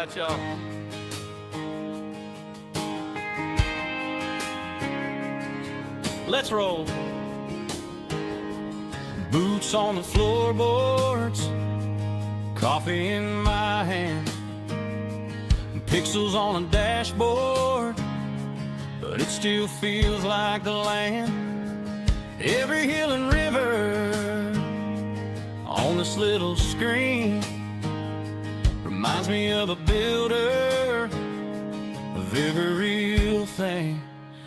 right, y'all. Let's roll. Boots on the floorboards, coffee in my hand, pixels on the dashboard, but it still feels like the land. Every hill and river on this little screen reminds me of a builder, of every real thing.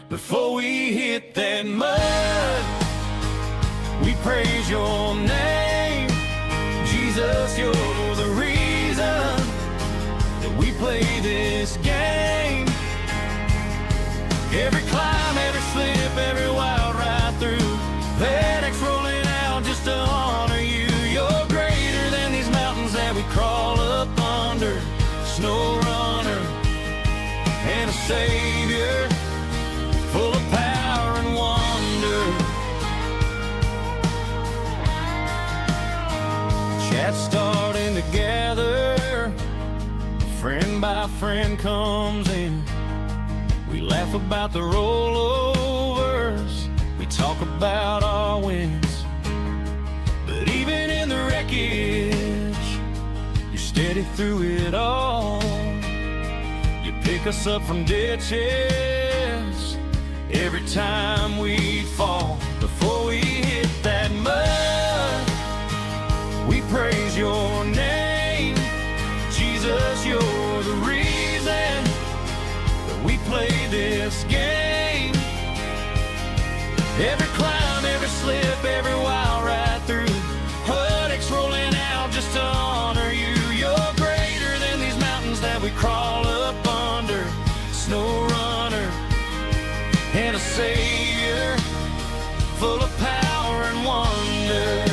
Before we hit that mud, we praise your name. Jesus, you're the reason that we play this game. Every climb, every slip, every wild ride through, FedEx rolling out just to honor you. You're greater than these mountains that we crawl up under. Snowrunner and a Savior, full of power and wonder. Chat's starting to gather, friend by friend comes in. We laugh about the rollovers, we talk about our wins. But even in the wreckage, you're steady through it all. You pick us up from ditches every time we fall. Before we hit that mud, we praise your name. Jesus, you're the reason that we play this game. Every climb, every slip, every wild ride through, FedEx rolling out just to honor you. You're greater than these mountains that we crawl up under. Snowrunner and a Savior, full of power and wonder.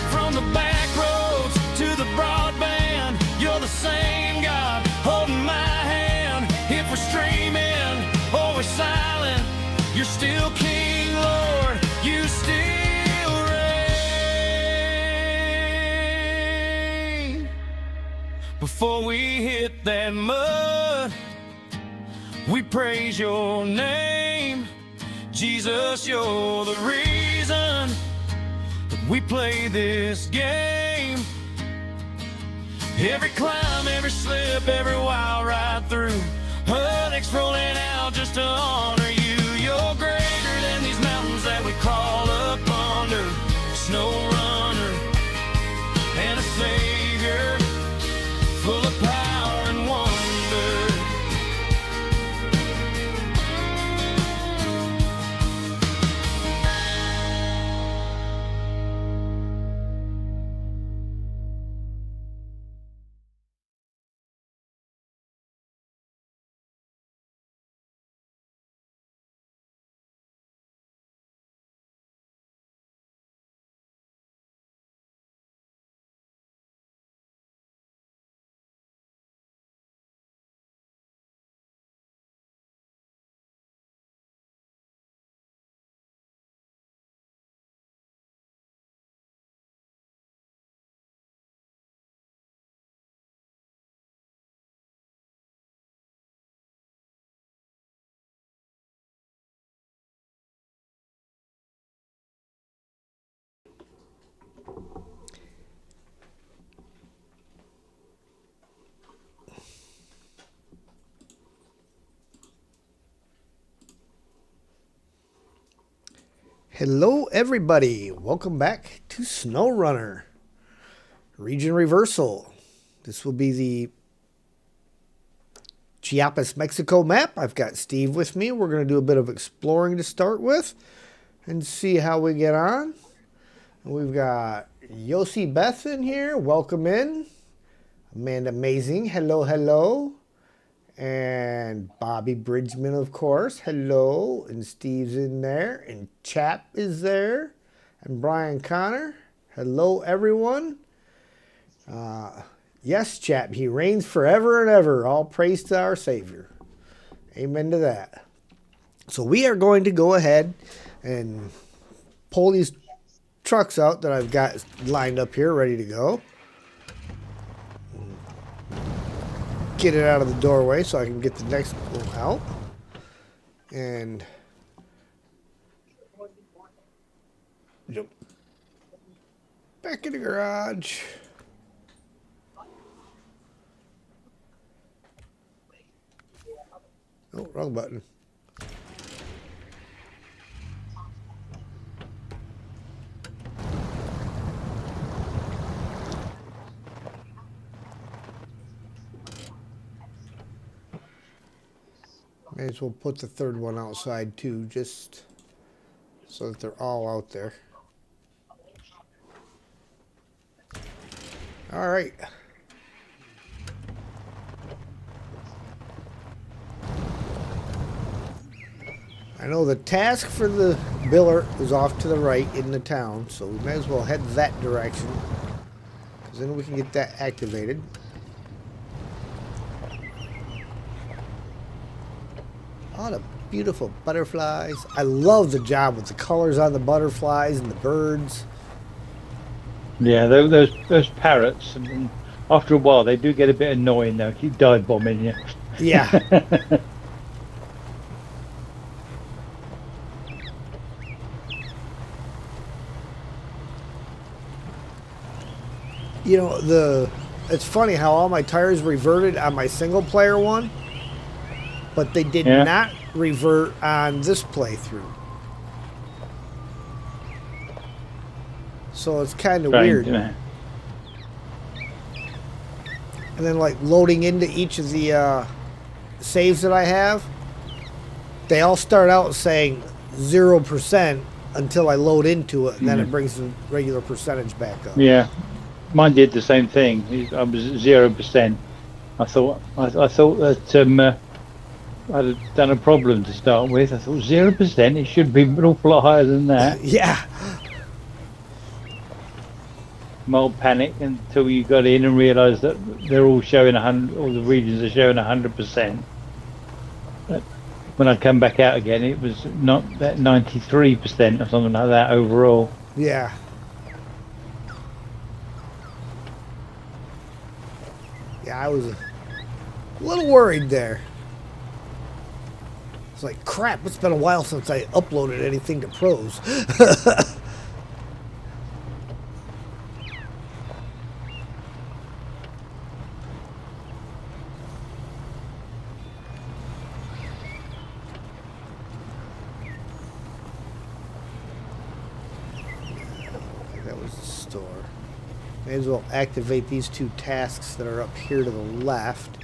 From the back roads to the broadband, you're the same God holding my hand. If we're streaming or we're silent, you're still King, Lord, you still reign. Before we hit that mud, we praise your name. Jesus, you're the reason that we play this game. Every climb, every slip, every wild ride through, FedEx rolling out just to honor you. You're greater than these mountains that we crawl up under. Snowrunner and a Savior, full of power and wonder. Hello everybody, welcome back to Snowrunner Region Reversal. This will be the Chiapas, Mexico map. I've got Steve with me. We're going to do a bit of exploring to start with and see how we get on. We've got Yossi Beth in here, welcome in. Amanda Amazing, hello, hello. And Bobby Bridgman, of course, hello. And Steve's in there. And Chap is there. And Brian Connor, hello, everyone. Yes, Chap, he reigns forever and ever. All praise to our Savior. Amen to that. So we are going to go ahead and pull these trucks out that I've got lined up here, ready to go. get it out of the doorway so I can get the next one out. And jump back in the garage. Oh, wrong button. May as well put the third one outside too, just so that they're all out there. All right. I know the task for the biller is off to the right in the town, so we may as well head that direction, because then we can get that activated. Oh, the beautiful butterflies. I love the job with the colors on the butterflies and the birds. Yeah, those parrots, and after a while they do get a bit annoying though. Keep dive bombing you. Yeah. You know, it's funny how all my tires reverted on my single player one, but they did not revert on this playthrough. So it's kind of weird. Yeah. And then like loading into each of the saves that I have, they all start out saying 0% until I load into it, and then it brings the regular percentage back up. Yeah, mine did the same thing. I was 0%. I thought that I'd have done a problem to start with. I thought 0%. It should be an awful lot higher than that. Yeah. Mild panic until you got in and realised that they're all showing 100. All the regions are showing 100%. But when I come back out again, it was not that 93% or something like that overall. Yeah. Yeah, I was a little worried there. It's like, crap, it's been a while since I uploaded anything to pros. That was the store. May as well activate these two tasks that are up here to the left.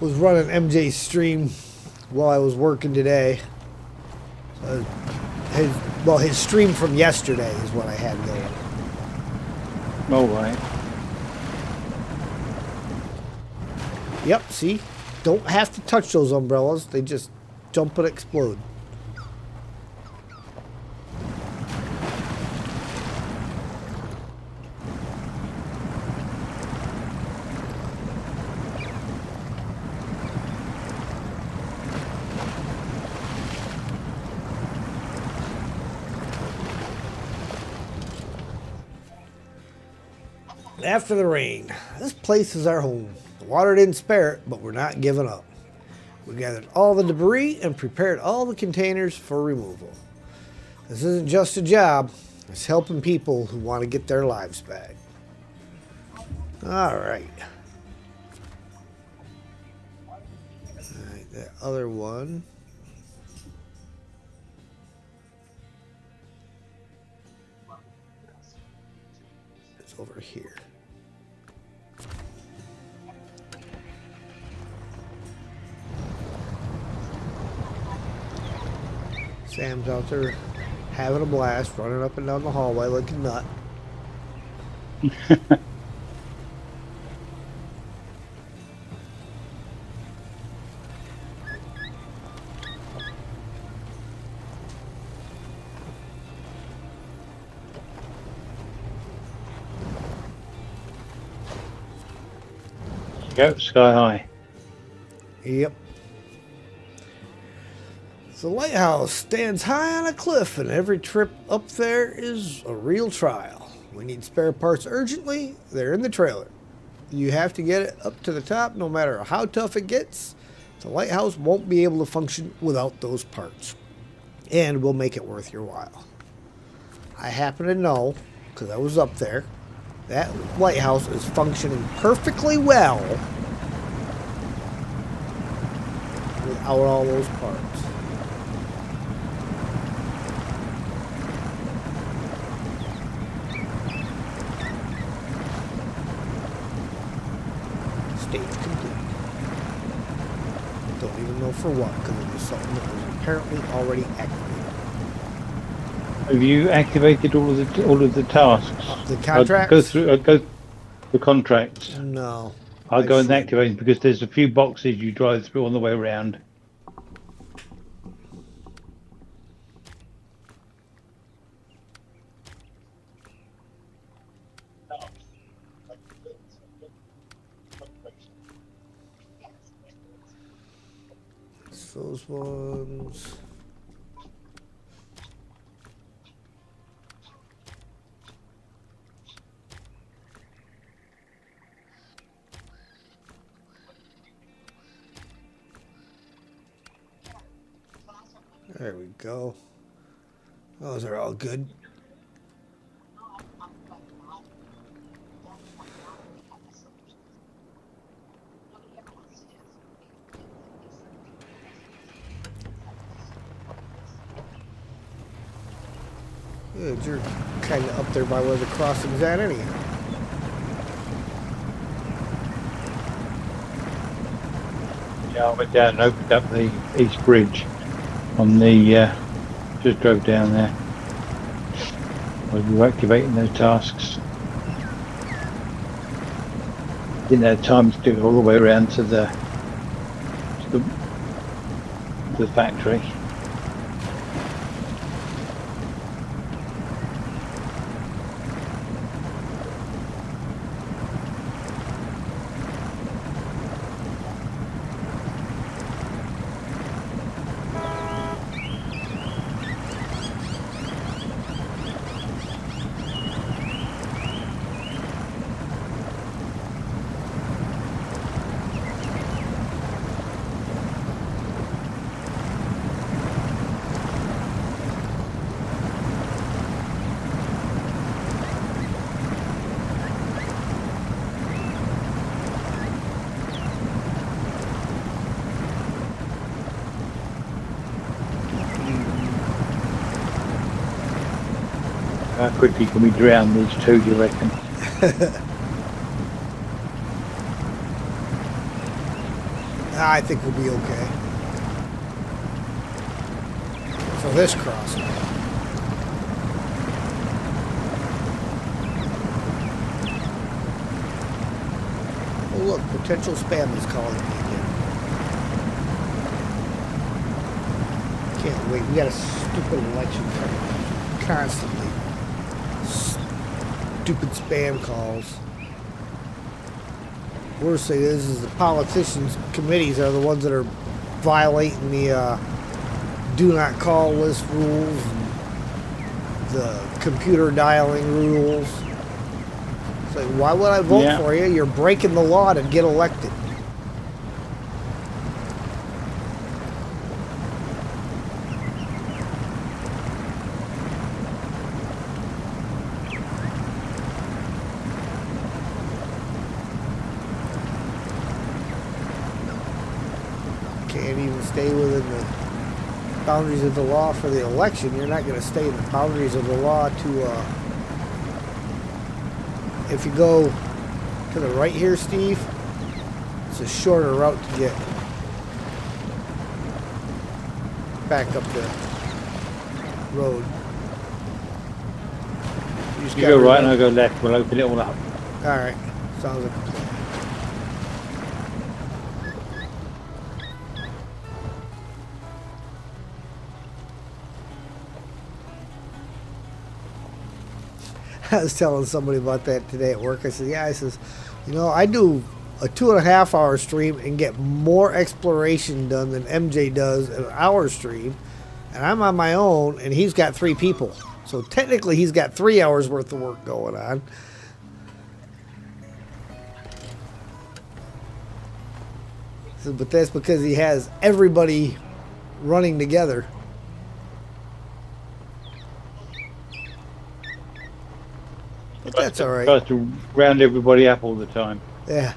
Was running MJ's stream while I was working today. His stream from yesterday is what I had going. All right. Yep, see? Don't have to touch those umbrellas. They just jump and explode. After the rain, this place is our home. The water didn't spare it, but we're not giving up. We gathered all the debris and prepared all the containers for removal. This isn't just a job, it's helping people who want to get their lives back. Alright. Alright, that other one. It's over here. Sam's out there having a blast, running up and down the hallway like a nut. Go sky high. Yep. The lighthouse stands high on a cliff, and every trip up there is a real trial. We need spare parts urgently. They're in the trailer. You have to get it up to the top no matter how tough it gets. The lighthouse won't be able to function without those parts. And we'll make it worth your while. I happen to know, because I was up there, that lighthouse is functioning perfectly well without all those parts. Stage complete. Don't even know for what, because it was something that was apparently already activated. Have you activated all of the tasks? The contracts? I'll go the contracts. No. I'll go and should. activate because there's a few boxes you drive through on the way around. It's those ones. There we go. Those are all good. Good, you're kind of up there by where the crossing's at anyhow. Yeah, I went down and opened up the East Bridge on the, just drove down there. While you were activating those tasks. Didn't have time to do it all the way around to the factory. How quickly can we drown these two, do you reckon? I think we'll be okay. For this crossing. Oh look, potential spam is calling me again. Can't wait. We got a stupid election coming constantly. Stupid spam calls. Worst thing is the politicians' committees are the ones that are violating the do not call list rules, and the computer dialing rules. It's like, why would I vote for you? You're breaking the law to get elected. Can't even stay within the boundaries of the law for the election. You're not going to stay in the boundaries of the law to, if you go to the right here, Steve, it's a shorter route to get back up the road. You go right and I'll go left. We'll open it all up. Alright, sounds like a plan. I was telling somebody about that today at work. I said, yeah, I says, you know, I do a 2.5 hour stream and get more exploration done than MJ does in an hour stream. And I'm on my own, and he's got 3 people. So technically, he's got 3 hours worth of work going on. So, but that's because he has everybody running together. But that's all right. Tries to round everybody up all the time. Yeah.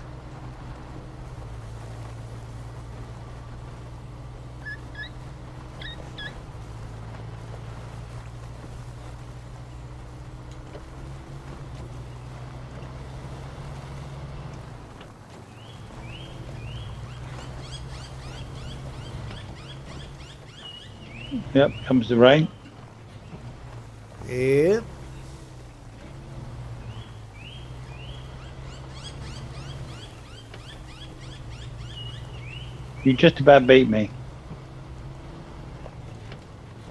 Yep, comes the rain. Yep. You just about beat me.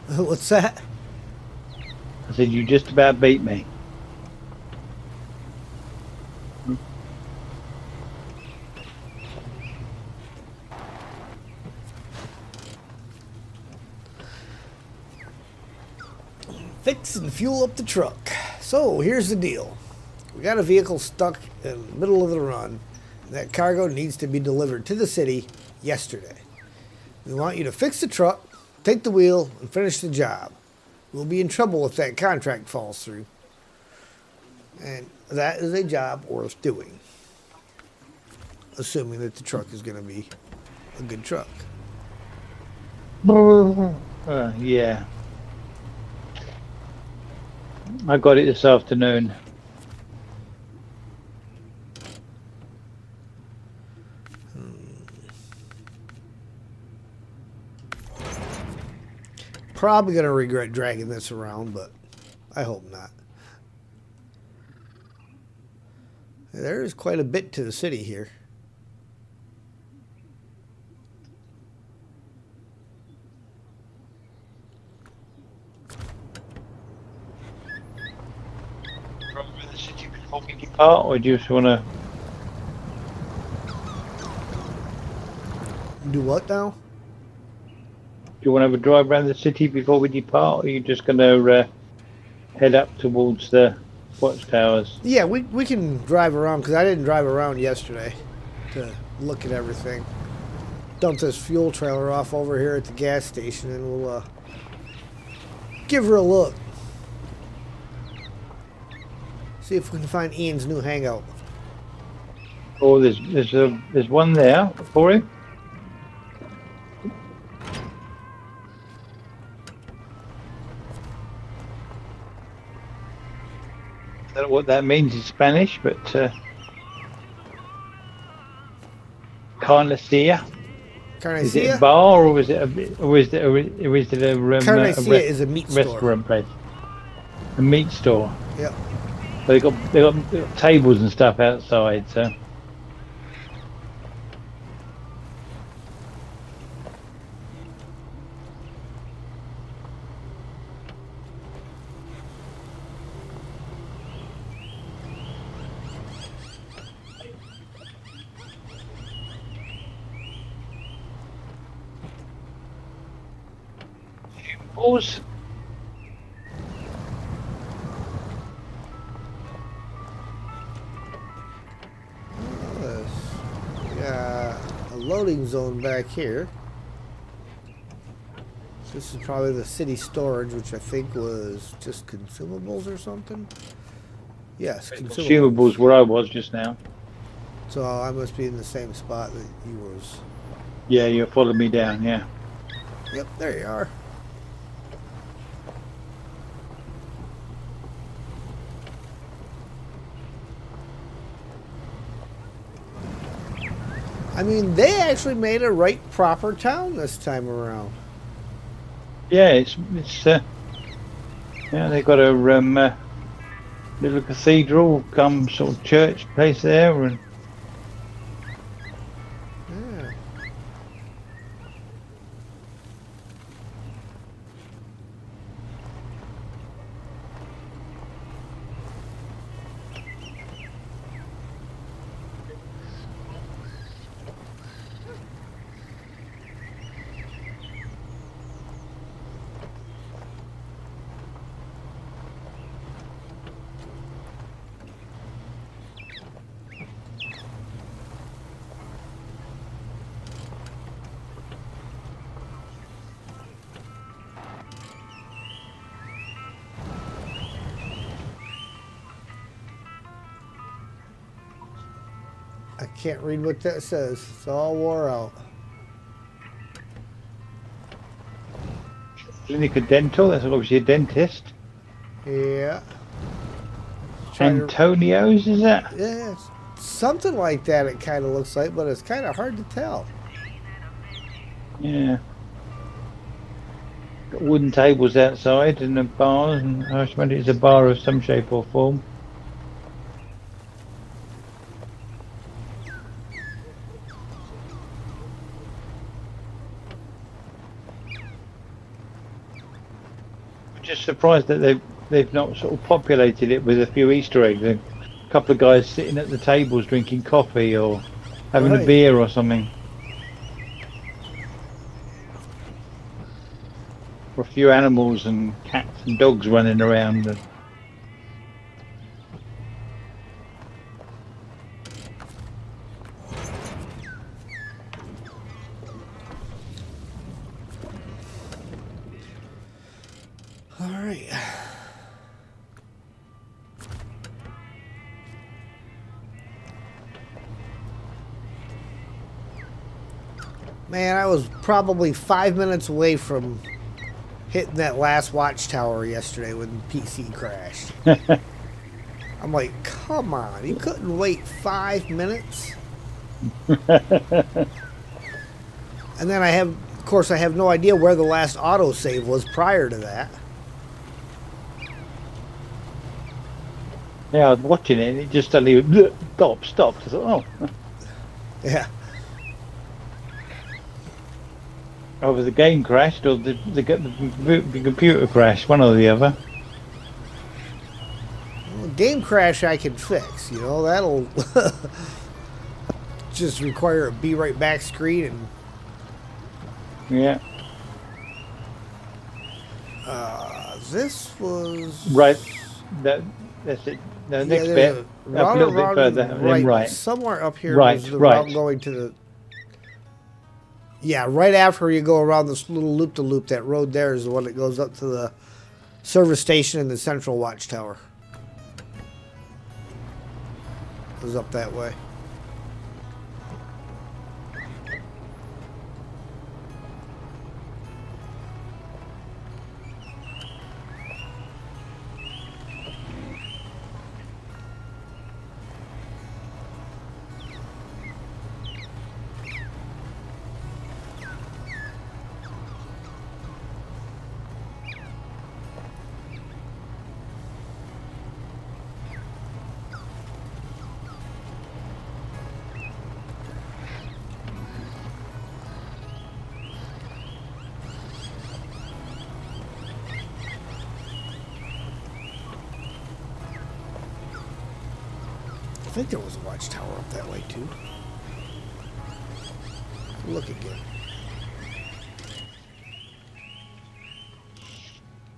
What's that? I said you just about beat me. Fix and fuel up the truck. So here's the deal. We got a vehicle stuck in the middle of the run. And that cargo needs to be delivered to the city yesterday. We want you to fix the truck, take the wheel, and finish the job. We'll be in trouble if that contract falls through. And that is a job worth doing. Assuming that the truck is going to be a good truck. Yeah. I got it this afternoon. Probably going to regret dragging this around, but I hope not. There is quite a bit to the city here. The city before we depart, or do you just want to? Do what now? Do you want to have a drive around the city before we depart, or are you just going to head up towards the watchtowers? Yeah, we can drive around, because I didn't drive around yesterday to look at everything. Dump this fuel trailer off over here at the gas station, and we'll give her a look. See if we can find Ian's new hangout. Oh, there's one there for him. I don't know what that means in Spanish, but carniceria. Is it a Carniceria? bar, or is it a Carniceria is a meat store. restaurant place? A meat store. Yep. They got tables and stuff outside, so. Pause. A loading zone back here. This is probably the city storage, which I think was just consumables or something. Yes, Consumables where I was just now. So I must be in the same spot that you was. Yeah, you followed me down, yeah. Yep, there you are. I mean, they actually made a right proper town this time around. Yeah, it's yeah, they got a little cathedral, sort of church place there, and Yeah. I can't read what that says. It's all wore out. Clinical dental. That's obviously a dentist. Yeah. Trying to- Antonio's, is that? Yeah, it's something like that it kind of looks like, but it's kind of hard to tell. Yeah. Got wooden tables outside and a bar, and I imagine it's a bar of some shape or form. I'm just surprised that they've not sort of populated it with a few Easter eggs. A couple of guys sitting at the tables drinking coffee or having a Right. beer or something. Or a few animals and cats and dogs running around. And All right. Man, I was probably 5 minutes away from hitting that last watchtower yesterday when the PC crashed. I'm like, come on, you couldn't wait 5 minutes? And then of course, I have no idea where the last autosave was prior to that. yeah, I was watching it and it just suddenly stopped. I thought, oh. Yeah. Either the game crashed or the computer crashed, one or the other. Well, game crash I can fix, you know, that'll just require a be right back screen and Yeah. this was Right. That's it. The next bit. Up a round little bit around further. and And then right. somewhere up here Right, was the right. route going to the. Yeah, right after you go around this little loop-to-loop, that road there is the one that goes up to the service station and the central watchtower. Goes up that way. I think there was a watchtower up that way too. Look again.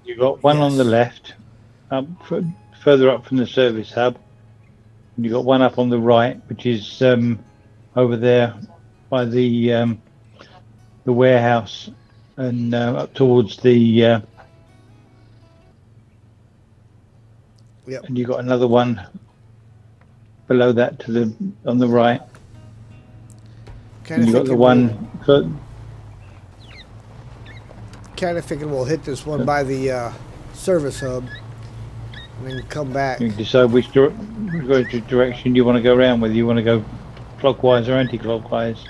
You got one on the Yes. left, further up from the service hub. And you got one up on the right, which is over there by the warehouse and up towards the. Yep. And you got another one below that on the right. Kind And of you got the one. Kind of thinking we'll hit this one by the service hub and then come back. You decide which direction you want to go around, whether you want to go clockwise or anti-clockwise.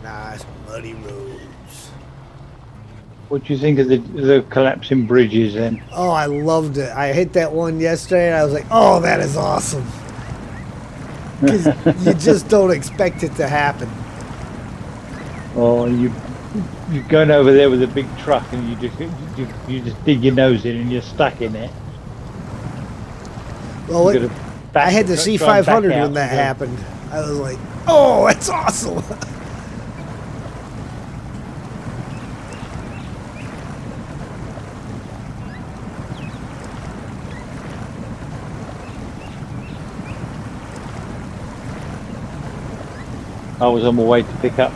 Nice muddy roads. What do you think of the collapsing bridges then? Oh, I loved it. I hit that one yesterday and I was like, oh, that is awesome. 'Cause you just don't expect it to happen. Or you're going over there with a big truck and you just dig your nose in and you're stuck in it. Well, You gotta back- I had the try and back C500 out when that and go. happened. I was like, oh, that's awesome. I was on my way to pick up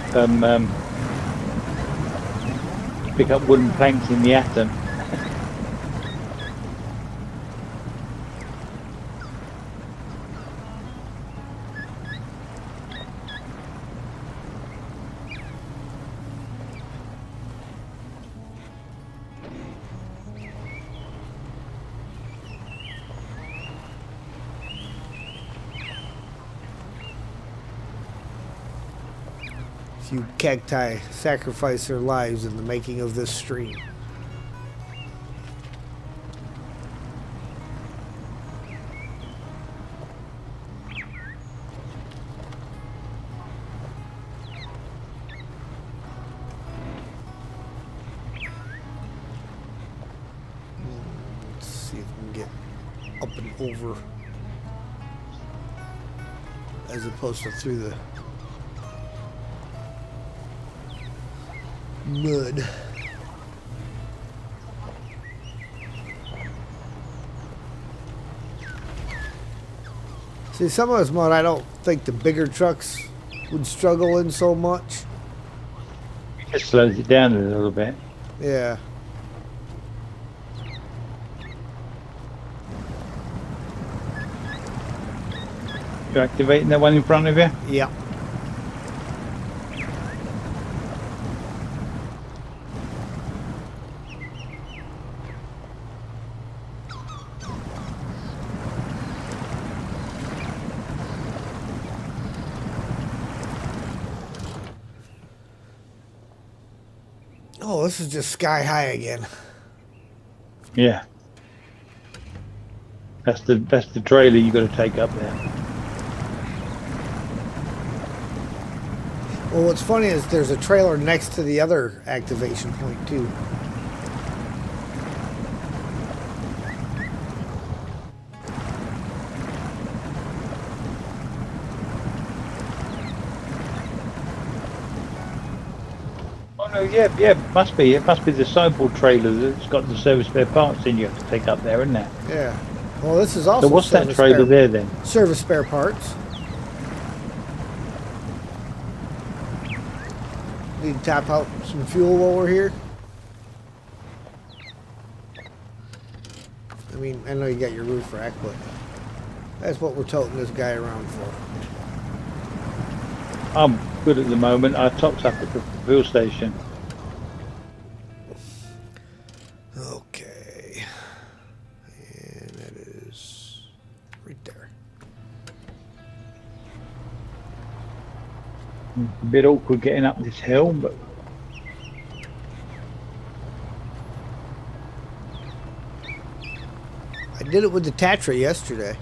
wooden planks in the Atom. Few cacti sacrifice their lives in the making of this stream. Let's see if we can get up and over as opposed to through the mud. See, some of this mud I don't think the bigger trucks would struggle in so much. It just slows it down a little bit. Yeah. You activating that one in front of you? Yeah. Oh, this is just sky high again. Yeah. That's the trailer you got to take up there. Well, what's funny is there's a trailer next to the other activation point too. Oh no, yeah, it must be. It must be the sideboard trailer that's got the service spare parts in you have to take up there, isn't it? Yeah. Well, this is also So what's that service trailer spare- there then? Service spare parts. Need to tap out some fuel while we're here. I mean, I know you got your roof rack, but that's what we're toting this guy around for. I'm good at the moment. I topped up at the fuel station. Okay. And that is right there. A bit awkward getting up this hill, but I did it with the Tatra yesterday.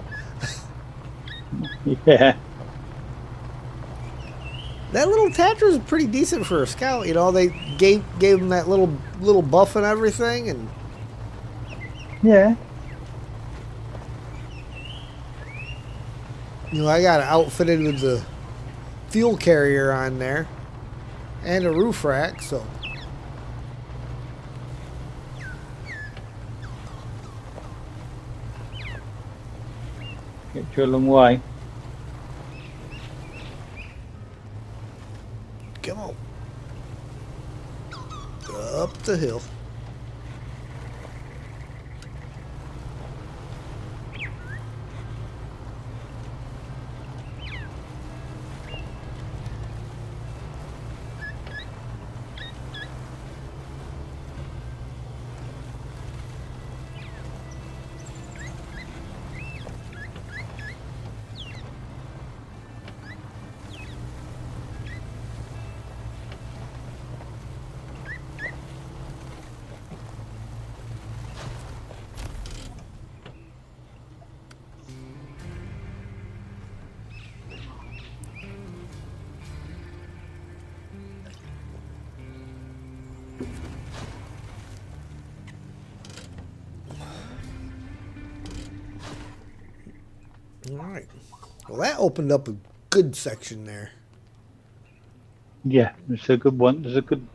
yeah. That little Tatra is pretty decent for a scout. You know, they gave him that little buff and everything, and Yeah. you know, I got it outfitted with the fuel carrier on there and a roof rack, so Get you a long way. come on. Up the hill. All right. Well, that opened up a good section there. Yeah, it's a good one. There's a good.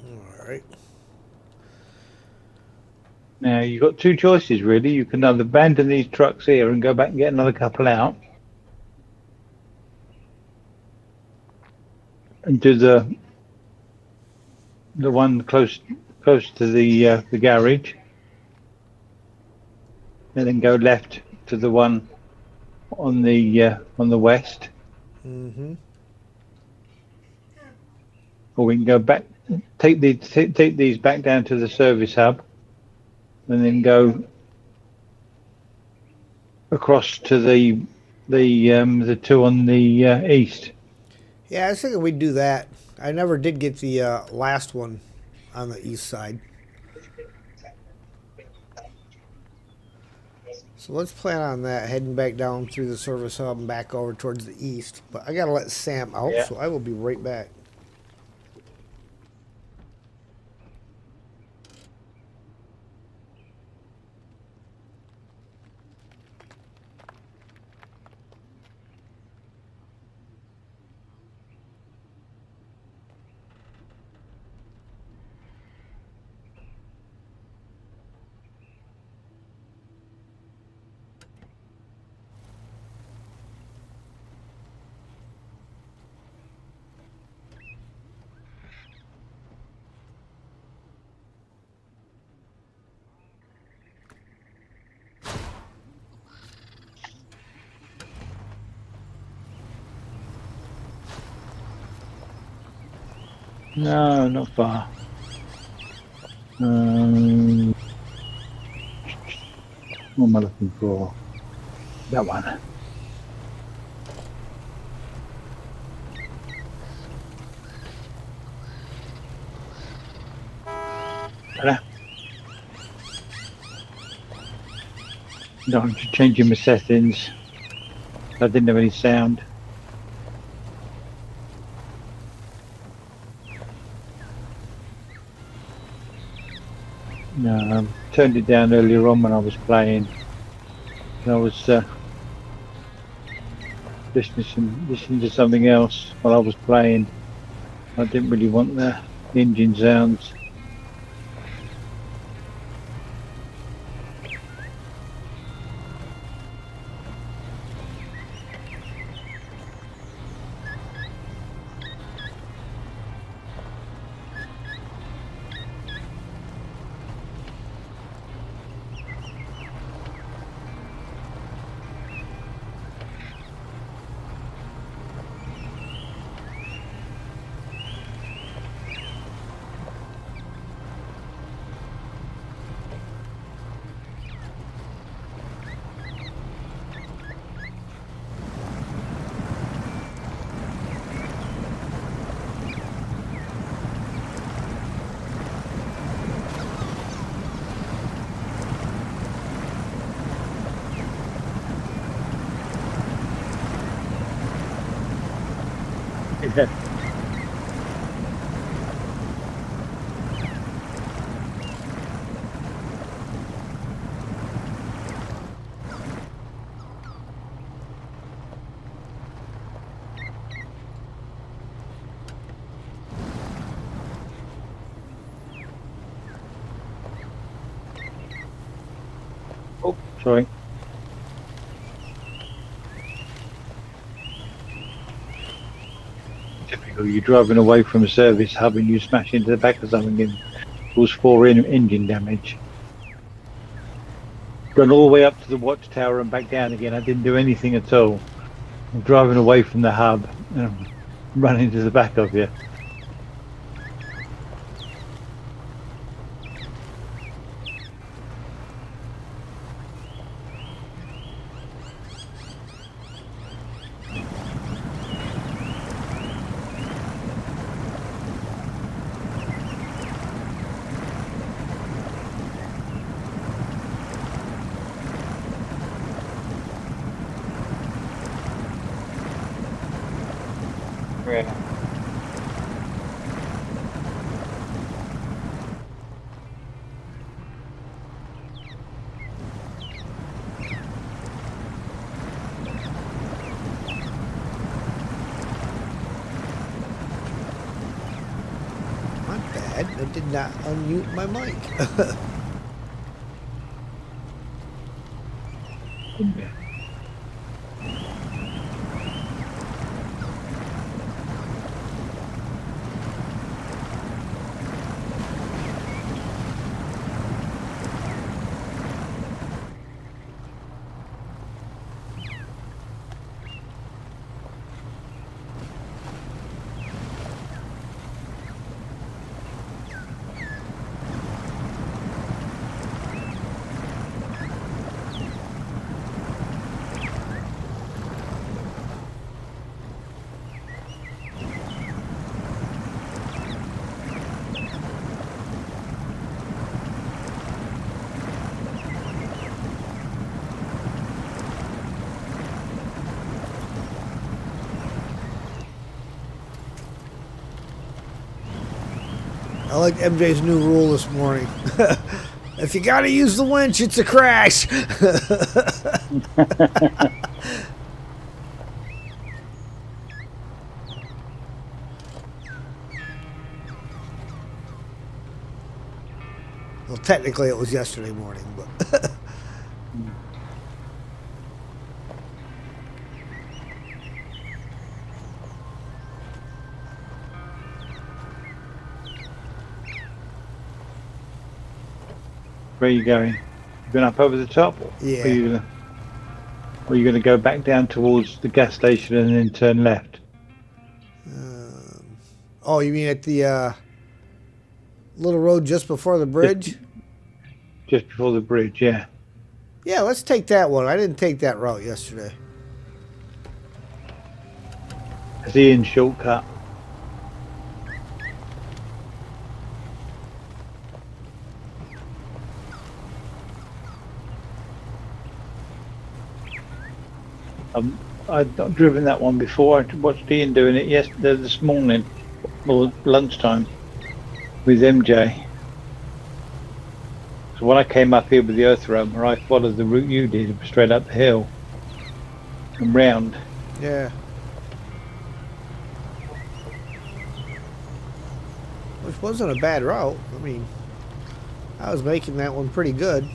All right. Now you've got two choices really. You can either abandon these trucks here and go back and get another couple out, and do the one close to the garage, and then go left to the one on the west. Mm-hmm. Or we can go back, take these back down to the service hub, and then go across to the two on the east. Yeah, I was thinking we'd do that. I never did get the last one on the east side. So let's plan on that, heading back down through the service hub and back over towards the east. But I got to let Sam out, Yeah. so I will be right back. No, not far. What am I looking for? That one. Ta-da. No, I'm just changing my settings. I didn't have any sound. No, I turned it down earlier on when I was playing. I was listening to something else while I was playing. I didn't really want the engine sounds. Yeah. Oh, sorry. Typical, you're driving away from a service hub and you smash into the back of something and cause 4 engine damage. Gone all the way up to the watchtower and back down again. I didn't do anything at all. I'm driving away from the hub and run into the back of you. Yeah. My bad. I did not unmute my mic. I like MJ's new rule this morning. If you gotta use the winch, it's a crash. Well, technically it was yesterday morning, but Where are you going? You going up over the top? yeah. Or are you gonna go back down towards the gas station and then turn left? Oh, you mean at the little road just before the bridge? Just before the bridge, yeah. Yeah, let's take that one. I didn't take that route yesterday. It's the in shortcut. I've not driven that one before. I watched Ian doing it this morning, or lunchtime, with MJ. So when I came up here with the earth roamer, I followed the route you did, straight up the hill and round. Yeah. Which wasn't a bad route. I mean, I was making that one pretty good.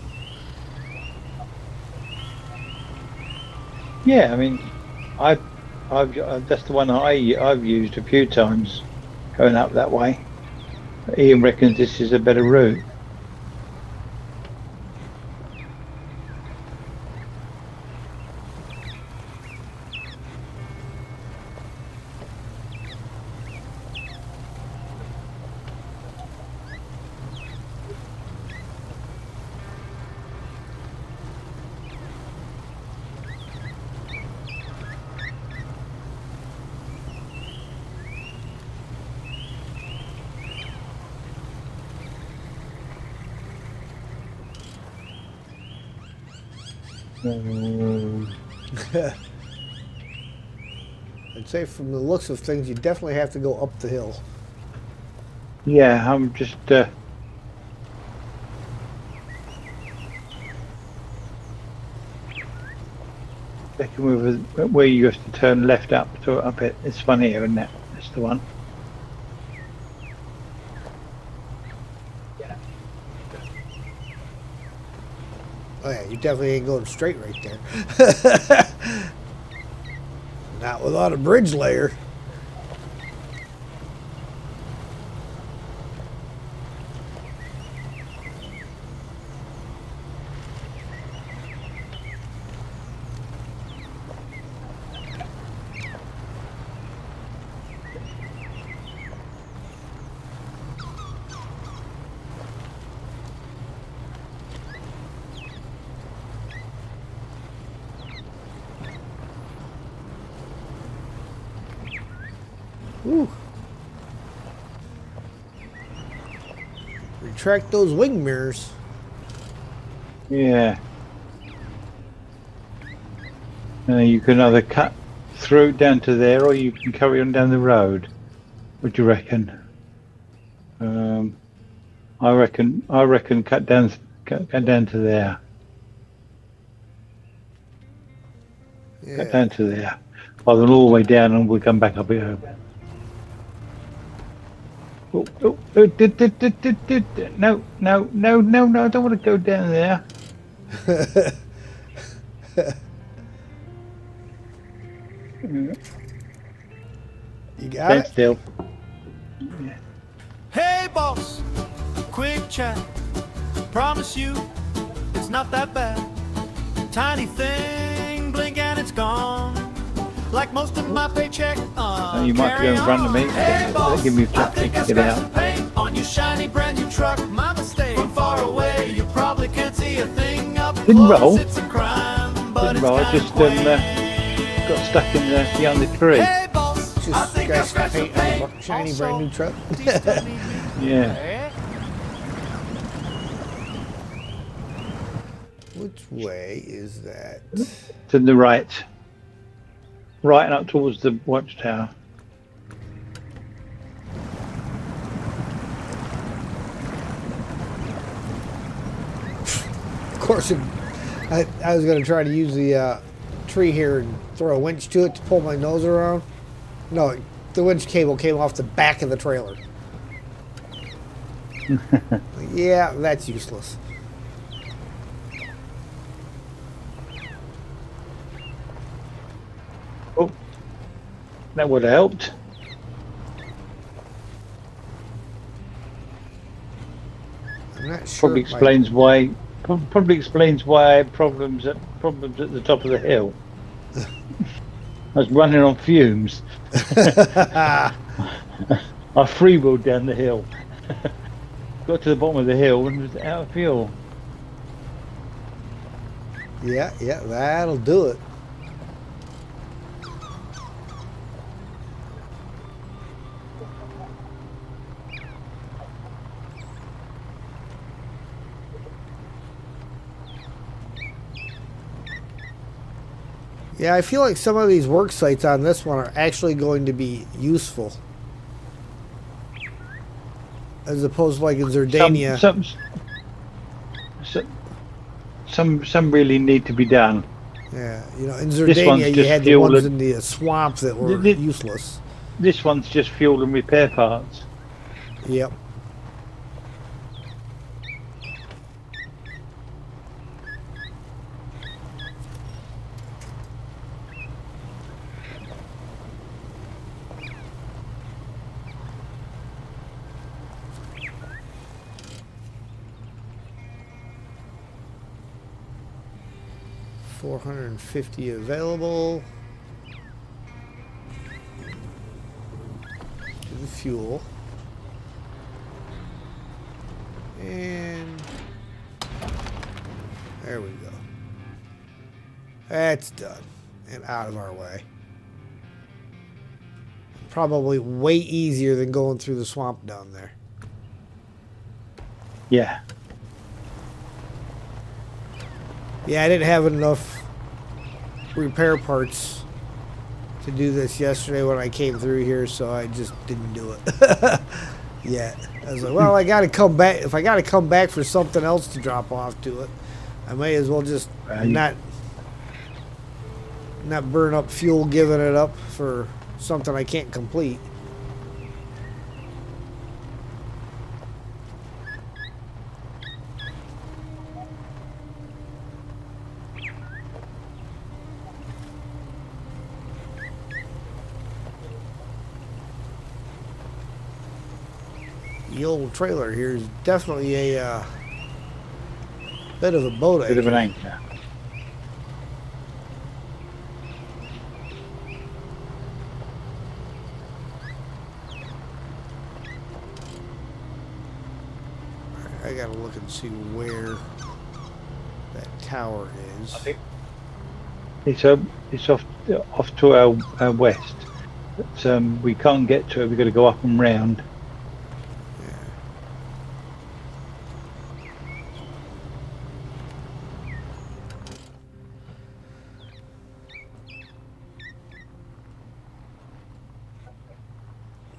Yeah, I mean, I've that's the one I've used a few times going up that way. Ian reckons this is a better route. I'd say from the looks of things, you definitely have to go up the hill. Yeah, I'm just checking with where you have to turn left up to up it. It's one here, isn't it? That's the one. Oh yeah, you definitely ain't going straight right there. Not without a bridge layer. Ooh. Retract those wing mirrors. Yeah. You can either cut through down to there, or you can carry on down the road. What do you reckon? I reckon cut down to there. Yeah. Cut down to there. Rather than all the way down, and we'll come back up here. Oh, no, I don't want to go down there. You got Stand it? still. Hey boss, quick chat. Promise you, it's not that bad. Tiny thing, blink and it's gone. Like most of my paycheck. You might go in front of me. Hey boss, Give me I traffic think I to get scratched out. the paint on your shiny brand new truck. My mistake. From far away, you probably can't see a thing up Didn't close. roll. It's a crime, but Didn't it's roll, kinda just quaint. got stuck in behind the tree. Hey boss, I Just think I scratch the scratched paint the on paint. the shiny Also, brand new truck. do you still need me? Yeah. Eh? Which way is that? To the right. Right and up towards the watchtower. Of course, I was going to try to use the tree here and throw a winch to it to pull my nose around. No, the winch cable came off the back of the trailer. Yeah, that's useless. Oh, that would have helped. I'm not sure. Probably if my- explains why. Probably explains why I had problems at the top of the hill. I was running on fumes. I freewheeled down the hill. Got to the bottom of the hill and was out of fuel. Yeah, that'll do it. Yeah, I feel like some of these work sites on this one are actually going to be useful. As opposed to like in Zerdania. Some really need to be done. Yeah, you know, in one's Zerdania you just had the fuel ones and- in the swamp that were Th- useless. This one's just fuel and repair parts. Yep. $450 available. To the fuel. And there we go. That's done and out of our way. Probably way easier than going through the swamp down there. Yeah. Yeah, I didn't have enough repair parts to do this yesterday when I came through here, so I just didn't do it yet. I was like, well, I got to come back. If I got to come back for something else to drop off to it, I may as well just not burn up fuel giving it up for something I can't complete. The old trailer here is definitely a bit of a boat Bit of an anchor. anchor. I gotta look and see where that tower is. I think it's off to our west. But, we can't get to it. We've got to go up and round.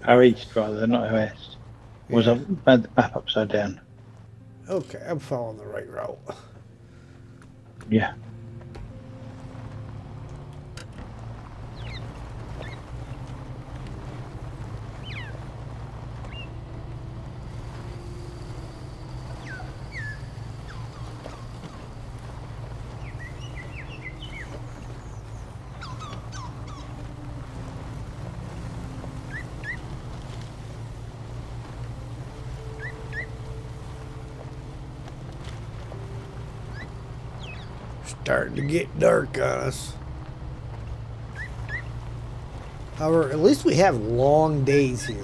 Our east, rather, not our west. Was Yeah. I had the map upside down? Okay, I'm following the right route. Yeah. Starting to get dark on us. However, at least we have long days here.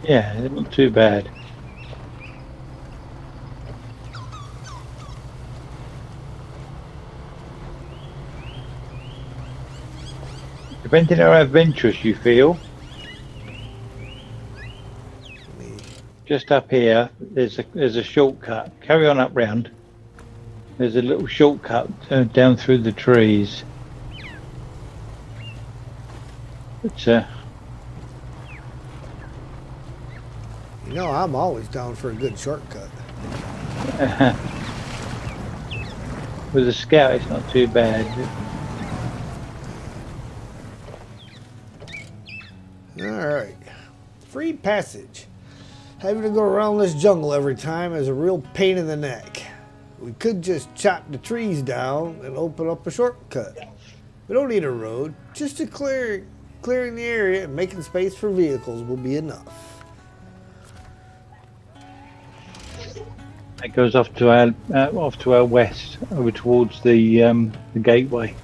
Yeah, not too bad. Depending how adventurous you feel, just up here, there's a shortcut. Carry on up round. There's a little shortcut down through the trees. It's You know, I'm always down for a good shortcut. with a scout, it's not too bad. Alright. Free passage. Having to go around this jungle every time is a real pain in the neck. We could just chop the trees down and open up a shortcut. We don't need a road. Just clearing the area and making space for vehicles will be enough. It goes off to our west, over towards the gateway.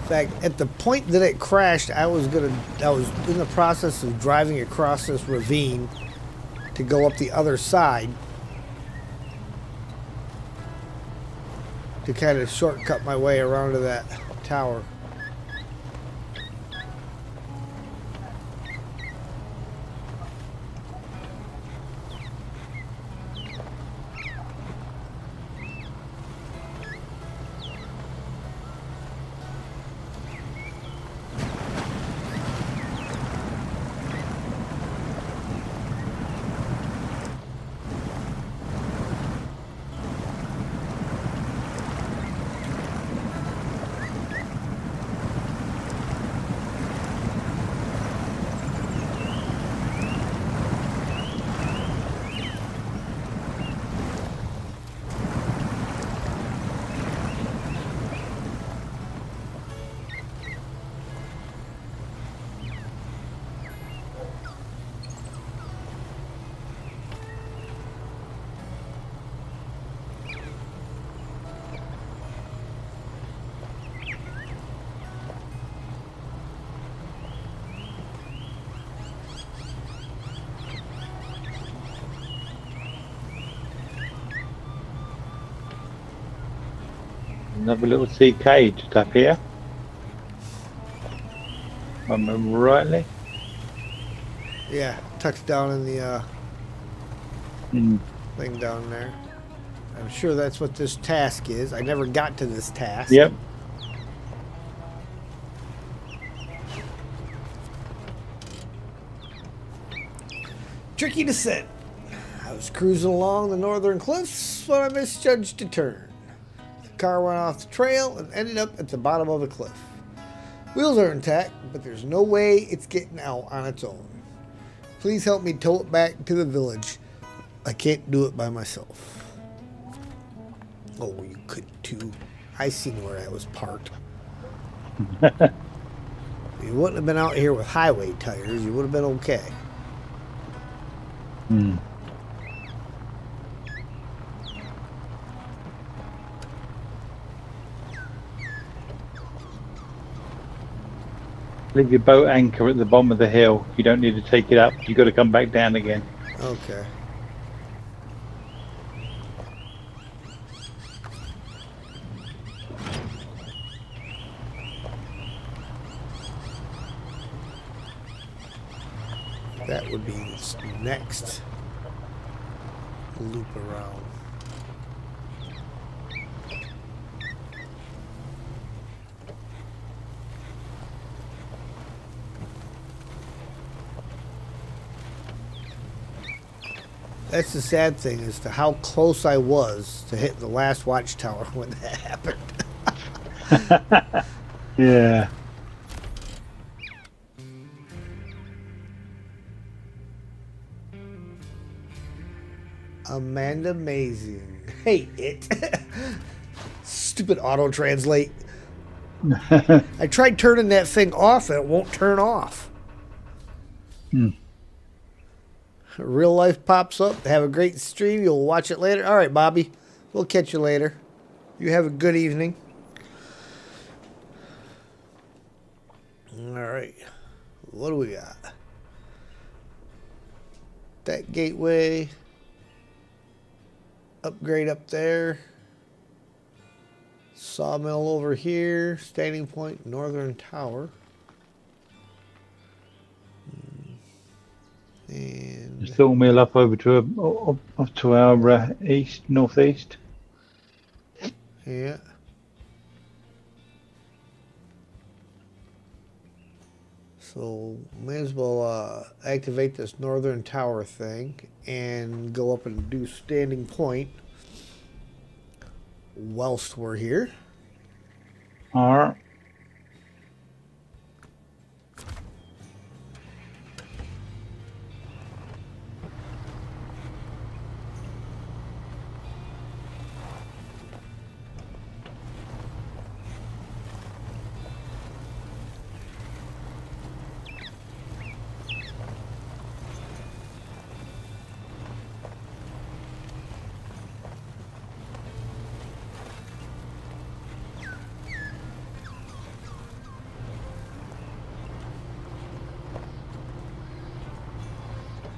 In fact, at the point that it crashed, I was in the process of driving across this ravine to go up the other side to kind of shortcut my way around to that tower. Another little CK just up here. If I remember rightly. Yeah, tucked down in the thing down there. I'm sure that's what this task is. I never got to this task. Yep. Tricky descent. I was cruising along the northern cliffs when I misjudged a turn. The car went off the trail and ended up at the bottom of a cliff. Wheels are intact, but there's no way it's getting out on its own. Please help me tow it back to the village. I can't do it by myself. Oh, you could too. I seen where I was parked. If you wouldn't have been out here with highway tires, you would have been okay. Leave your boat anchor at the bottom of the hill. You don't need to take it up. You've got to come back down again. Okay. That would be this next loop around. That's the sad thing as to how close I was to hit the last watchtower when that happened. Yeah. Amanda Amazing. Hate it. Stupid auto translate. I tried turning that thing off and it won't turn off. Real life pops up. Have a great stream. You'll watch it later. All right, Bobby. We'll catch you later. You have a good evening. All right. What do we got? That gateway. Upgrade up there. Sawmill over here. Standing point, Northern Tower. And The sawmill up over to up to our east, northeast. yeah. So may as well activate this Northern Tower thing and go up and do Standing Point whilst we're here. All right.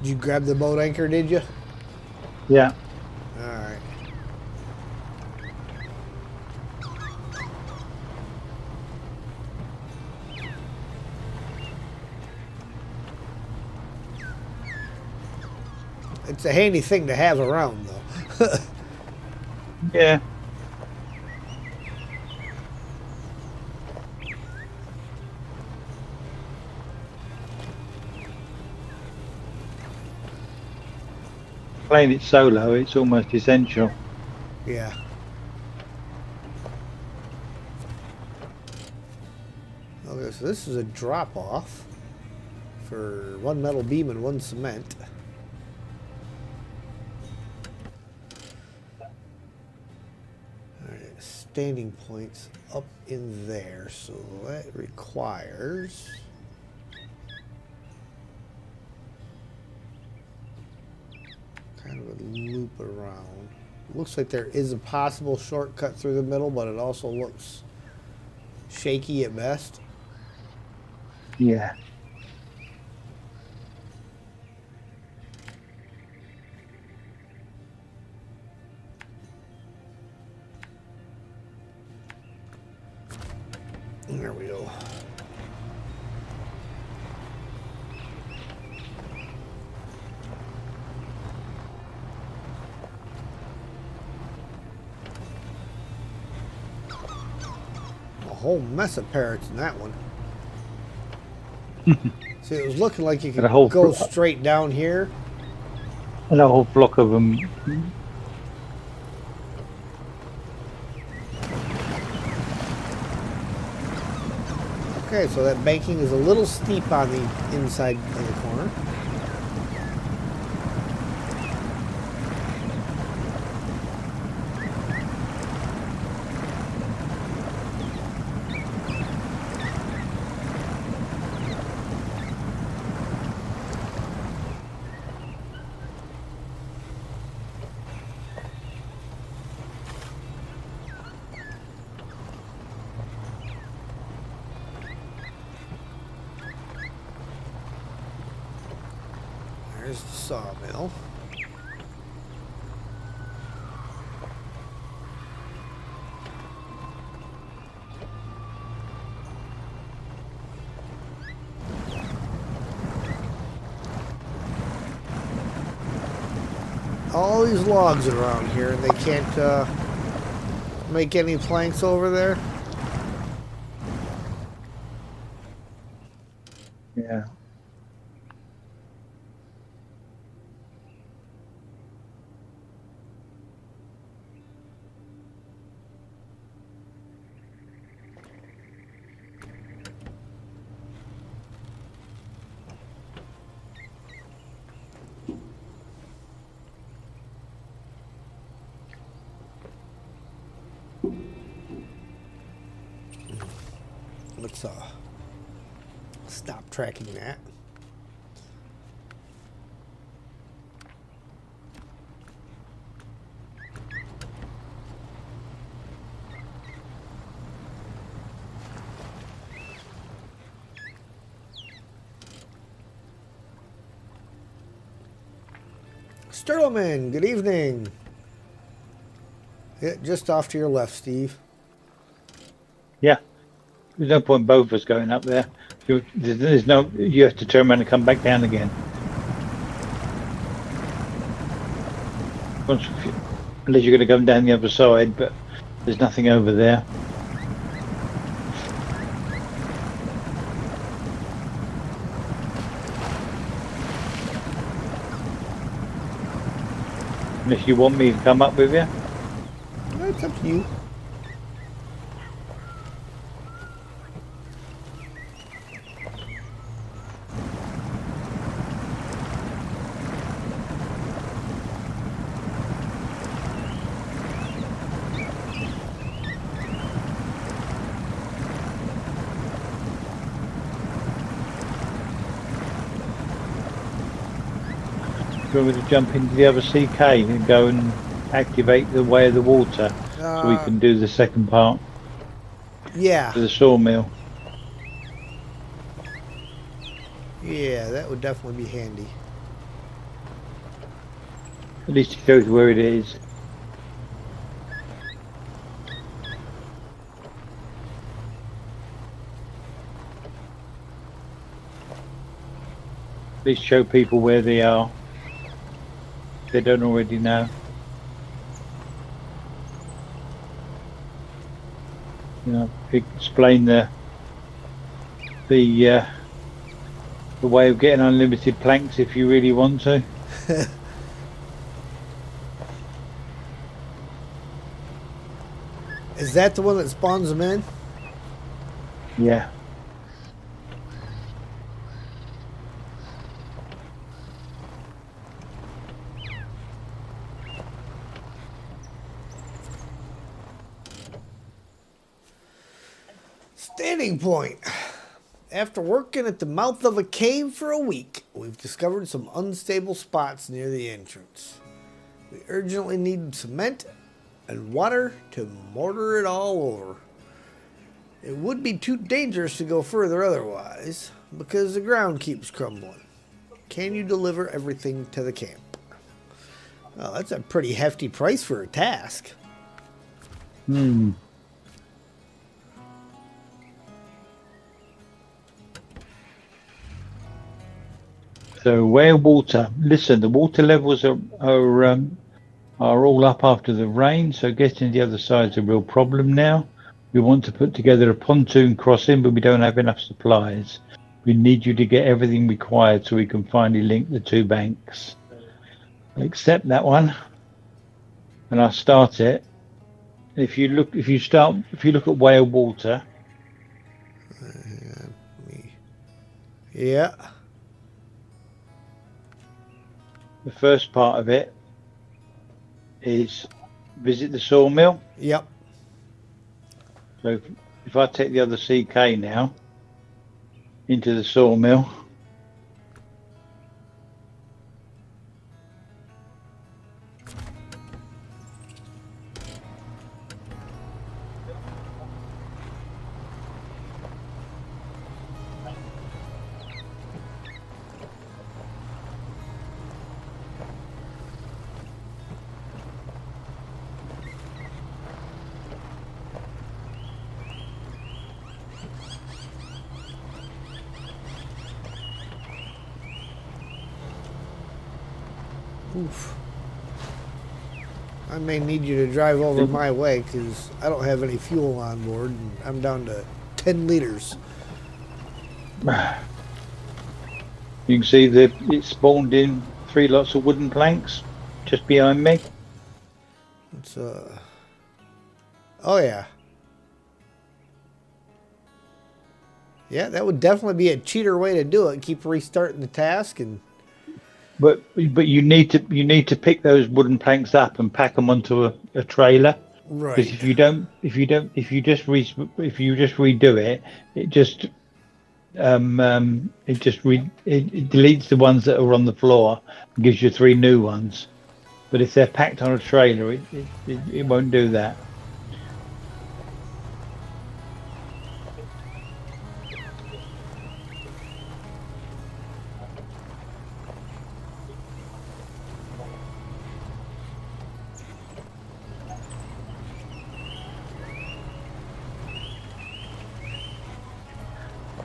Did you grab the boat anchor, did you? Yeah. All right. It's a handy thing to have around, though. Yeah. Playing it solo, it's almost essential. Yeah. Okay, so this is a drop-off for one metal beam and one cement. Alright, standing points up in there, so that requires... kind of a loop around. Looks like there is a possible shortcut through the middle, but it also looks shaky at best. Yeah. There we go. A whole mess of parrots in that one. See, it was looking like you could And a whole go flo- straight down here. And a whole flock of them. Okay, so that banking is a little steep on the inside of the corner. There's the sawmill. All these logs around here, and they can't make any planks over there. Yeah. let's stop tracking that. Sterlman, good evening. Yeah, just off to your left, Steve. Yeah. There's no point both of us going up there. There's no. You have to turn around and come back down again. Unless you're going to come down the other side, but there's nothing over there. Unless you want me to come up with you. It's up to you. Do you want me to jump into the other CK and go and activate the way of the water so we can do the second part? Yeah. To the sawmill. Yeah, that would definitely be handy. At least it shows where it is. At least show people where they are. If they don't already know. You know, explain the way of getting unlimited planks if you really want to. Is that the one that spawns them in? Yeah. Standing point. After working at the mouth of a cave for a week, we've discovered some unstable spots near the entrance. We urgently need cement and water to mortar it all over. It would be too dangerous to go further otherwise, because the ground keeps crumbling. Can you deliver everything to the camp? Well, that's a pretty hefty price for a task. So where water? Listen, the water levels are all up after the rain, so getting to the other side is a real problem now. We want to put together a pontoon crossing, but we don't have enough supplies. We need you to get everything required so we can finally link the two banks. I accept that one, and I'll start it. If you look at whale water. Yeah. The first part of it is visit the sawmill. Yep. So if I take the other CK now into the sawmill, Oof. I may need you to drive over my way because I don't have any fuel on board and I'm down to 10 liters. you can see that it spawned in 3 lots of wooden planks just behind me. It's oh yeah. Yeah, that would definitely be a cheater way to do it. Keep restarting the task and. But you need to pick those wooden planks up and pack them onto a trailer. Right. Because if you just redo it, it just it deletes the ones that are on the floor and gives you 3 new ones. But if they're packed on a trailer, it won't do that.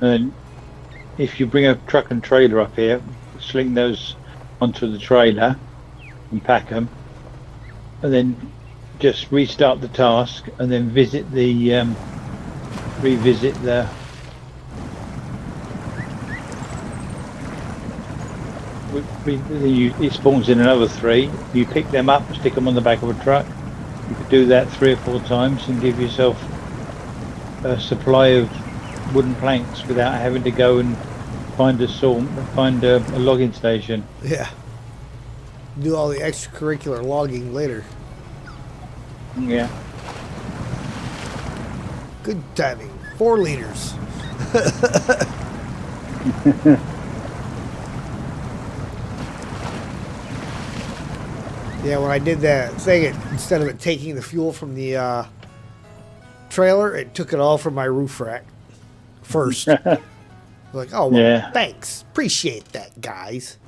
And if you bring a truck and trailer up here, sling those onto the trailer and pack them, and then just restart the task, and then revisit the it spawns in another 3. You pick them up, stick them on the back of a truck. You could do that 3 or 4 times and give yourself a supply of wooden planks without having to go and find a logging station. Yeah. Do all the extracurricular logging later. Yeah. Good timing. 4 liters. Yeah, when I did that thing, instead of it taking the fuel from the trailer, it took it all from my roof rack first. Like, oh, well, yeah. Thanks. Appreciate that, guys.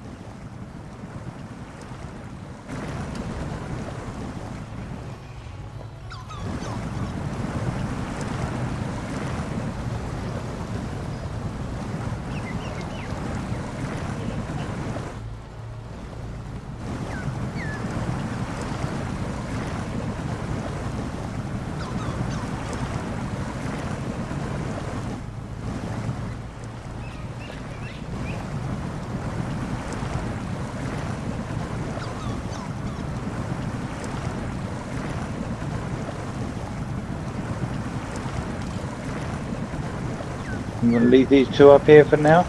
I'm going to leave these 2 up here for now.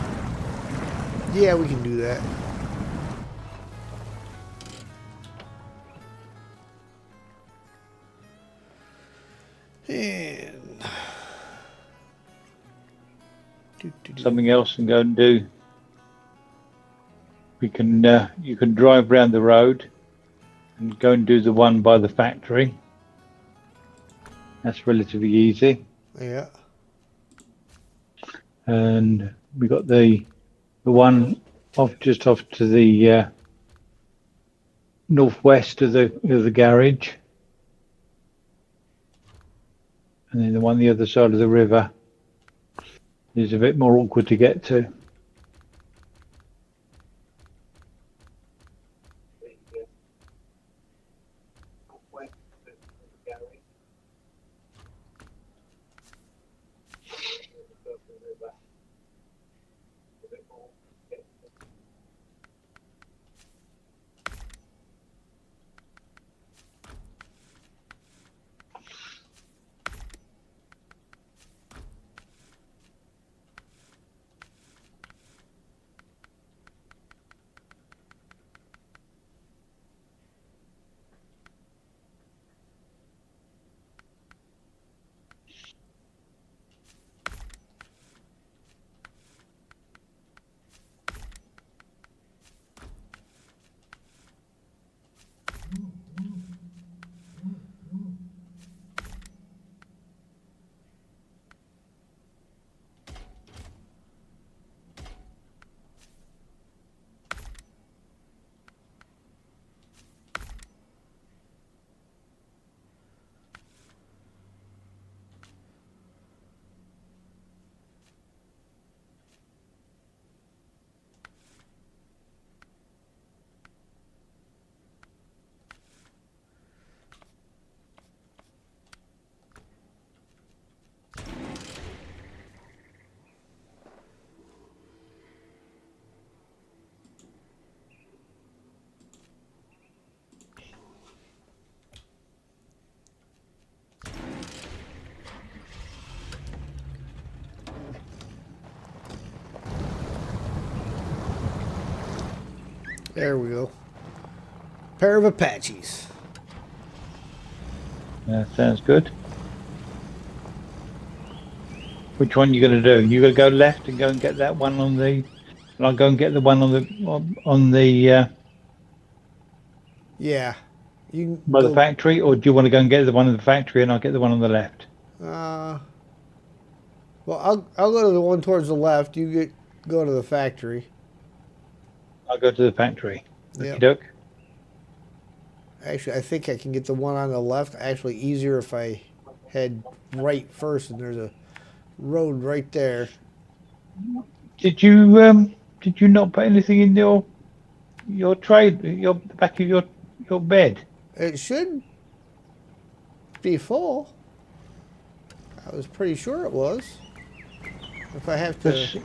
Yeah, we can do that. And Something else and go and do. You can drive around the road and go and do the one by the factory. That's relatively easy. Yeah. And we got the one just off to the northwest of the garage, and then the one the other side of the river is a bit more awkward to get to. There we go. Pair of Apaches. Sounds good. Which one you going to do? You going to go left and go and get that one on the. And I'll go and get the one on the Yeah. You can by the go, factory, or do you want to go and get the one in the factory and I'll get the one on the left? well, I'll go to the one towards the left. You go to the factory. I'll go to the factory. Yep. Okey doke. Actually, I think I can get the one on the left. Actually, easier if I head right first, and there's a road right there. Did you not put anything in your tray, the back of your bed? It should be full. I was pretty sure it was. If I have to...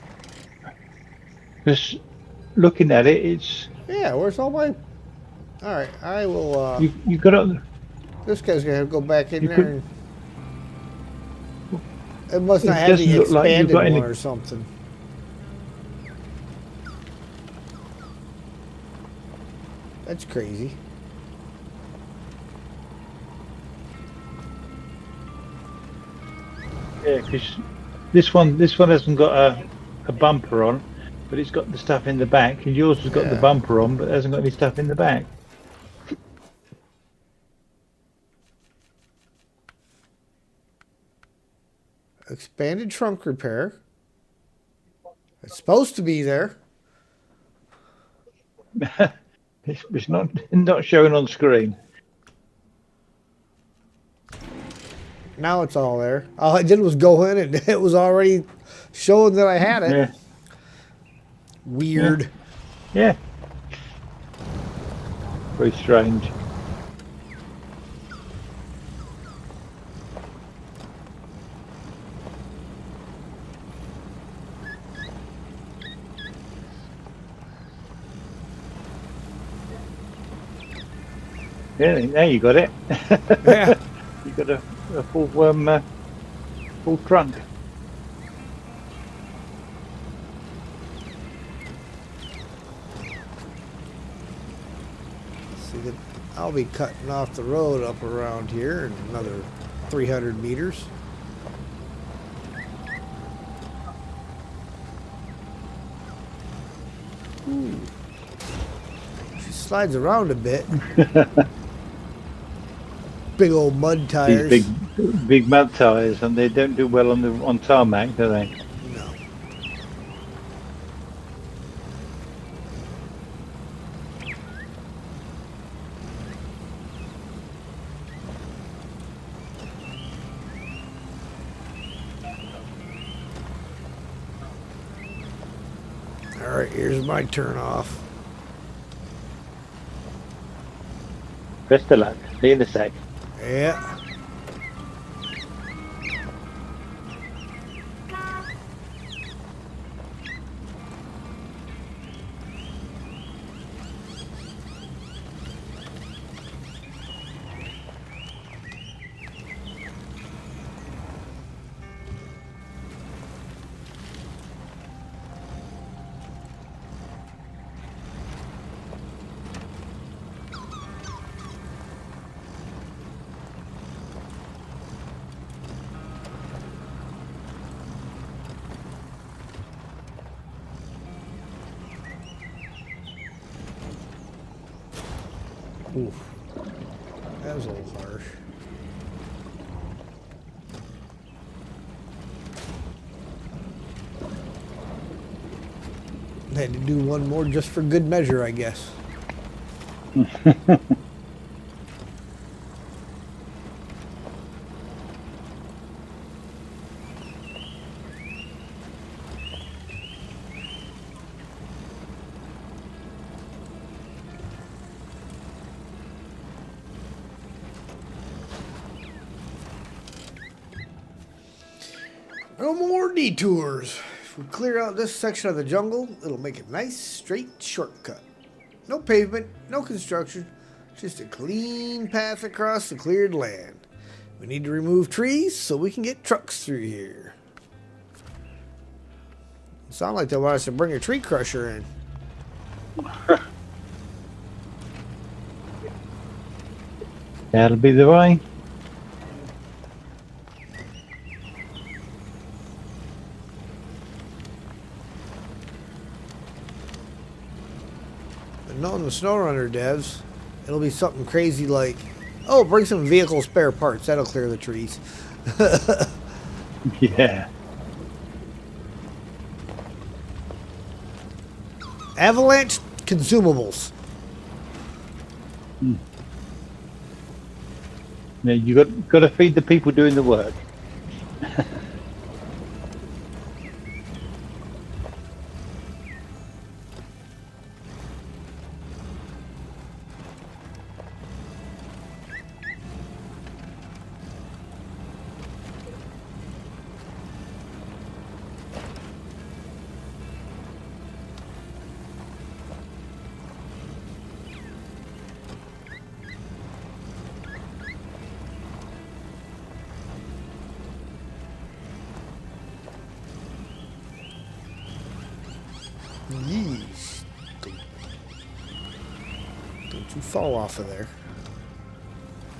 Just looking at it, it's... Yeah, where's all my... Alright, I will... You got it... This guy's going to go back in there could, and... It must not it have the doesn't look like you've expanded got one any- or something. That's crazy. Yeah, because this one hasn't got a bumper on, but it's got the stuff in the back, and yours has got the Yeah. bumper on, but hasn't got any stuff in the back. Expanded trunk repair. It's supposed to be there. It's not showing on screen. Now it's all there. All I did was go in and it was already showing that I had it. Yeah, Weird. yeah. Very strange. Yeah, now you got it. Yeah. You got a full full trunk. See that I'll be cutting off the road up around here in another 300 meters. Ooh. She slides around a bit. Big old mud tires. These big mud tires, and they don't do well on tarmac, do they? No. All right, here's my turn off. Best of luck. See you in a sec. Yeah. Oof. That was a little harsh. Had to do one more just for good measure, I guess. No more detours. If we clear out this section of the jungle, it'll make a nice straight shortcut. No pavement, no construction, just a clean path across the cleared land. We need to remove trees so we can get trucks through here. Sound like they want us to bring a tree crusher in. That'll be the way. knowing the SnowRunner devs, it'll be something crazy like, oh, bring some vehicle spare parts. That'll clear the trees. Yeah. Avalanche consumables. Yeah, you got to feed the people doing the work. Yeesh. Don't you fall off of there.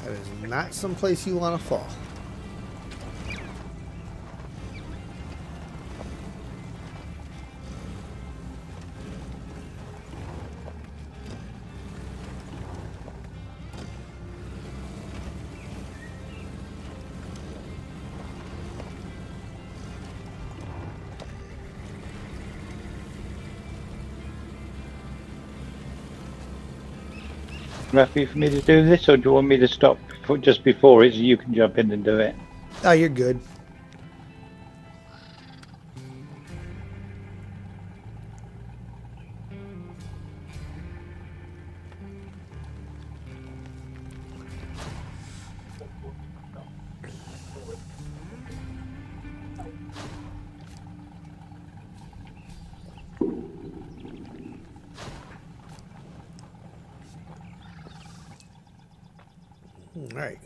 That is not someplace you want to fall. Happy for me to do this, or do you want me to stop just before it so you can jump in and do it? Oh, you're good. All right.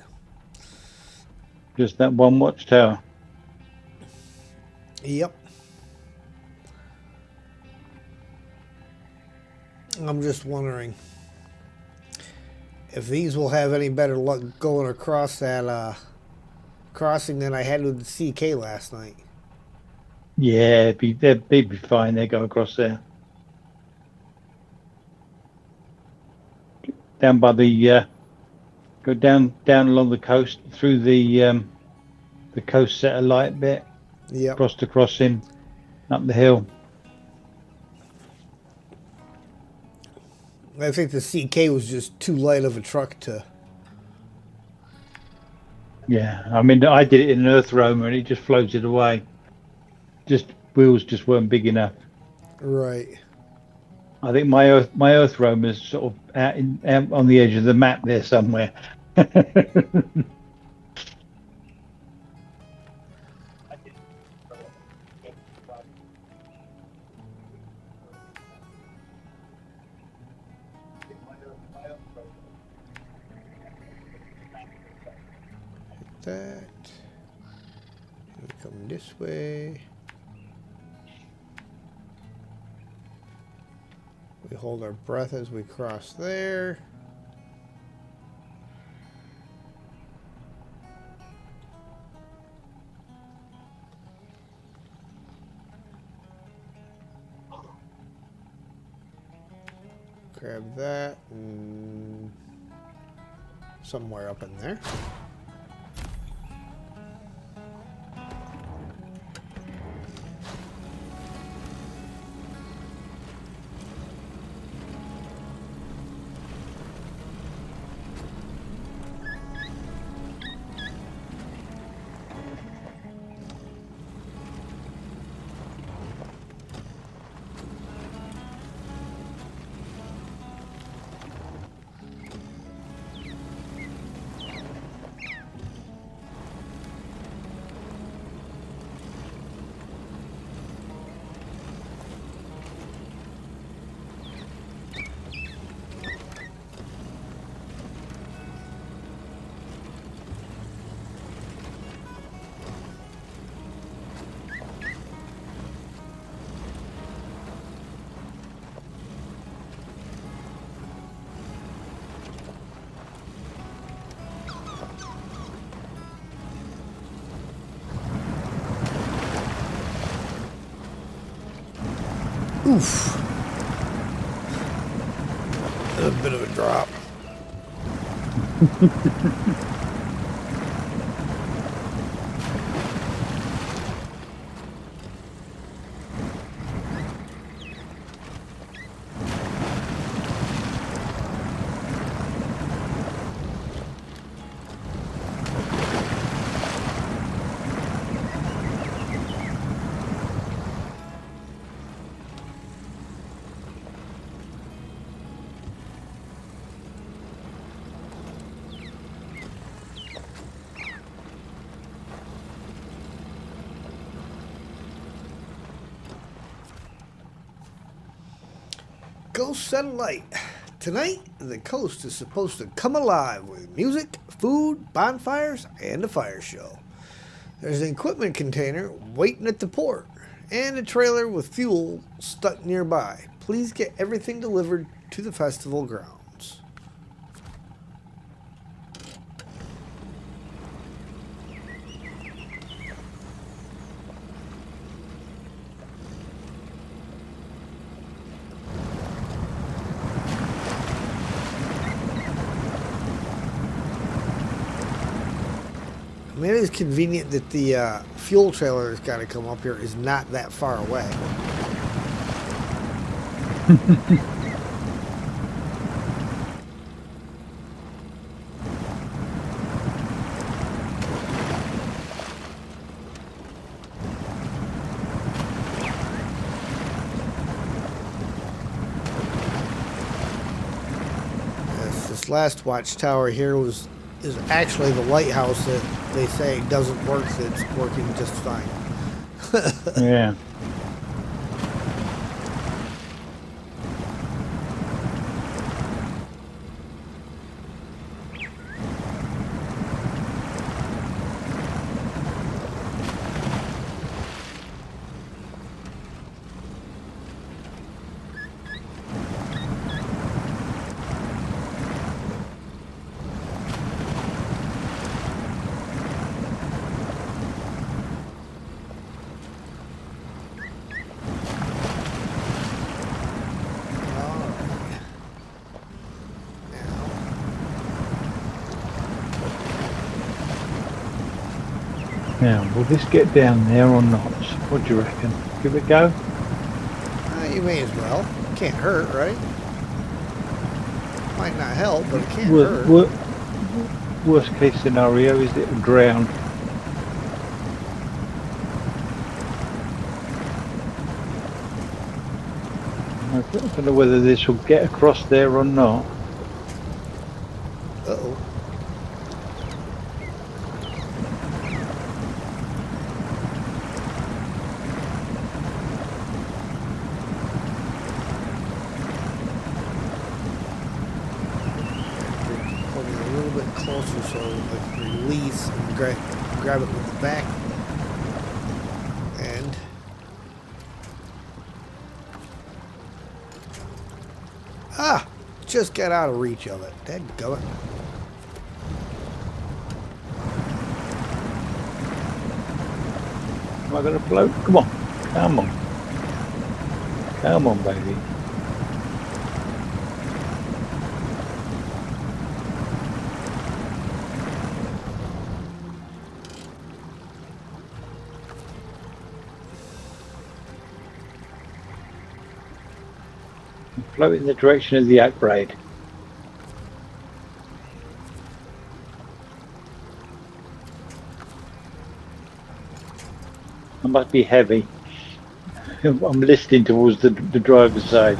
Just that one watchtower. Yep. I'm just wondering if these will have any better luck going across that crossing than I had with the CK last night. Yeah, they'd be fine. They go across there. Down by the go down along the coast through the coast satellite bit. Yep. Across the crossing, up the hill. I think the CK was just too light of a truck to. Yeah, I mean, I did it in an earth roamer and it just floated away. Just wheels just weren't big enough. Right. I think my earth roamer is sort of out on the edge of the map there somewhere. That. We come this way. We hold our breath as we cross there. Grab that and somewhere up in there. Oof. A bit of a drop. Ghost Satellite. Tonight, the coast is supposed to come alive with music, food, bonfires, and a fire show. There's an equipment container waiting at the port, and a trailer with fuel stuck nearby. Please get everything delivered to the festival grounds. I mean, it is convenient that the fuel trailer that's got to come up here is not that far away. Yes, this last watchtower here is actually the lighthouse that they say doesn't work, that's working just fine. Yeah. Now, will this get down there or not? What do you reckon? Give it a go? You may as well. Can't hurt, right? Might not help, but it can't hurt. Worst case scenario is it will drown. I don't know whether this will get across there or not. Uh-oh. Closer so I can release and grab it with the back end. Just got out of reach of it. Dadgummit. Am I going to float? Come on. Come on. Come on, baby. Float in the direction of the upgrade. I must be heavy. I'm listing towards the driver's side.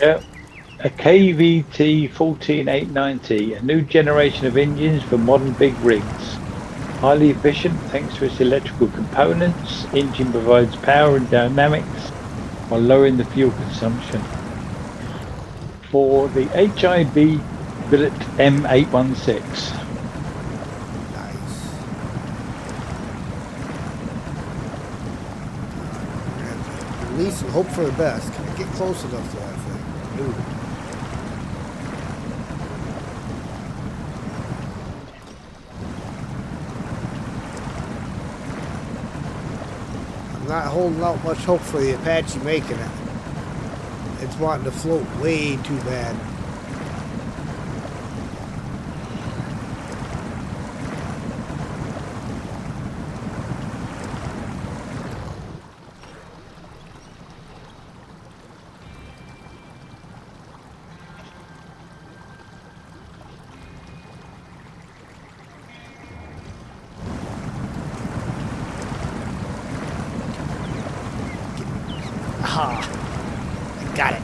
Yeah, a KVT 14890, a new generation of engines for modern big rigs. Highly efficient thanks to its electrical components. Engine provides power and dynamics while lowering the fuel consumption. for the HIB Billet M816. Nice. Release and hope for the best. Can I get close enough to that thing? Ooh. I'm not holding out much hope for the Apache making it. It's wanting to float way too bad. Aha! I got it.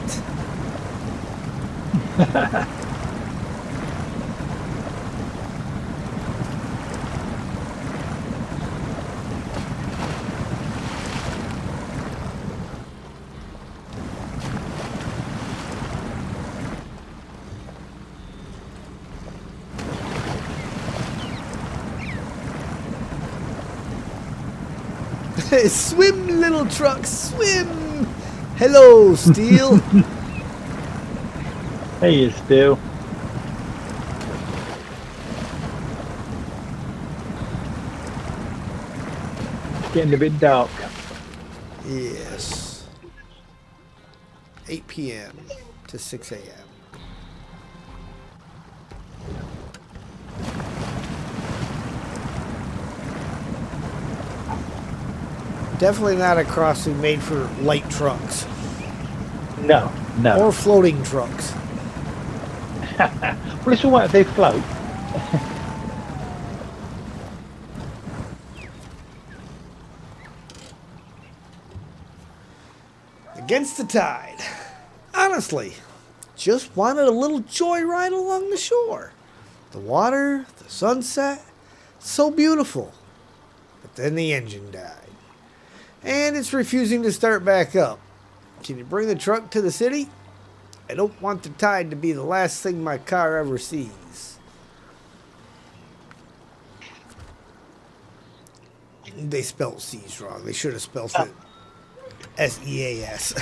Swim, little truck, swim! Hello, Steel. Hey, you still. Getting a bit dark. Yes. 8 p.m. to 6 a.m. Definitely not a crossing made for light trucks. No, no. Or floating trucks. Well, it's all right if they float. Against the tide. Honestly, just wanted a little joyride along the shore. The water, the sunset, so beautiful. But then the engine died. And it's refusing to start back up. Can you bring the truck to the city? I don't want the tide to be the last thing my car ever sees. They spelled C's wrong. They should have spelled it S-E-A-S.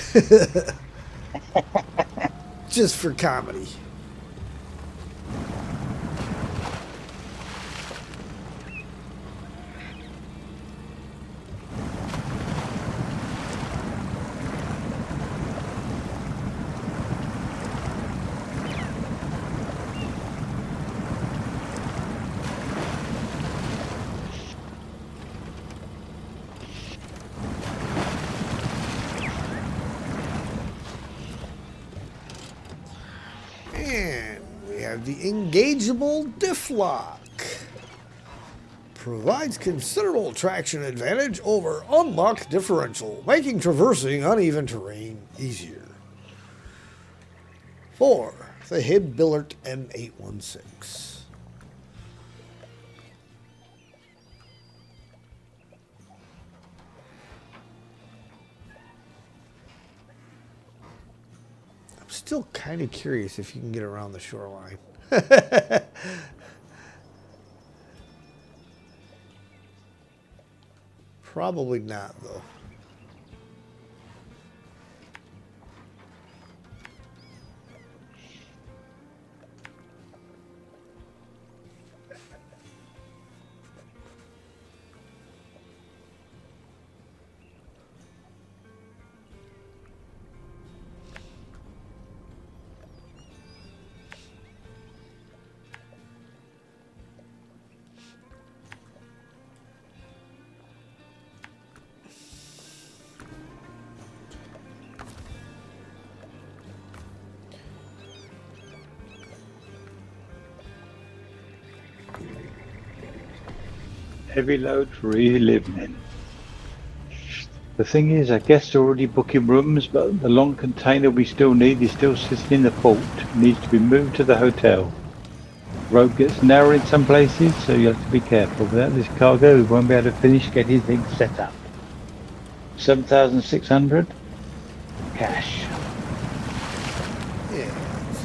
Just for comedy. And we have the engageable diff lock. Provides considerable traction advantage over unlocked differential, making traversing uneven terrain easier. 4. The HIB Billet M816. Still kind of curious if you can get around the shoreline. Probably not, though. Heavy load for easy living. The thing is, I guess they're already booking rooms, but the long container we still need is still sitting in the port. It needs to be moved to the hotel. Road gets narrow in some places, so you have to be careful. Without this cargo, we won't be able to finish getting things set up. 7,600 cash. Yeah, it's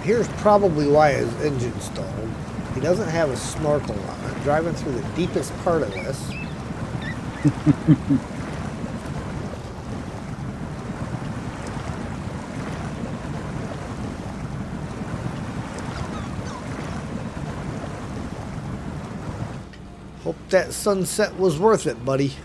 Here's probably why his engine stalled. He doesn't have a snorkel on. Driving through the deepest part of this. Hope that sunset was worth it, buddy.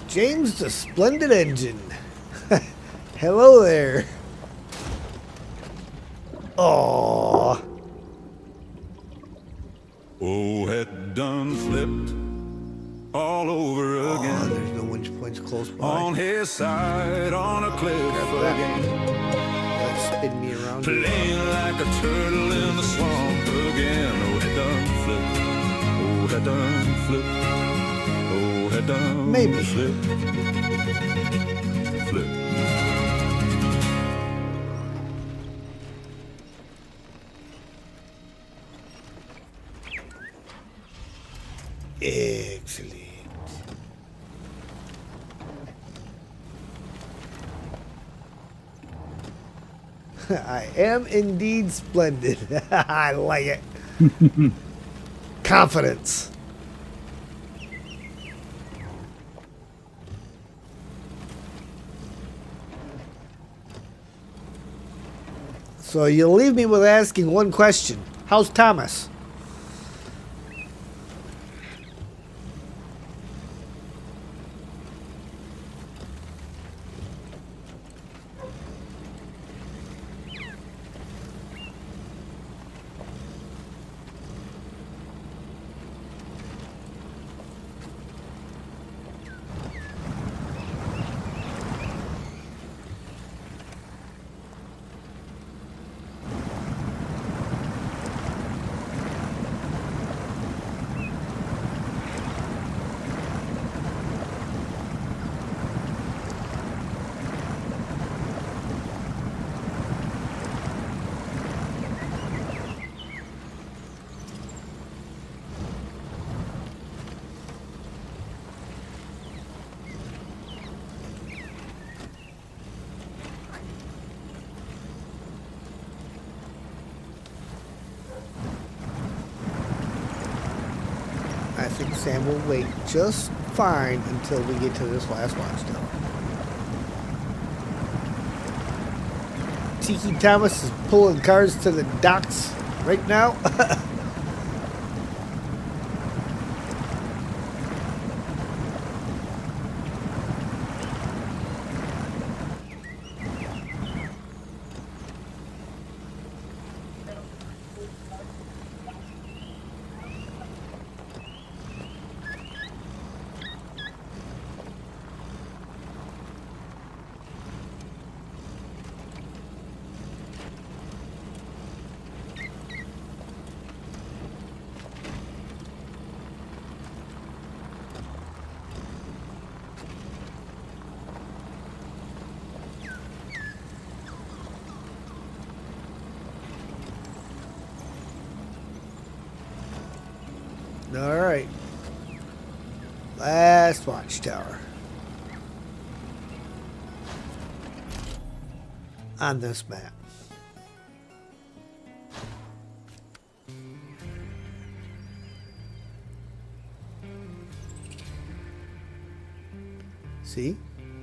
James the Splendid Engine. Hello there. Aww. Oh, had done flipped all over Oh, again. there's no winch points close by. On his side, on a cliff that. again. Let's spin me around. Playing like a turtle in the swamp again. Oh, had done flipped. Oh, had done flipped. Oh, had done Maybe. flipped. Flipped. Excellent. I am indeed splendid. I like it. Confidence. So you'll leave me with asking one question. How's Thomas? I think Sam will wait just fine until we get to this last watchtower. Tiki Thomas is pulling cars to the docks right now. All right. Last watchtower. On this map. See?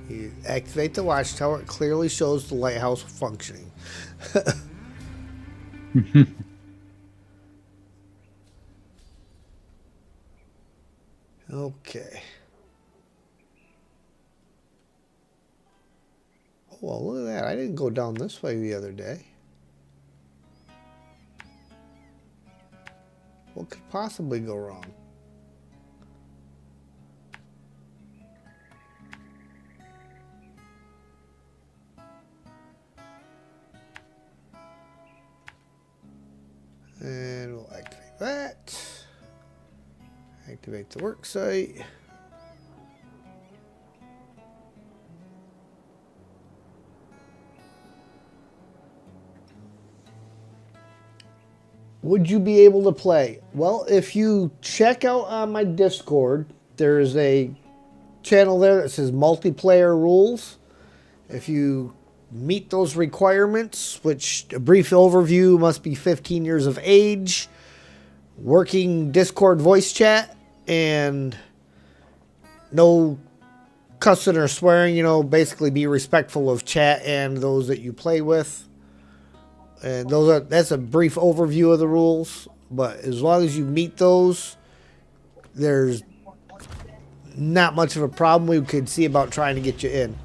You activate the watchtower. It clearly shows the lighthouse functioning. Okay. Oh, well, look at that. I didn't go down this way the other day. What could possibly go wrong? And we'll activate that. Activate the work site. Would you be able to play? Well, if you check out on my Discord, there's a channel there that says multiplayer rules. If you meet those requirements, which a brief overview, must be 15 years of age, working Discord voice chat, and no cussing or swearing, you know, basically be respectful of chat and those that you play with. And that's a brief overview of the rules, but as long as you meet those, there's not much of a problem. We could see about trying to get you in.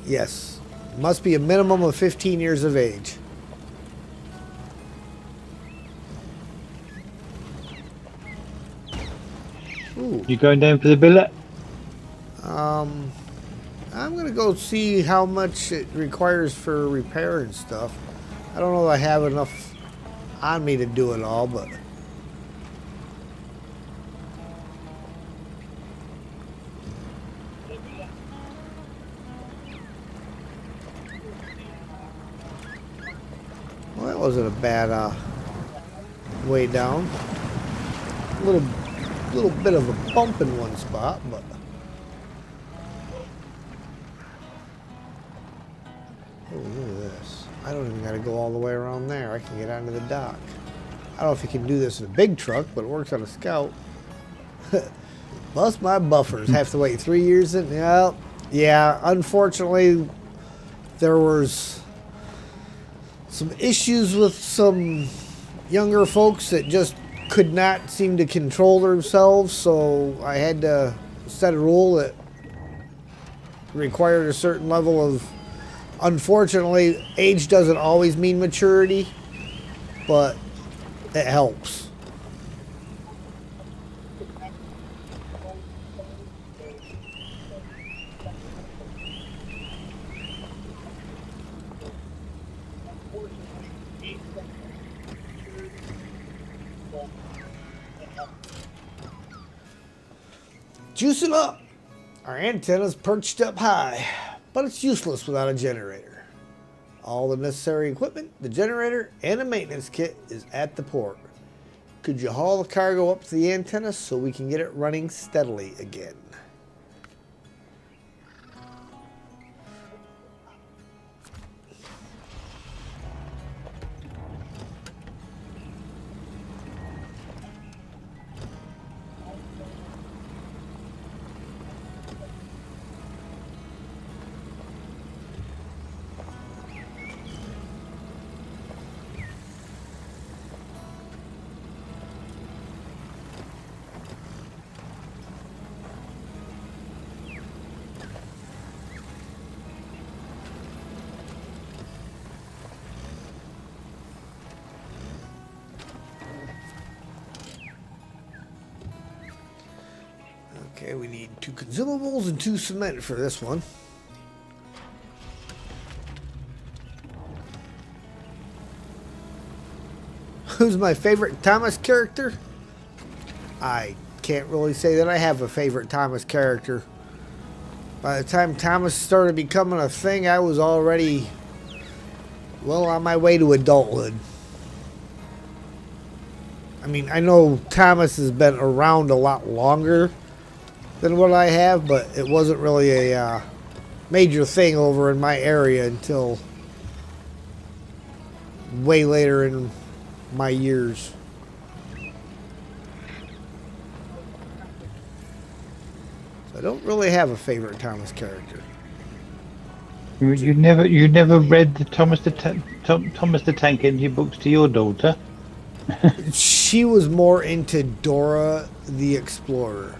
Yes. Must be a minimum of 15 years of age. Ooh. You going down for the billet? I'm going to go see how much it requires for repair and stuff. I don't know if I have enough on me to do it all, but... Well, that wasn't a bad way down. A little bit of a bump in one spot, but... Oh, look at this. I don't even got to go all the way around there. I can get onto the dock. I don't know if you can do this in a big truck, but it works on a Scout. Bust my buffers. Have to wait 3 years in? Yeah, unfortunately, there was some issues with some younger folks that just could not seem to control themselves, so I had to set a rule that required a certain level of... Unfortunately, age doesn't always mean maturity, but it helps. Juicing up! Our antenna's perched up high, but it's useless without a generator. All the necessary equipment, the generator, and a maintenance kit is at the port. Could you haul the cargo up to the antenna so we can get it running steadily again? Okay, we need 2 consumables and 2 cement for this one. Who's my favorite Thomas character? I can't really say that I have a favorite Thomas character. By the time Thomas started becoming a thing, I was already, well, on my way to adulthood. I mean, I know Thomas has been around a lot longer than what I have, but it wasn't really a major thing over in my area until way later in my years. So I don't really have a favorite Thomas character. You never read the Thomas the Tank Engine books to your daughter? She was more into Dora the Explorer.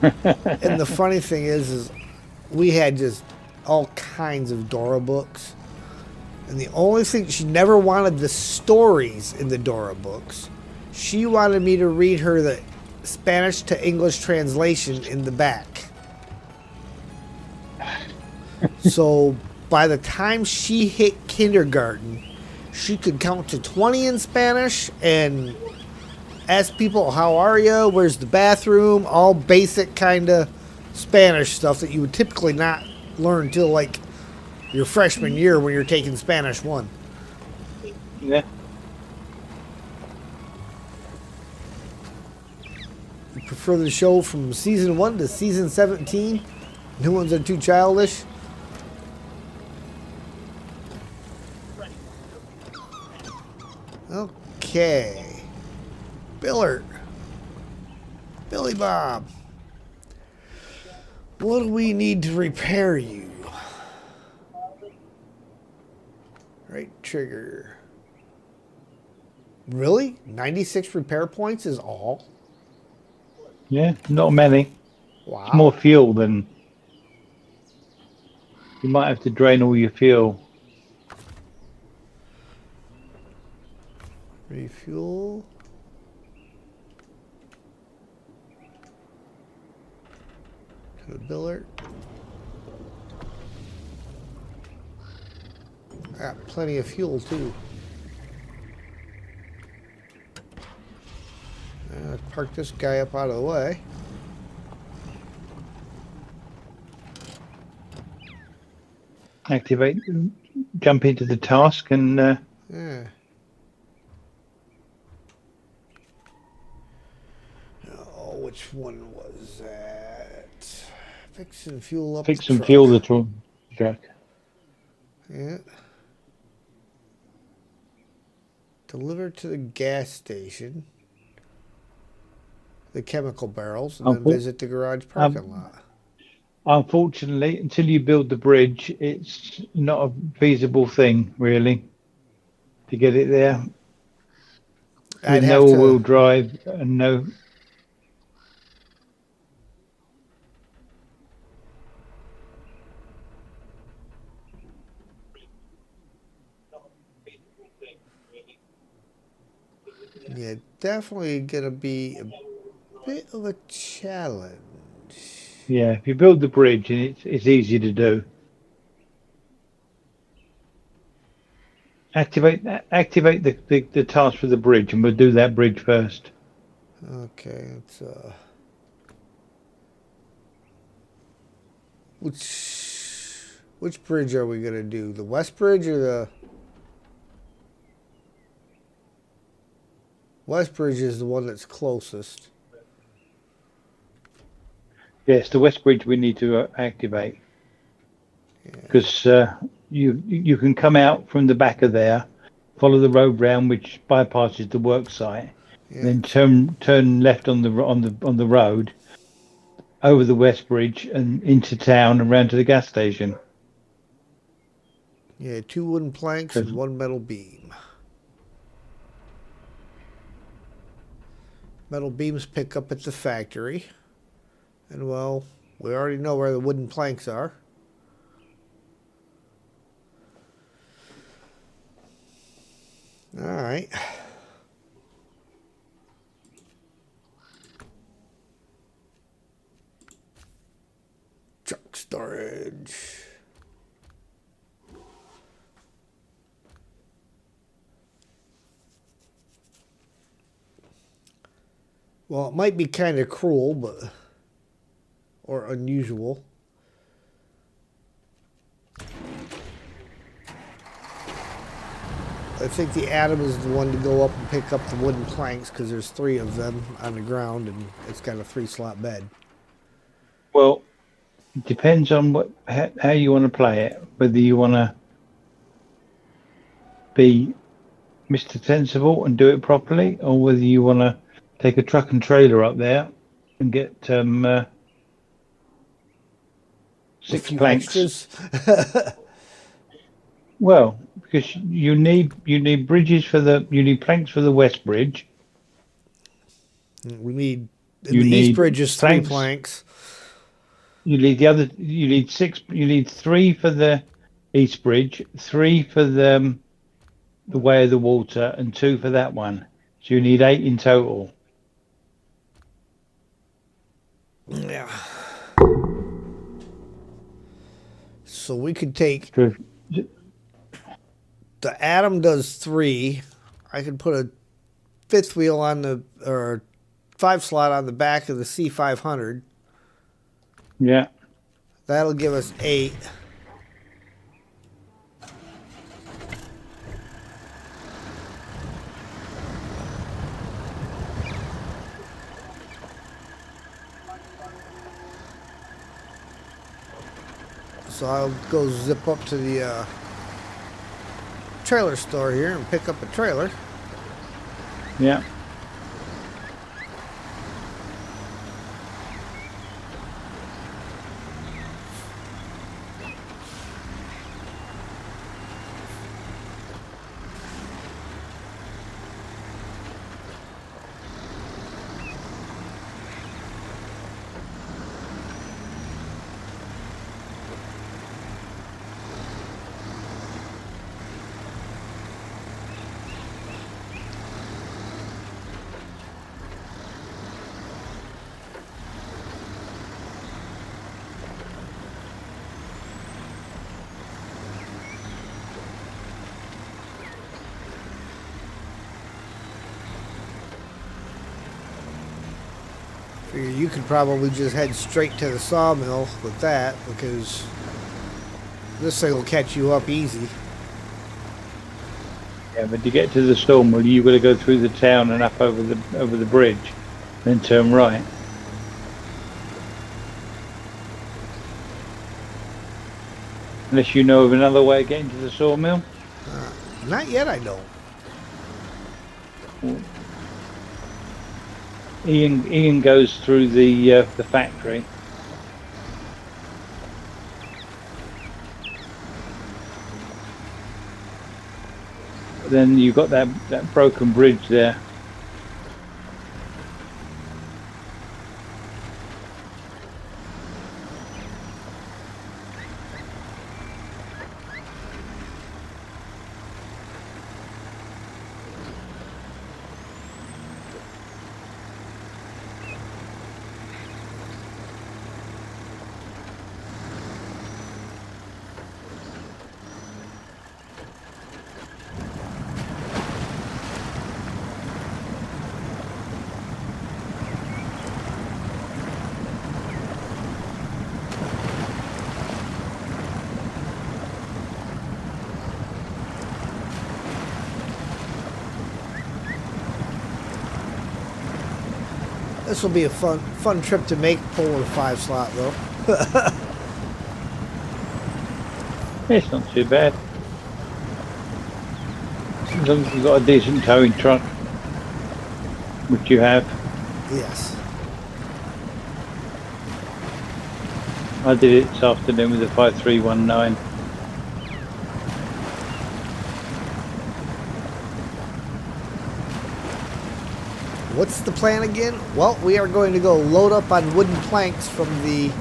And the funny thing is we had just all kinds of Dora books. And the only thing, she never wanted the stories in the Dora books. She wanted me to read her the Spanish to English translation in the back. So by the time she hit kindergarten, she could count to 20 in Spanish and ask people, how are you? Where's the bathroom? All basic kind of Spanish stuff that you would typically not learn until like your freshman year when you're taking Spanish 1. Yeah. You prefer the show from season 1 to season 17? New ones are too childish? Okay. Billard. Billy Bob. What do we need to repair you? Right trigger. Really? 96 repair points is all? Yeah, not many. Wow. It's more fuel than... You might have to drain all your fuel. Refuel. To the Billard. Got plenty of fuel too. Let's park this guy up out of the way. Activate, jump into the task and... Yeah. Oh, which one was that? Fix and fuel up fix the and truck. fuel the truck. Yeah. Deliver to the gas station the chemical barrels and then visit the garage parking lot. Unfortunately, until you build the bridge, it's not a feasible thing, really, to get it there. With no all-wheel drive and no... Yeah, definitely going to be a bit of a challenge. Yeah, if you build the bridge, and it's easy to do. Activate the task for the bridge, and we'll do that bridge first. Okay, it's which bridge are we gonna do? The West Bridge or the West Bridge is the one that's closest. Yes, the West Bridge we need to activate because you can come out from the back of there, follow the road round, which bypasses the work site, then turn left on the road over the West Bridge and into town and round to the gas station. Yeah, 2 wooden planks and 1 metal beam. Metal beams pick up at the factory. And well, we already know where the wooden planks are. All right. Truck storage. Well, it might be kind of cruel, but or unusual. I think the Adam is the one to go up and pick up the wooden planks because there's 3 of them on the ground and it's got a 3-slot bed. Well, it depends on how you want to play it. Whether you want to be Mr. Sensible and do it properly, or whether you want to take a truck and trailer up there and get 6 planks. Extras. Well, because you need bridges you need planks for the west bridge. We need You the need east bridge is 3 planks. planks. You need 6. You need 3 for the east bridge, 3 for the way of the water, and 2 for that one. So you need 8 in total. Yeah. So we could take So the Adam does 3. I could put a 5th wheel on the or 5-slot on the back of the C500. yeah. That'll give us 8. So I'll go zip up to the trailer store here and pick up a trailer. Yeah. Figure you could probably just head straight to the sawmill with that because this thing will catch you up easy. Yeah, but to get to the Sawmill, you've got to go through the town and up over the bridge, then turn right. Unless you know of another way of getting to the Sawmill. Not yet, I don't. Ian goes through the factory. Then you've got that broken bridge there. This will be a fun trip to make pulling a 5-slot though. It's not too bad. As long as you've got a decent towing truck, which you have. Yes. I did it this afternoon with a 5319. What's the plan again? Well, we are going to go load up on wooden planks from the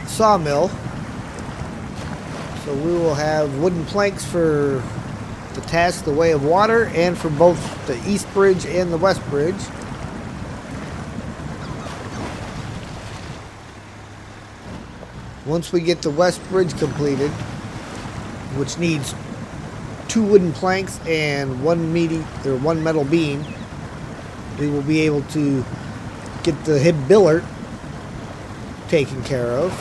sawmill. So we will have wooden planks for the task, the way of water, and for both the east bridge and the west bridge. Once we get the west bridge completed, which needs 2 wooden planks and one metal beam, we will be able to get the hib billet taken care of.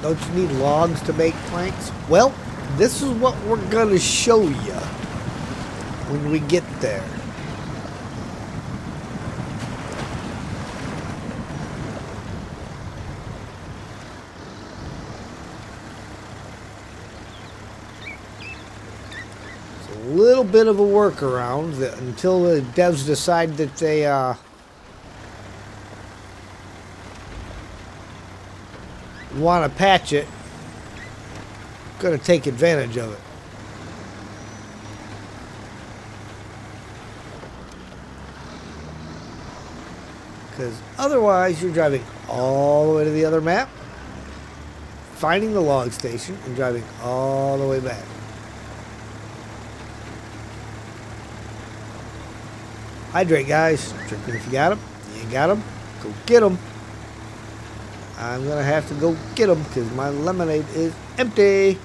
Don't you need logs to make planks? Well, this is what we're going to show you when we get there. It's a little bit of a workaround that until the devs decide that they want to patch it, going to take advantage of it. Because otherwise you're driving all the way to the other map, finding the log station, and driving all the way back. Hydrate, guys. Drink them if you got them. You ain't got them, go get them. I'm going to have to go get them because my lemonade is empty.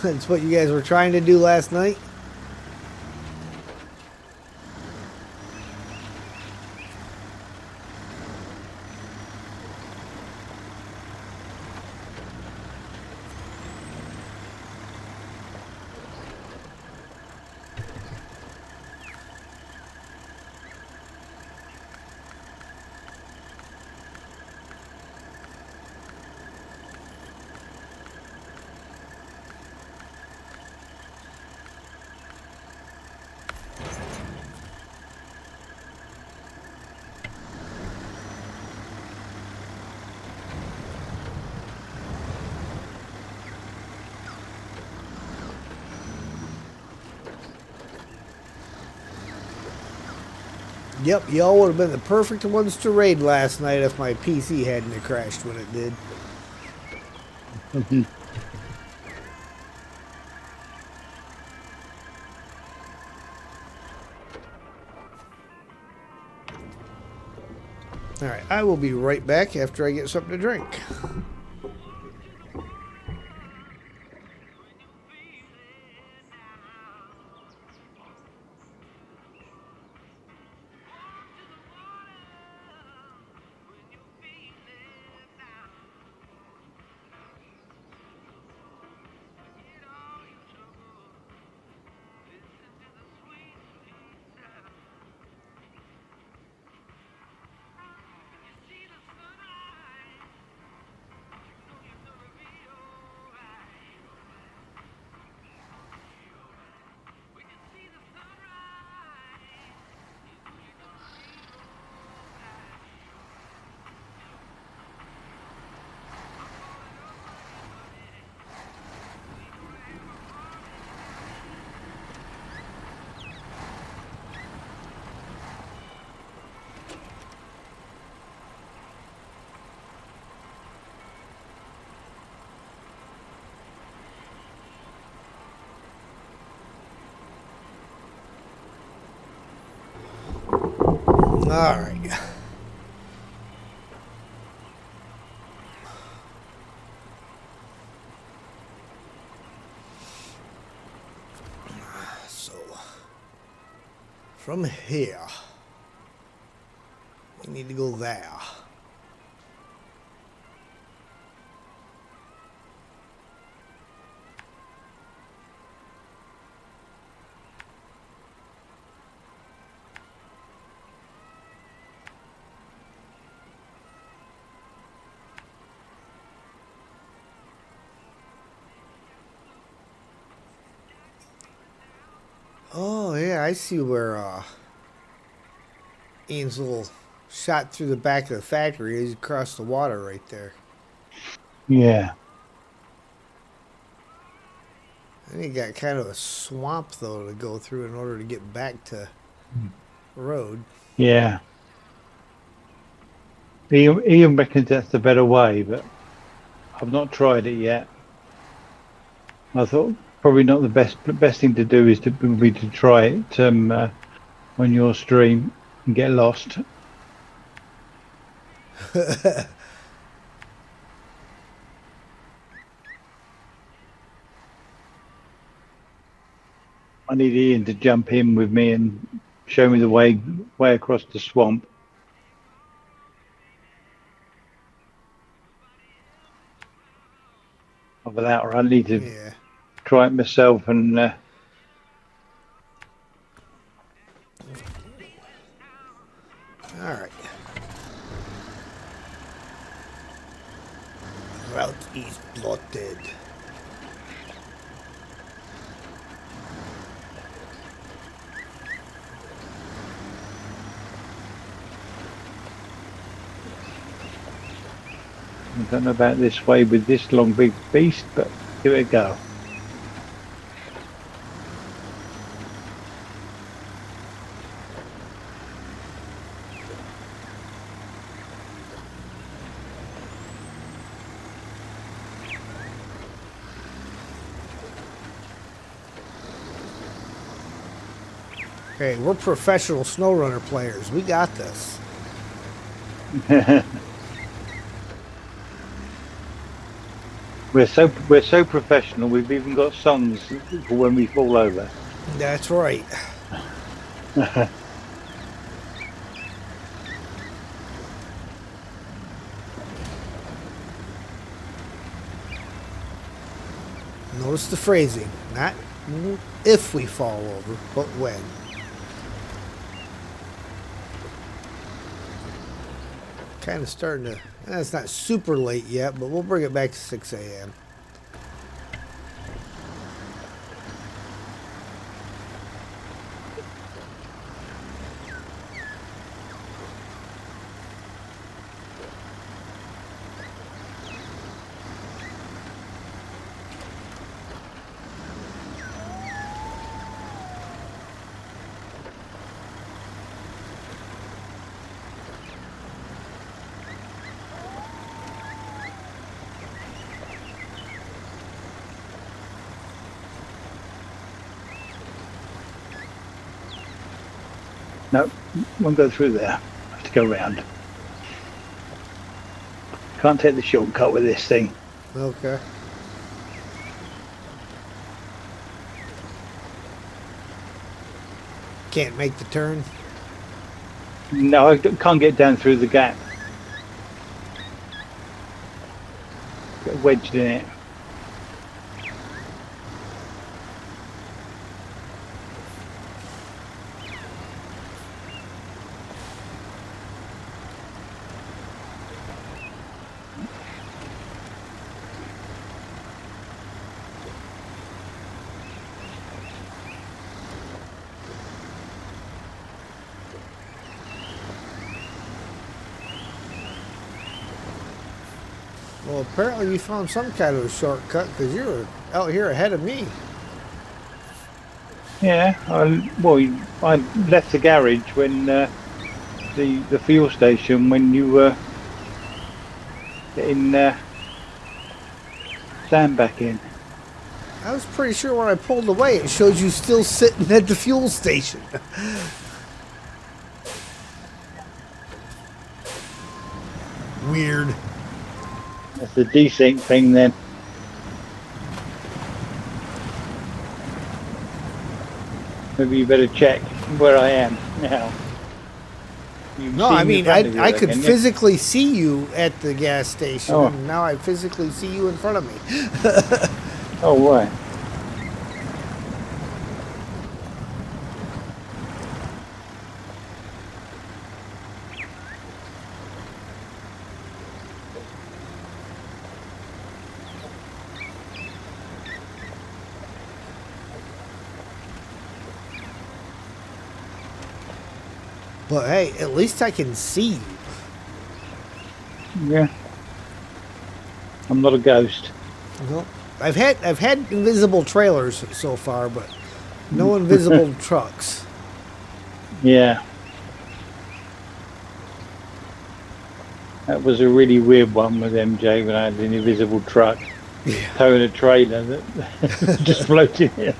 That's what you guys were trying to do last night. Yep, y'all would have been the perfect ones to raid last night if my PC hadn't have crashed when it did. Alright, I will be right back after I get something to drink. All right. So, from here, we need to go there. Oh, yeah, I see where Ian's little shot through the back of the factory is across the water right there. Yeah. And he got kind of a swamp, though, to go through in order to get back to the road. Yeah. Ian reckons that's the better way, but I've not tried it yet. I thought probably not the best thing to do is to try it on your stream and get lost. I need Ian to jump in with me and show me the way across the swamp. Without her, I need to try it myself and all right. Route is plotted. I don't know about this way with this long big beast, but give it a go. Hey, we're professional SnowRunner players. We got this. We're so professional. We've even got songs for when we fall over. That's right. Notice the phrasing. Not if we fall over, but when. Kind of starting to... It's not super late yet, but we'll bring it back to 6 a.m. No, won't go through there. Have to go round. Can't take the shortcut with this thing. Okay. Can't make the turn. No, I can't get down through the gap. Get wedged in it. Well, apparently you found some kind of a shortcut because you're out here ahead of me. Yeah, I left the garage when the fuel station when you were getting Sam back in. I was pretty sure when I pulled away, it shows you still sitting at the fuel station. Weird. That's a desync thing then. Maybe you better check where I am now. No, I mean, I could physically see you at the gas station, and now I physically see you in front of me. Oh, right. But hey, at least I can see you. Yeah. I'm not a ghost. Well, I've had invisible trailers so far, but no invisible trucks. Yeah. That was a really weird one with MJ when I had an invisible truck towing a trailer that just floated in.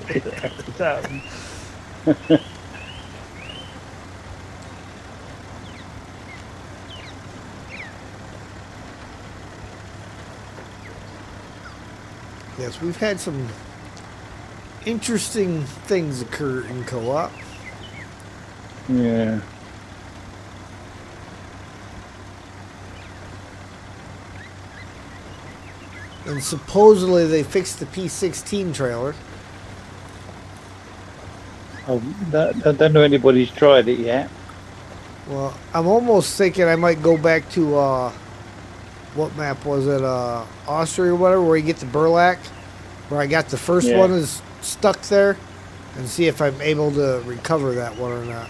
Yes, we've had some interesting things occur in co-op. Yeah. And supposedly they fixed the P16 trailer. I don't know anybody's tried it yet. Well, I'm almost thinking I might go back to, what map was it? Austria or whatever, where you get the burlap. Where I got the first one is stuck there. And see if I'm able to recover that one or not.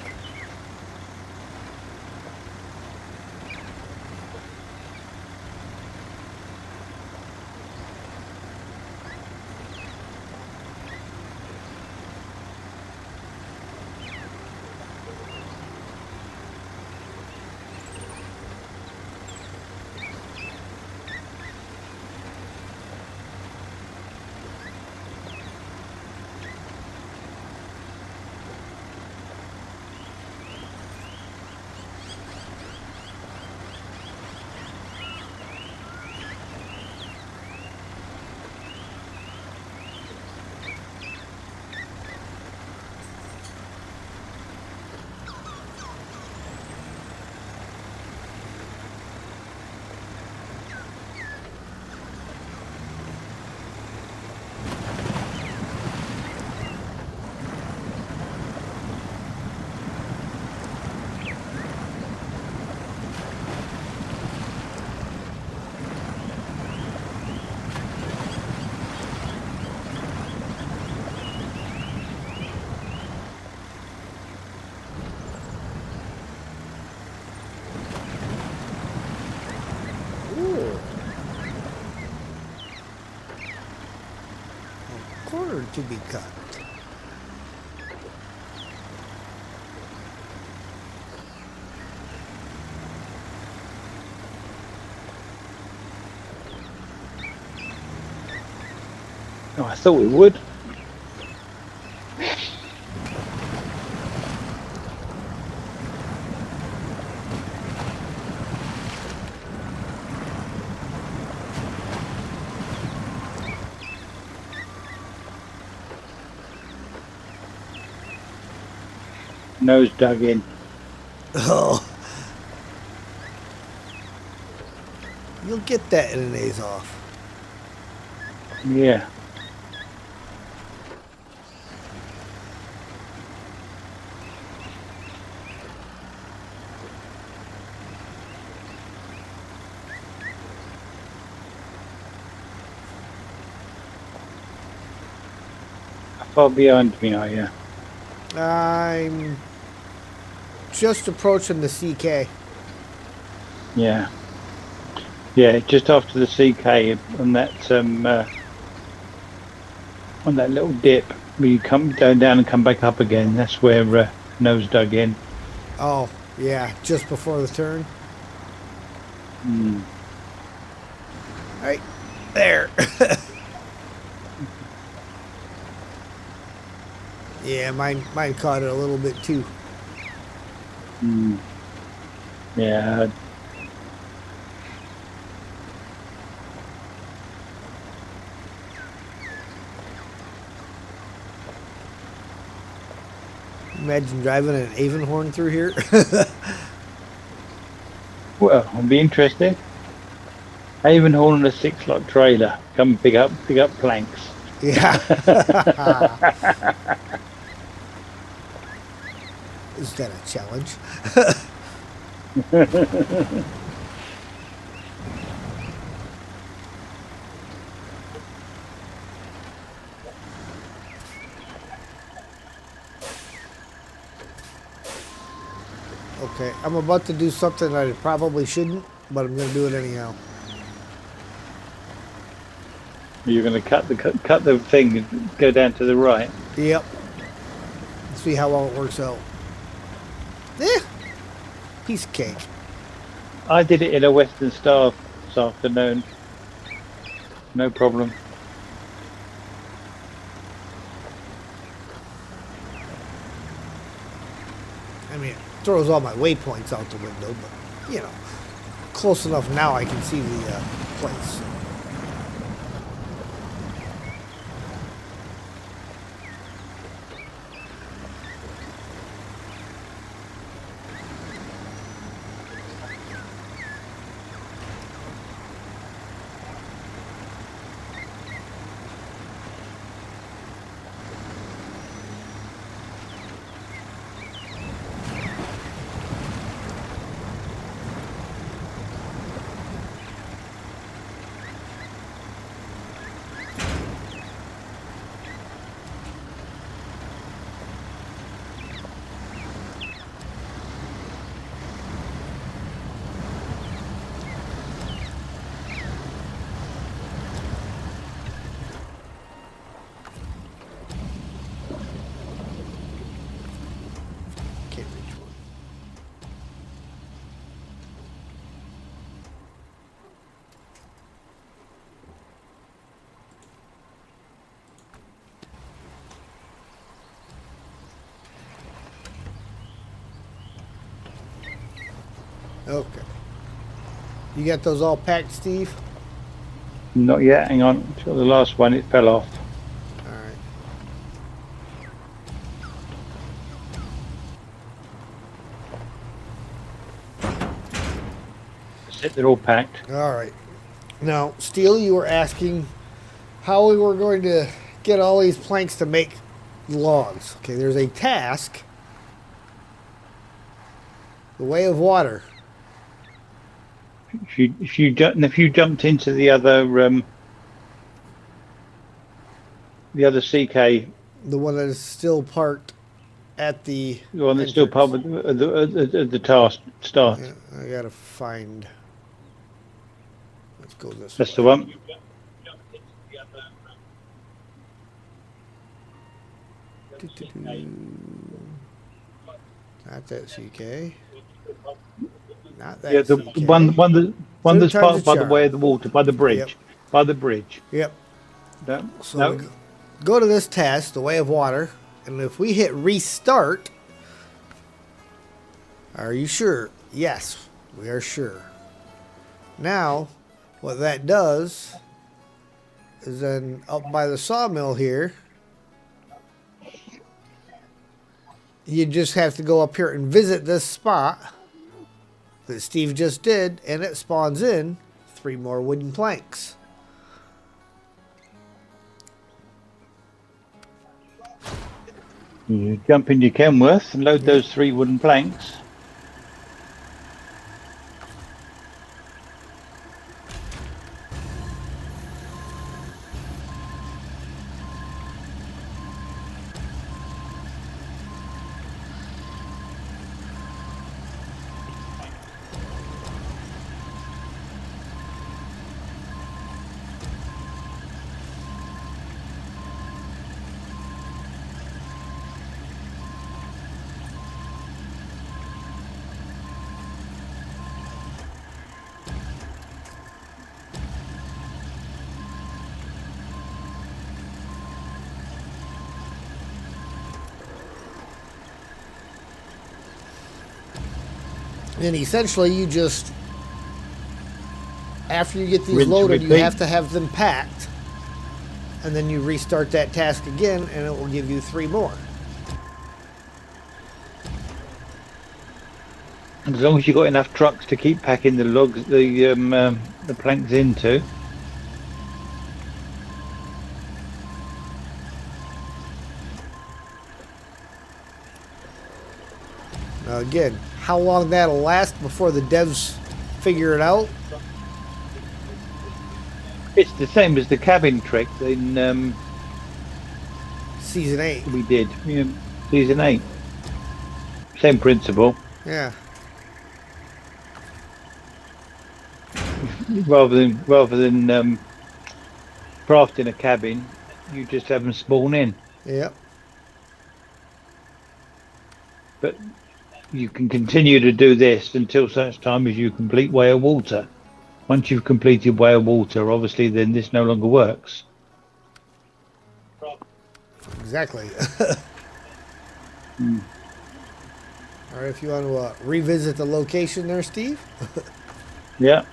Corner to be cut. Oh, I thought we would. Nose dug in. Oh. You'll get that in an A's off. Yeah. How far behind me are you? I'm just approaching the CK. Yeah. Yeah, just after the CK on that little dip where you come down and come back up again. That's where nose dug in. Oh, yeah, just before the turn. Right there. Yeah, mine caught it a little bit too. Yeah. Imagine driving an Avonhorn through here. Well, I'll be interested. I even hauling a 6-lot trailer. Come pick up planks. Yeah. Is that a challenge? Okay, I'm about to do something I probably shouldn't, but I'm going to do it anyhow. You're going to cut the thing and go down to the right. Yep. See how well it works out. Eh, piece of cake. I did it in a Western Star this afternoon. No problem. I mean, it throws all my waypoints out the window, but, you know, close enough now I can see the place. Okay. You got those all packed, Steve? Not yet. Hang on. Till the last one, it fell off. All right. That's it. They're all packed. All right. Now, Steele, you were asking how we were going to get all these planks to make logs. Okay, there's a task. The way of water. If you jumped into the other CK, The one that is still parked at the one that's still part of the task start. Yeah, I gotta find. Let's go this That's way. the one. Not that CK. Not that Yeah, the CK. one that's Third part time's by a the charm. way of the water, by the bridge, Yep. by the bridge. Yep. No, So no. we go to this task, the way of water, and if we hit restart, are you sure? Yes, we are sure. Now, what that does is then up by the sawmill here, you just have to go up here and visit this spot that Steve just did, and it spawns in 3 more wooden planks. You jump in your Kenworth and load those 3 wooden planks. And essentially, you just, after you get these Rinse, loaded, you repeat. have to have them packed. And then you restart that task again, and it will give you 3 more. As long as you've got enough trucks to keep packing the logs, the planks into. Now, again, how long that'll last before the devs figure it out? It's the same as the cabin trick in Season 8. we did season 8. Same principle. Yeah. Rather than crafting a cabin, you just have them spawn in. Yep. But you can continue to do this until such time as you complete Way of Water. Once you've completed Way of Water, obviously, then this no longer works. Exactly. All right, if you want to revisit the location there, Steve. Yeah.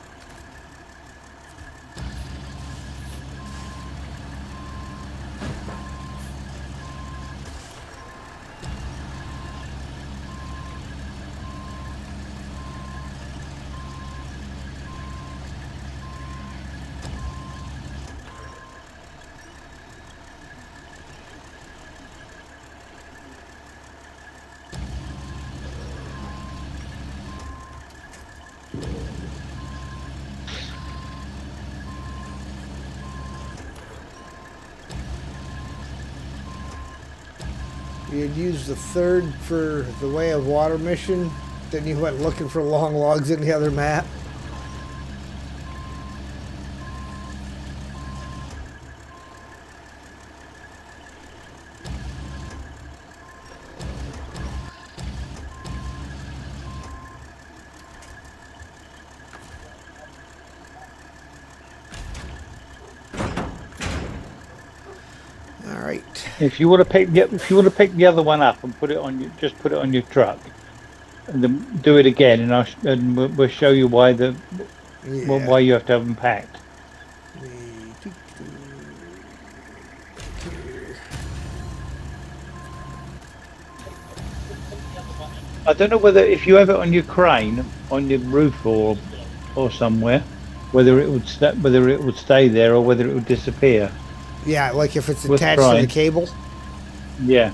You had used the 3rd for the Way of Water mission. Then you went looking for long logs in the other map. All right. If you want to pick the other one up and put it on your, just put it on your truck, and then do it again, and we'll show you why Yeah. why you have to have them packed. I don't know whether if you have it on your crane, on your roof or somewhere, whether it would stay there or whether it would disappear. Yeah, like if it's Worth attached to the trying. cable. Yeah.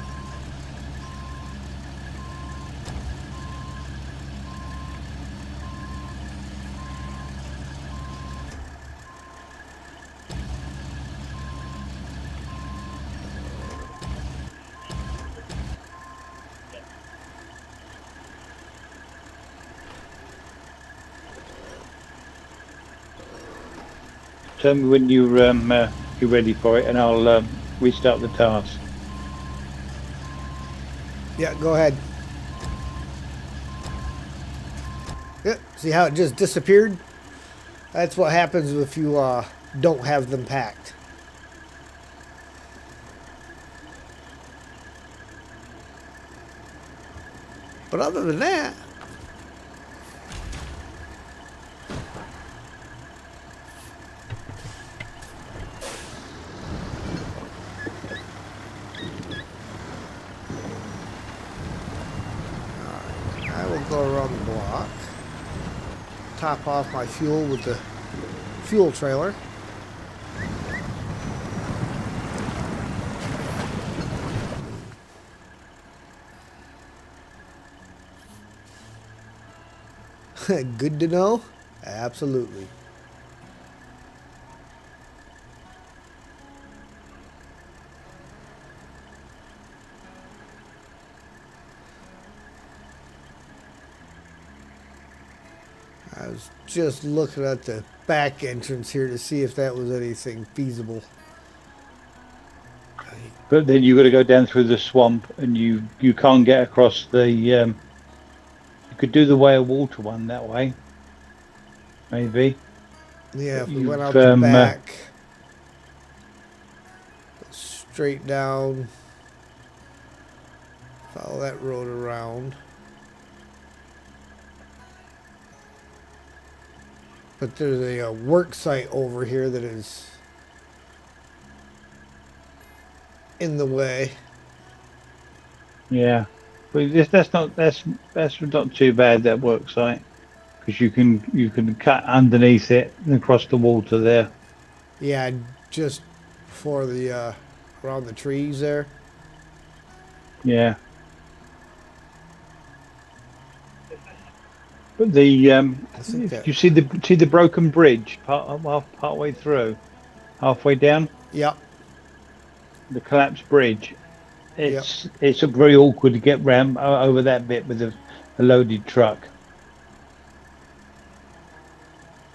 Tell me when you're ready for it, and I'll restart the task. Yeah, go ahead. Yep. See how it just disappeared? That's what happens if you don't have them packed. But other than that, I will go around the block, top off my fuel with the fuel trailer. Good to know? Absolutely. I was just looking at the back entrance here to see if that was anything feasible. But then you've got to go down through the swamp, and you can't get across the. You could do the Way of Water one that way, maybe. Yeah, if we You've, went out the back, straight down, follow that road around. But there's a work site over here that is in the way. Yeah, but that's not too bad, that work site, because you can cut underneath it and across the water there. Yeah, just for the around the trees there. Yeah. But the think that- you see the broken bridge part way through, halfway down, Yep. the collapsed bridge. It's very awkward to get round over that bit with a loaded truck,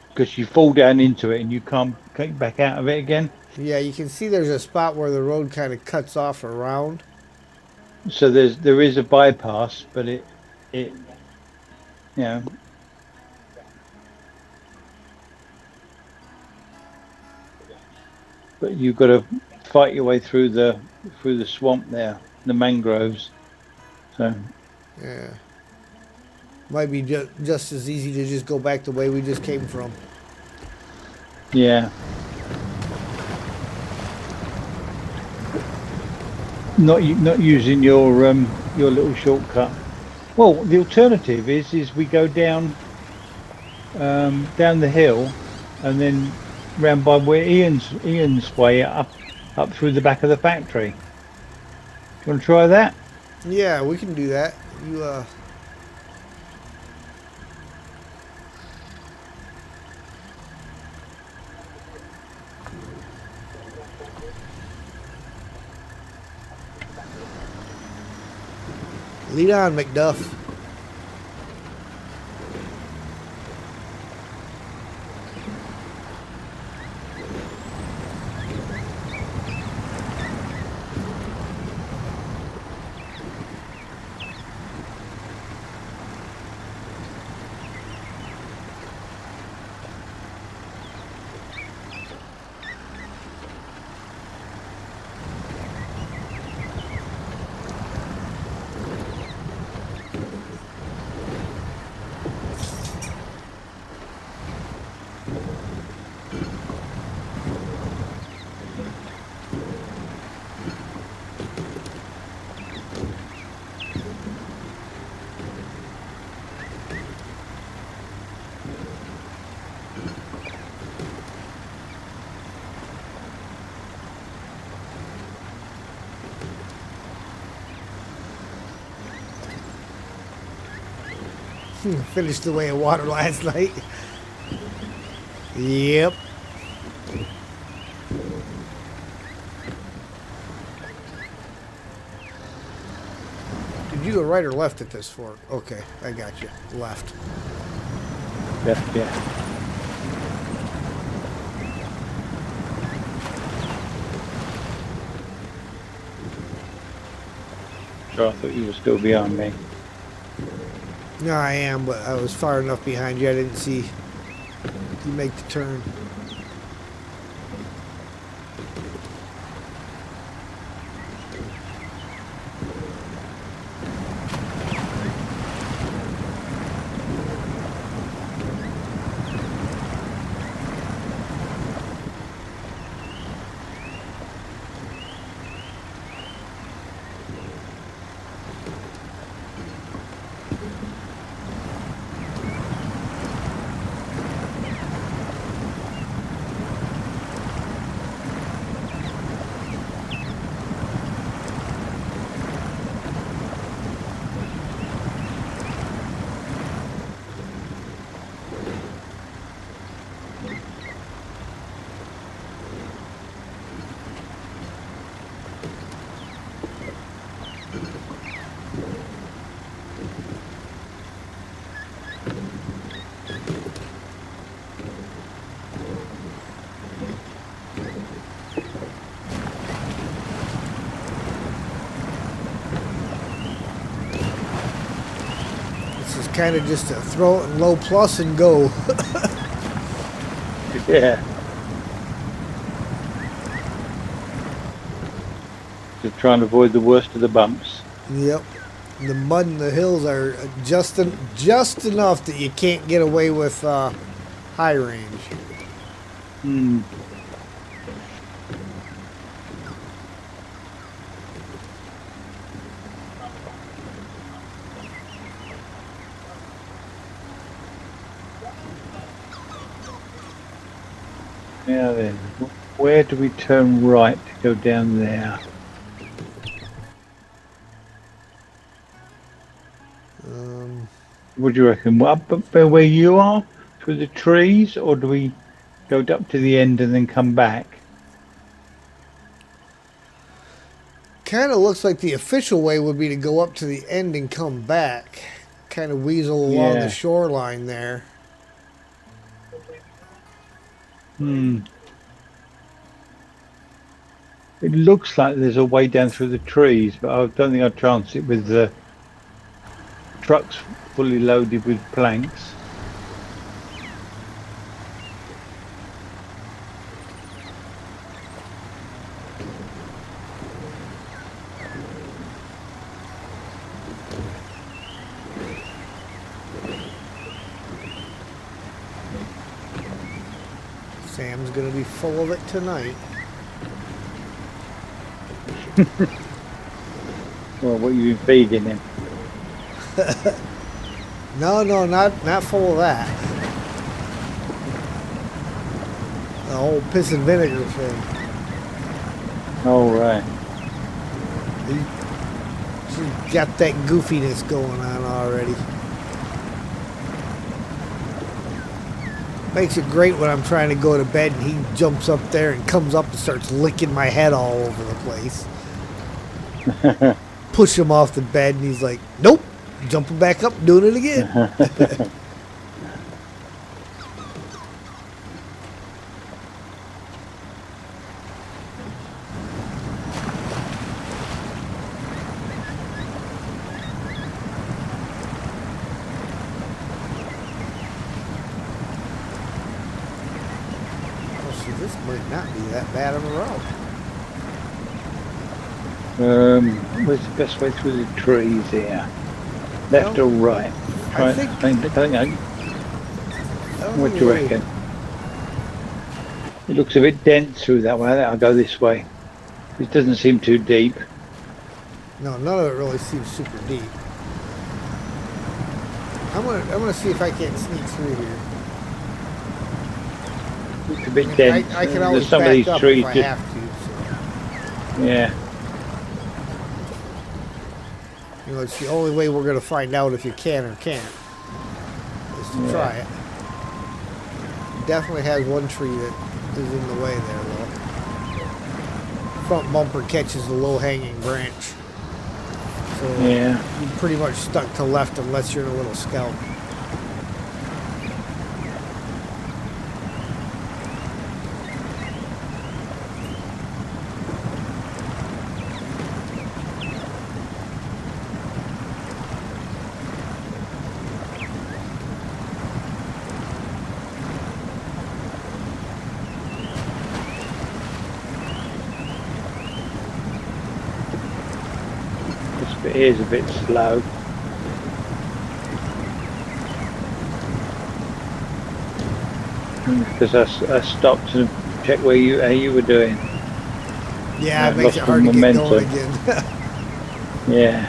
because you fall down into it and you can't get back out of it again. Yeah, you can see there's a spot where the road kind of cuts off around. So there is a bypass, but it you know. But you've got to fight your way through the swamp there, the mangroves. So Yeah. Might be just as easy to just go back the way we just came from. yeah, not using your little shortcut. Well, the alternative is we go down down the hill, and then round by where Ian's way up through the back of the factory. Do you want to try that? Yeah, we can do that. You lead on, McDuff. Finished the way of water last night. Yep. Did you go right or left at this fork? Okay, I got you. Left. Yeah. So I thought you were still behind me. No, I am, but I was far enough behind you. I didn't see you make the turn. Kind of just to throw it in low plus and go. Yeah. Just try and avoid the worst of the bumps. Yep. The mud and the hills are just enough that you can't get away with high range. Hmm. Now then, where do we turn right to go down there? What do you reckon? Up where you are, through the trees, or do we go up to the end and then come back? Kind of looks like the official way would be to go up to the end and come back. Kind of weasel along the shoreline there. Hmm. It looks like there's a way down through the trees, but I don't think I'd chance it with the trucks fully loaded with planks. Sam's gonna be full of it tonight. Well, what you feeding him? No, not full of that. The whole piss and vinegar thing. Oh, right. She's got that goofiness going on already. Makes it great when I'm trying to go to bed and he jumps up there and comes up and starts licking my head all over the place. Push him off the bed and he's like, nope, jumping back up, doing it again. This might not be that bad of a route. Where's the best way through the trees here? Left or right? I think. What do you reckon? It looks a bit dense through that way. I'll go this way. It doesn't seem too deep. No, none of it really seems super deep. I'm gonna see if I can't sneak through here. It's a bit dense. I can always some of back these up trees if I just, have to. So. yeah. You know, it's the only way we're gonna find out if you can or can't. chance to try it. Definitely has one tree that is in the way there, though. Front bumper catches the low-hanging branch. So Yeah. you're pretty much stuck to left unless you're in a little scout. It is a bit slow. Because I stopped to check how you were doing. Yeah, it I makes it lost hard to the get going momentum. again. Yeah.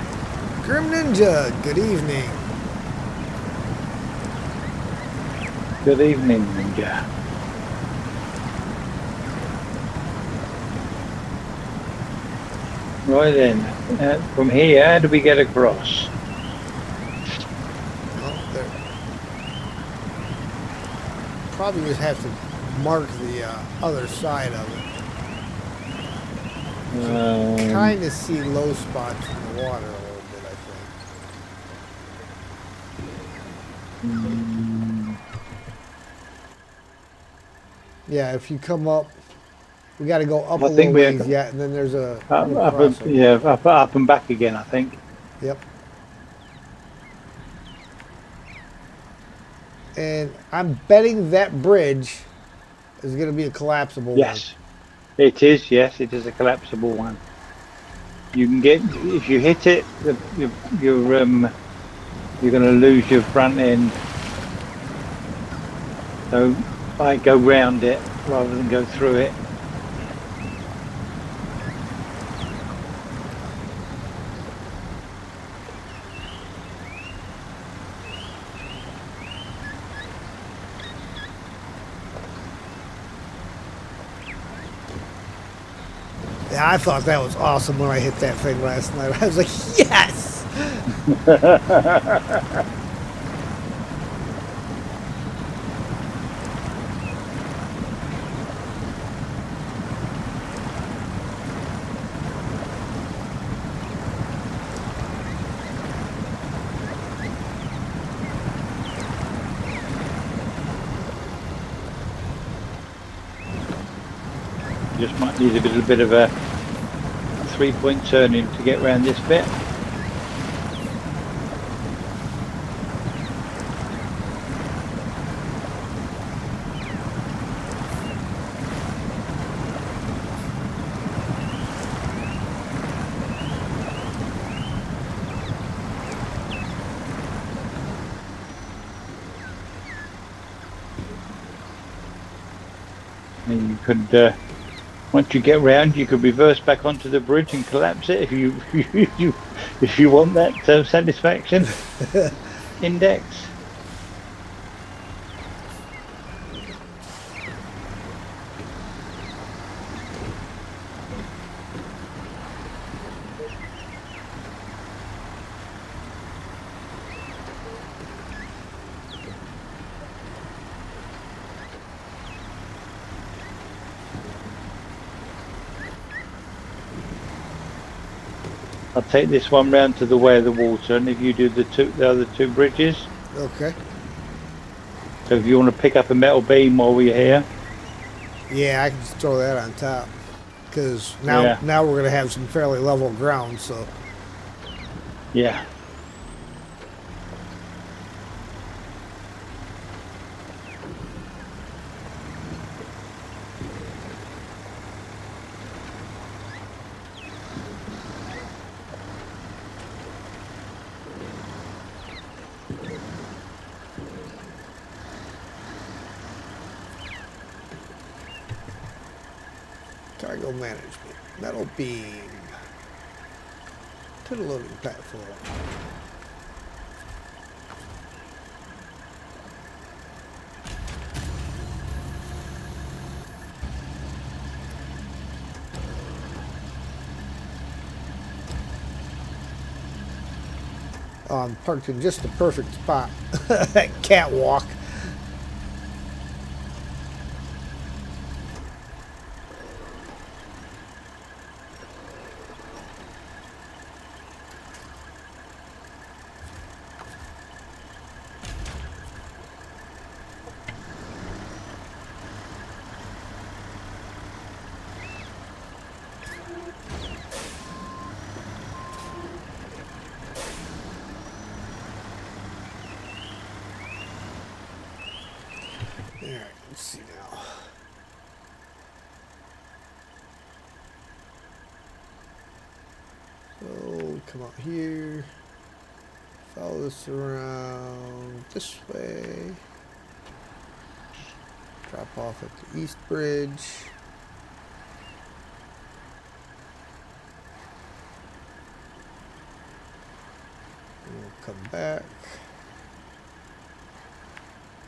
Grim Ninja, good evening. Good evening, Ninja. Right then, from here, how do we get across? Oh, there. Probably just have to mark the other side of it. Kind of see low spots in the water a little bit, I think. Yeah, if you come up, we got to go up a little ways yet, and then there's a up and back again, I think. Yep. And I'm betting that bridge is going to be a collapsible one. Yes, it is. Yes, it is a collapsible one. You can get, if you hit it, you're going to lose your front end. So I go round it rather than go through it. Yeah, I thought that was awesome when I hit that thing last night. I was like, yes! Just might need a little bit of a 3-point turning to get around this bit. And you could, once you get round, you could reverse back onto the bridge and collapse it if you want that satisfaction index. I'll take this one round to the way of the water, and if you do the other two bridges. Okay. So if you want to pick up a metal beam while we're here. Yeah, I can just throw that on top. Because now we're going to have some fairly level ground, so. Yeah. Cargo management. Metal beam. To the loading platform. Oh, I'm parked in just the perfect spot. That catwalk. Alright, let's see now. So, come out here. Follow this around this way. Drop off at the East Bridge. And we'll come back.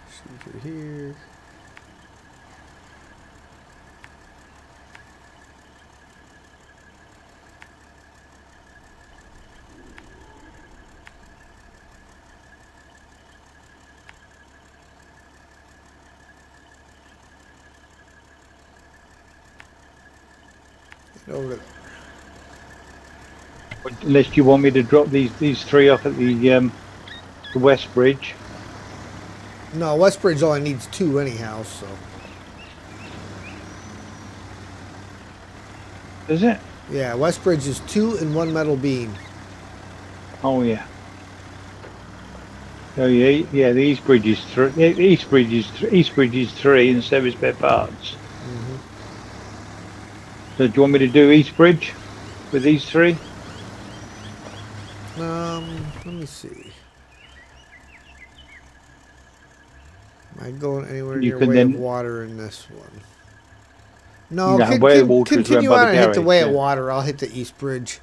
Shoot through here. Get over to Unless you want me to drop these three off at the West Bridge. No, West Bridge only needs 2 anyhow, so. Is it? Yeah, West Bridge is 2 and 1 metal beam. Oh yeah. Oh yeah, yeah. The East Bridge is 3. The East Bridge is 3 and service spare parts. So do you want me to do East Bridge with these 3? Let me see. Am I going anywhere You near can Way then- of Water in this one? No, No, Way of Water is round continue by the on and hit the garage, Way of yeah. Water. I'll hit the East Bridge.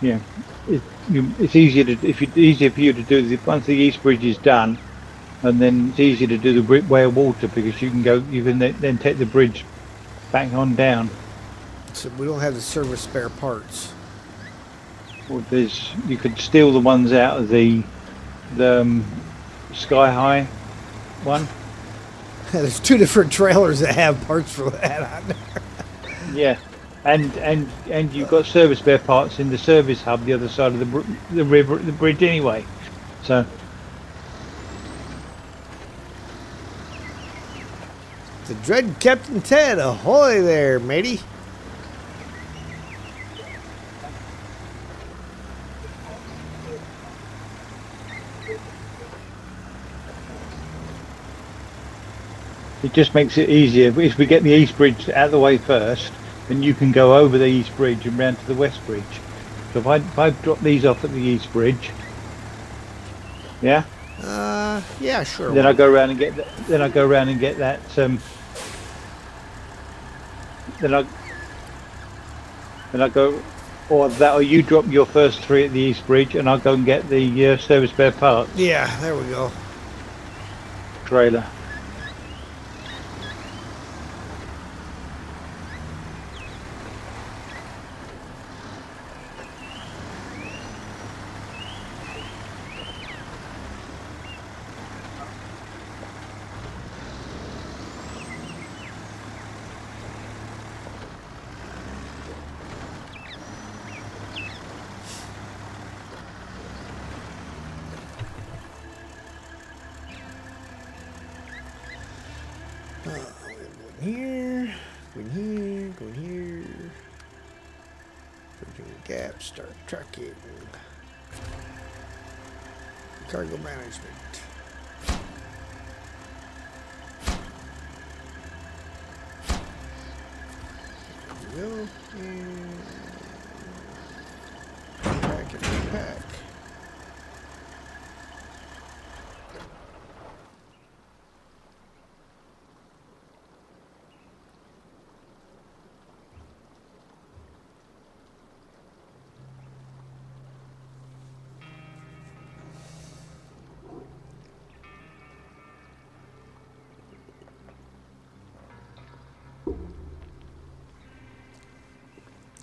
Yeah. It's easier to easier for you to do once the East Bridge is done, and then it's easier to do the Way of Water because you can then take the bridge back on down. So we don't have the service spare parts. Or you could steal the ones out of the Sky High one. There's 2 different trailers that have parts for that on there. Yeah, and you've got service spare parts in the service hub the other side of the river, the bridge anyway. So The Dread Captain Ted, ahoy there, matey. it just makes it easier if we get the East Bridge out of the way first, then you can go over the East Bridge and round to the West Bridge. So if I drop these off at the East Bridge, yeah, Yeah, sure. then I go around and get that. Then I go around and get that. Then I go, or you drop your first 3 at the East Bridge, and I'll go and get the service spare parts Yeah, there we go. trailer. Here, going here, going here. Bridging the gap, start trucking. Cargo management. There we go. And pack and repack.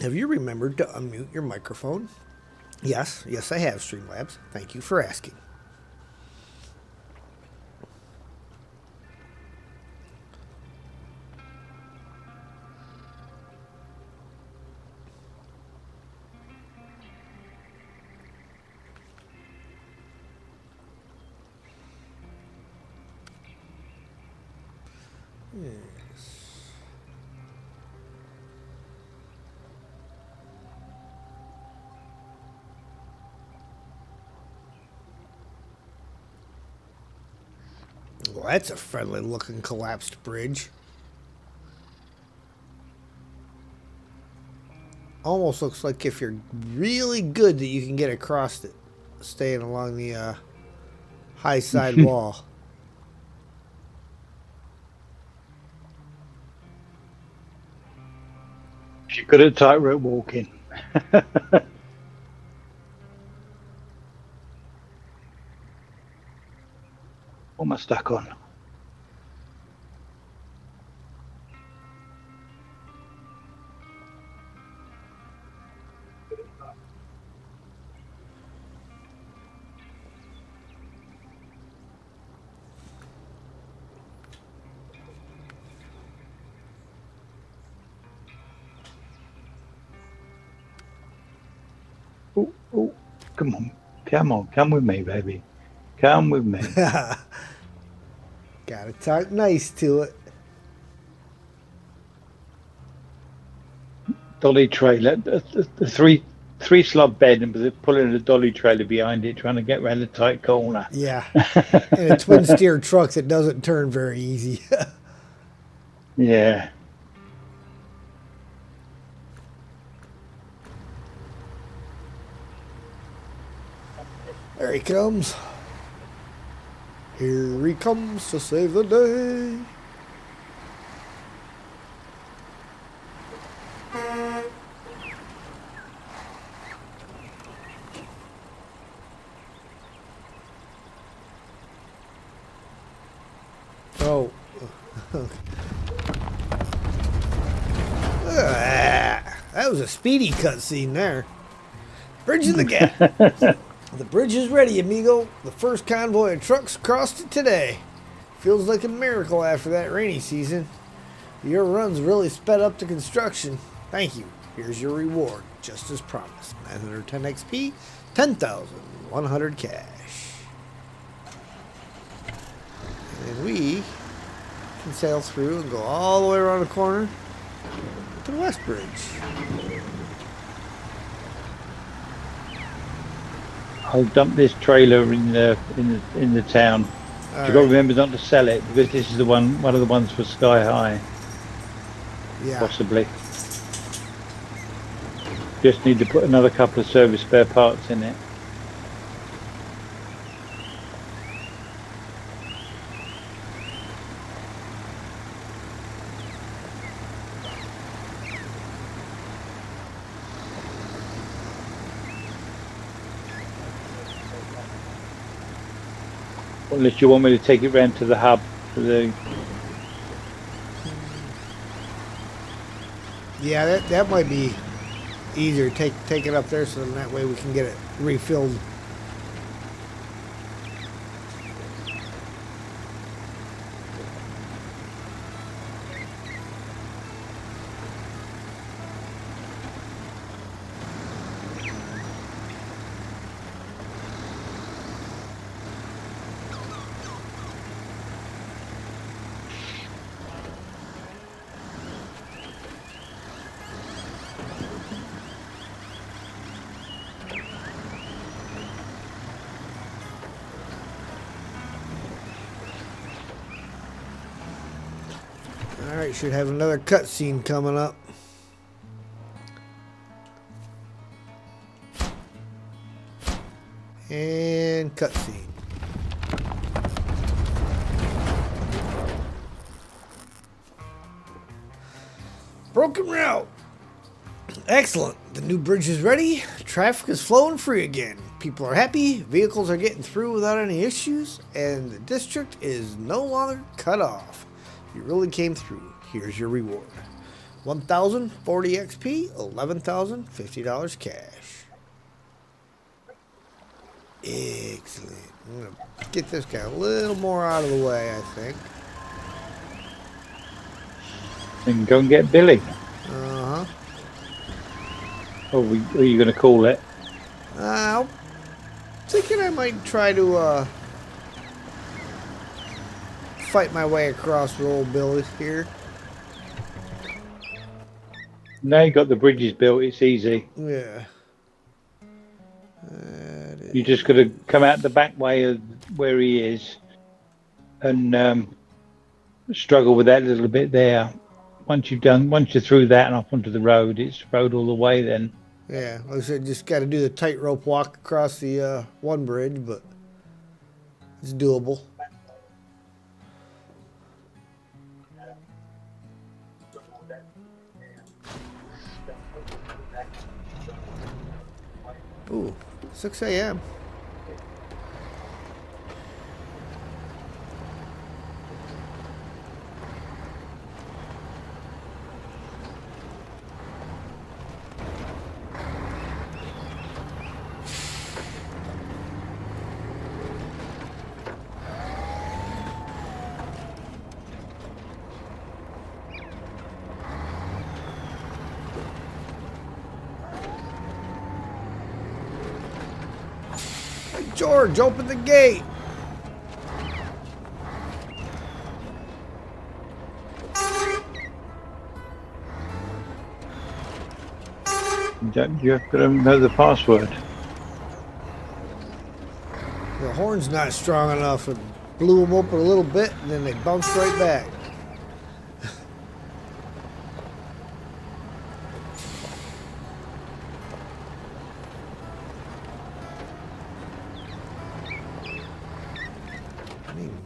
Have you remembered to unmute your microphone? Yes, I have, Streamlabs. Thank you for asking. Well, that's a friendly looking collapsed bridge. Almost looks like if you're really good that you can get across it, staying along the high side wall. She's good at tightrope walking. What am I stuck on? Oh, come on, come with me, baby. Come with me. Gotta talk nice to it. Dolly trailer, the three slot bed, and they're pulling a dolly trailer behind it, trying to get around the tight corner. Yeah, and a twin steer truck that doesn't turn very easy. Yeah. There he comes. Here he comes to save the day. Oh. That was a speedy cutscene there. Bridge of the Gap. The bridge is ready, amigo. The first convoy of trucks crossed it today. Feels like a miracle after that rainy season. Your run's really sped up the construction. Thank you. Here's your reward, just as promised. 910 XP, 10,100 cash. And we can sail through and go all the way around the corner to the West Bridge. I'll dump this trailer in the town. You've got to remember not to sell it, because this is one of the ones for Sky High. Yeah. Possibly. Just need to put another couple of service spare parts in it. Unless you want me to take it round to the hub for the... Yeah, that might be easier. Take it up there, so then that way we can get it refilled. Alright, should have another cutscene coming up. And cutscene. Broken route. Excellent. The new bridge is ready. Traffic is flowing free again. People are happy. Vehicles are getting through without any issues. And the district is no longer cut off. You really came through. Here's your reward. 1,040 XP, $11,000, $50 cash. Excellent. I'm going to get this guy a little more out of the way, I think. And go and get Billy. Uh-huh. Or are you going to call it? I'm thinking I might try to fight my way across with old Billy here. Now you got the bridges built, it's easy. Yeah. You just got to come out the back way of where he is and struggle with that little bit there. Once you're through that and off onto the road, it's road all the way then. Yeah, like I said, just got to do the tightrope walk across the one bridge, but it's doable. Ooh, 6 a.m. George, open the gate. You have to know the password. The horn's not strong enough. It blew them open a little bit, and then they bounced right back.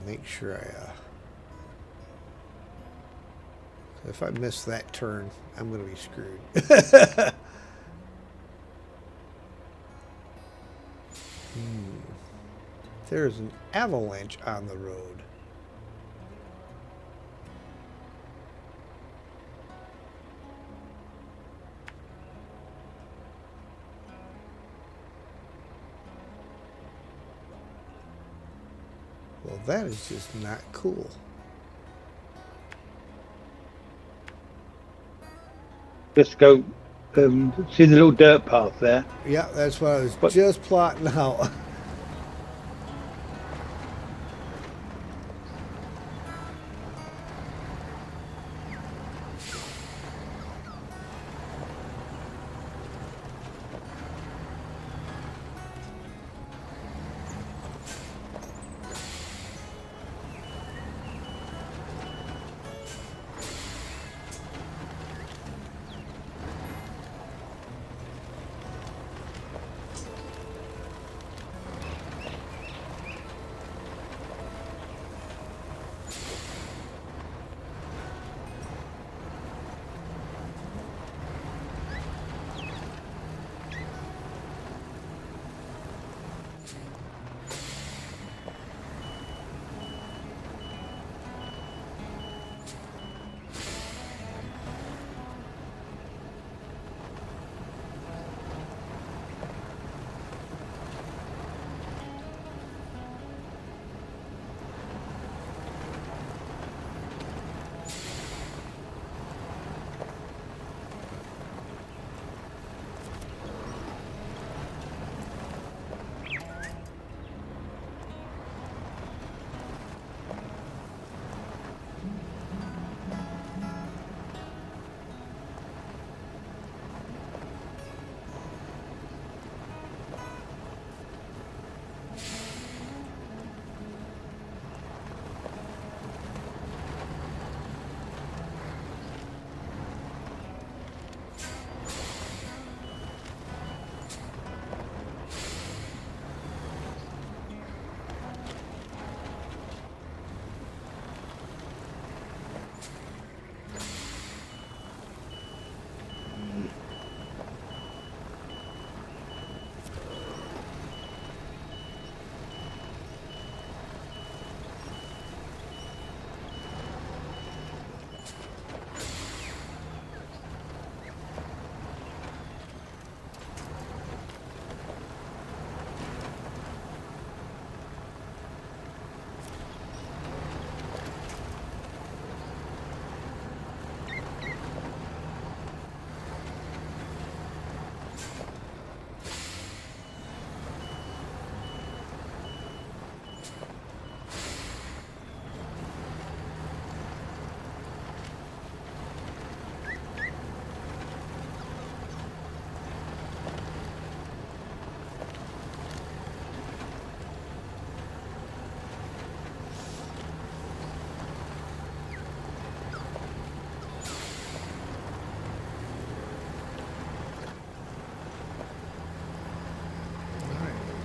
Make sure if I miss that turn, I'm going to be screwed. There's an avalanche on the road. Well, that is just not cool. Let's go see the little dirt path there. Yeah, that's what I was just plotting out.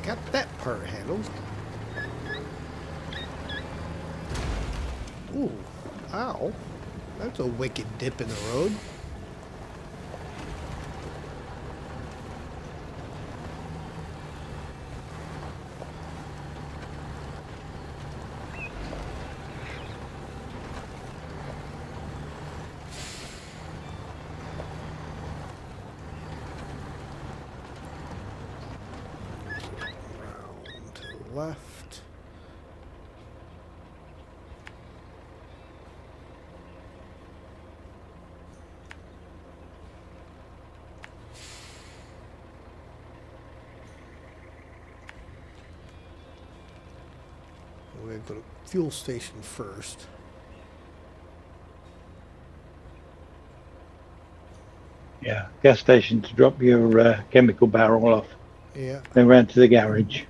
Got that part handled. Ooh, ow. That's a wicked dip in the road. Round to the left. We're going to go to fuel station first. Yeah, gas station to drop your chemical barrel off. Yeah. Then round to the garage.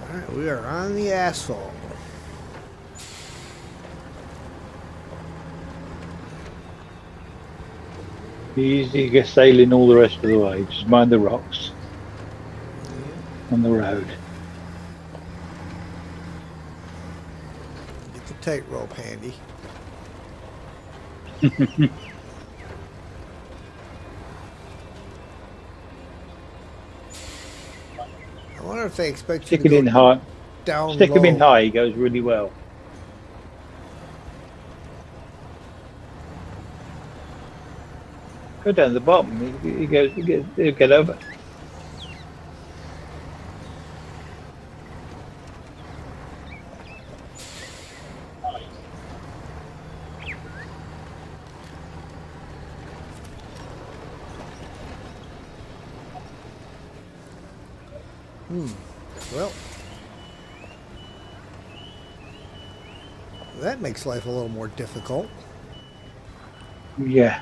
All right, we are on the asphalt. Easy, get sailing all the rest of the way. Just mind the rocks on the road. Get the tightrope handy. I wonder if they expect you Stick to it go in high. down Stick low. them in high. He goes really well. Go down the bottom. He goes. He'll get over. Well, that makes life a little more difficult. Yeah.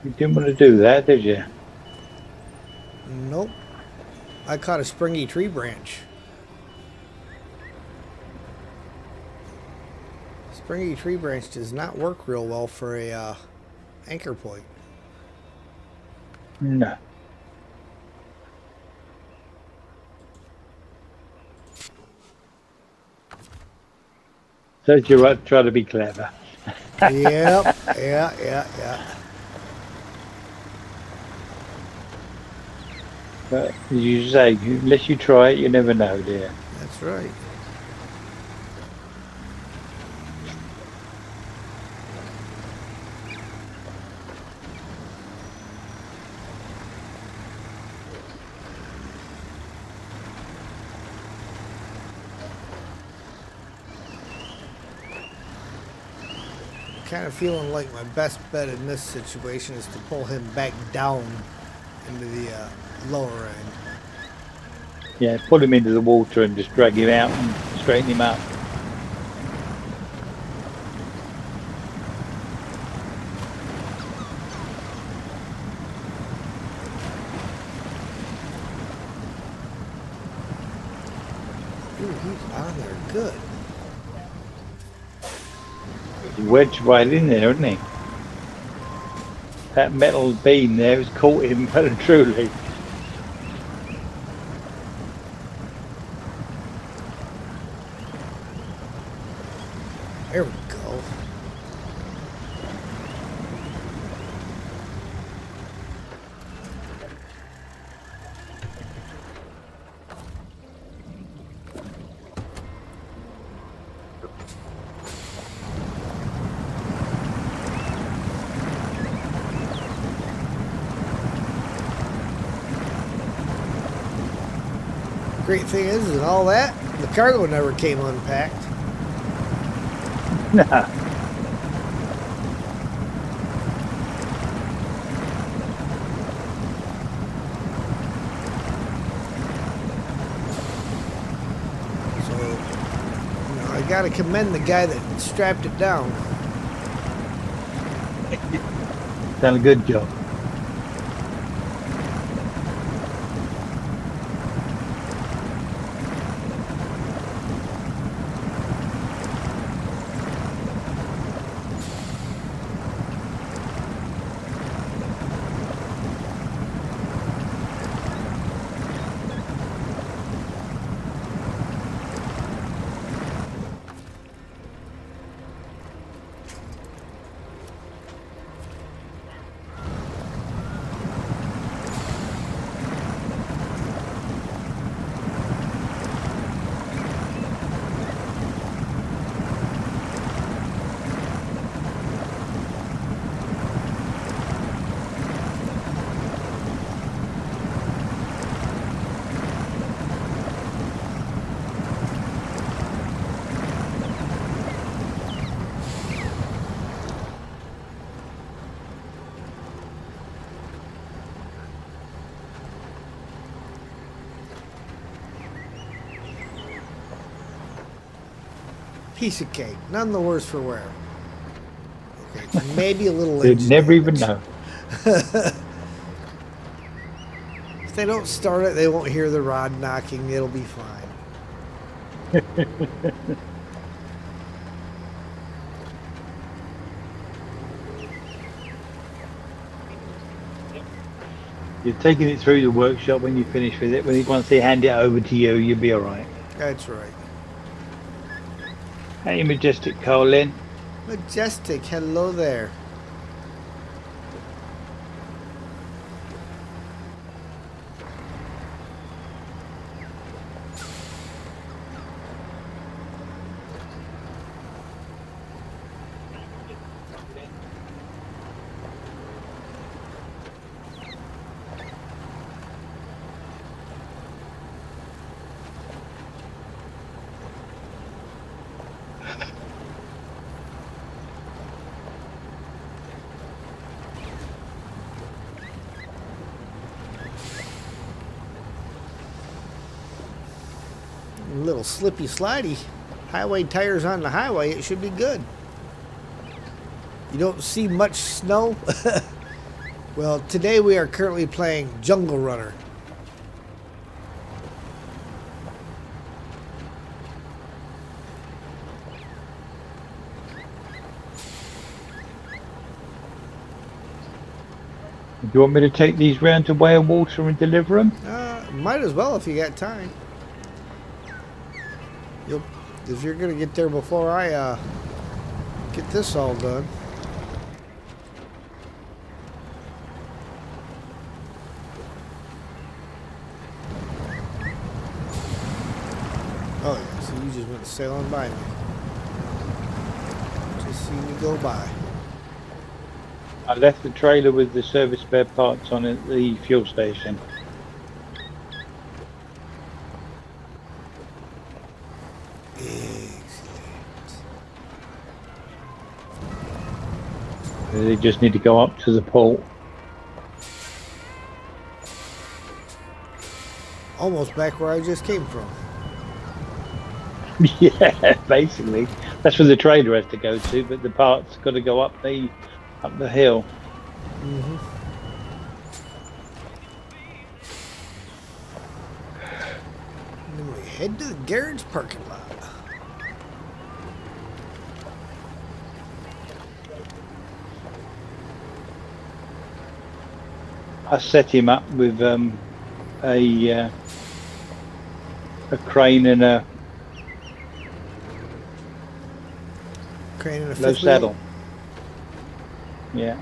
You didn't want to do that, did you? Nope. I caught a springy tree branch. Springy tree branch does not work real well for a anchor point. No. So you try to be clever. Yep. Yeah. But as you say, unless you try it, you never know, dear. That's right. Kind of feeling like my best bet in this situation is to pull him back down into the lower end. Yeah, pull him into the water and just drag him out and straighten him up. Ooh, he's on there good. He's wedged right in there, isn't he? That metal beam there has caught him well and truly. There we go. Great thing is, and all that, the cargo never came unpacked. Nah. gotta commend the guy that strapped it down. Done a good job. Piece of cake. None the worse for wear. Okay, maybe a little They'd engine never even damage. know. If they don't start it, they won't hear the rod knocking. It'll be fine. You're taking it through the workshop when you finish with it. Once they hand it over to you, you'll be all right. That's right. Hey, Majestic Colin. Majestic, hello there. Little slippy slidey. Highway tires on the highway, it should be good. You don't see much snow. Well, today we are currently playing Jungle Runner. Do you want me to take these round to Whale Water and deliver them? Might as well if you got time. If you're gonna get there before I get this all done. Oh yeah, so you just went sailing by me. Just seen you go by. I left the trailer with the service spare parts on at the fuel station. They just need to go up to the port. Almost back where I just came from. Yeah, basically. That's where the trailer has to go to, but the parts got to go up the hill. Mm-hmm. And then we head to the garage parking lot. I set him up with a crane and a Crane and a low fifth wheel. saddle. Yeah.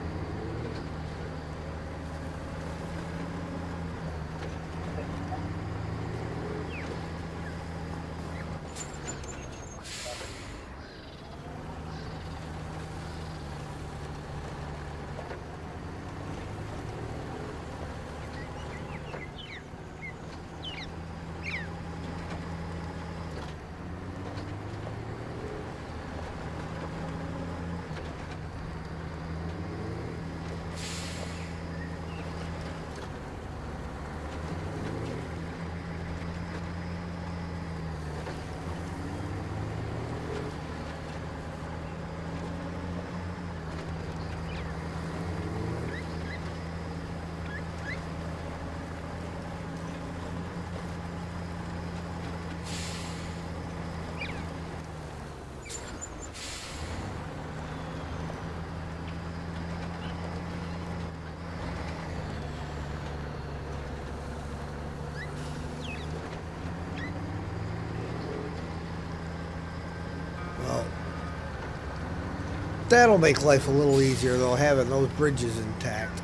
That'll make life a little easier, though, having those bridges intact.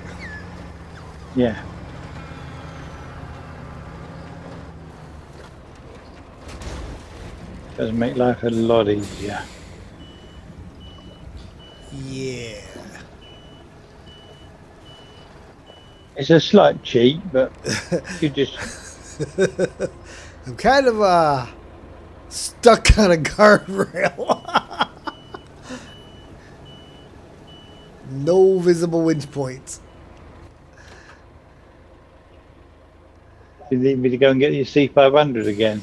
Yeah. Does make life a lot easier. Yeah. It's a slight cheat, but you just I'm kind of stuck on a guardrail. No visible winch points. you need me to go and get your C500 again.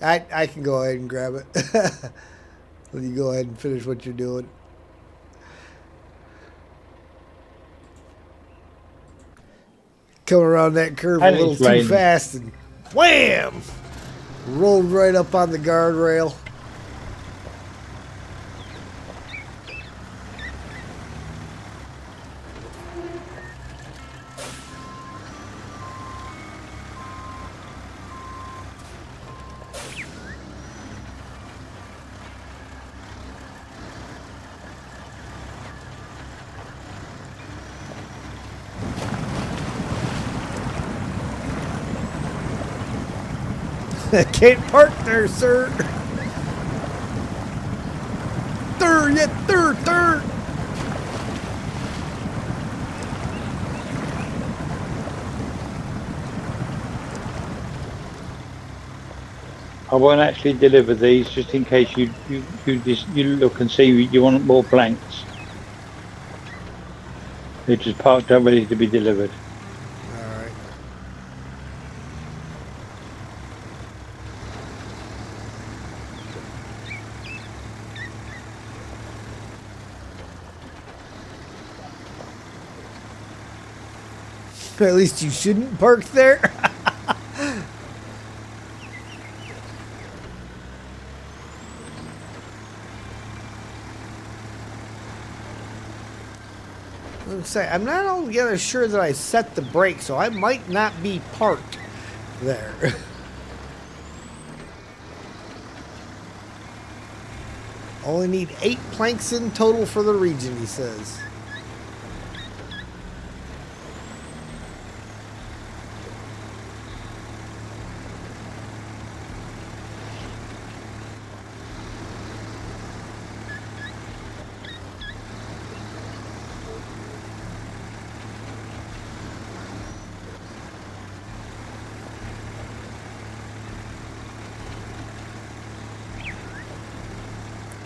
I can go ahead and grab it. Let you go ahead and finish what you're doing. Coming around that curve a And little it's too raining. fast and wham! Rolled right up on the guardrail. Can't park there, sir. Third. I won't actually deliver these, just in case you look and see you want more planks. They're just parked up ready to be delivered. All right. At least you shouldn't park there. I'm not altogether sure that I set the brake, so I might not be parked there. Only need 8 planks in total for the region, he says.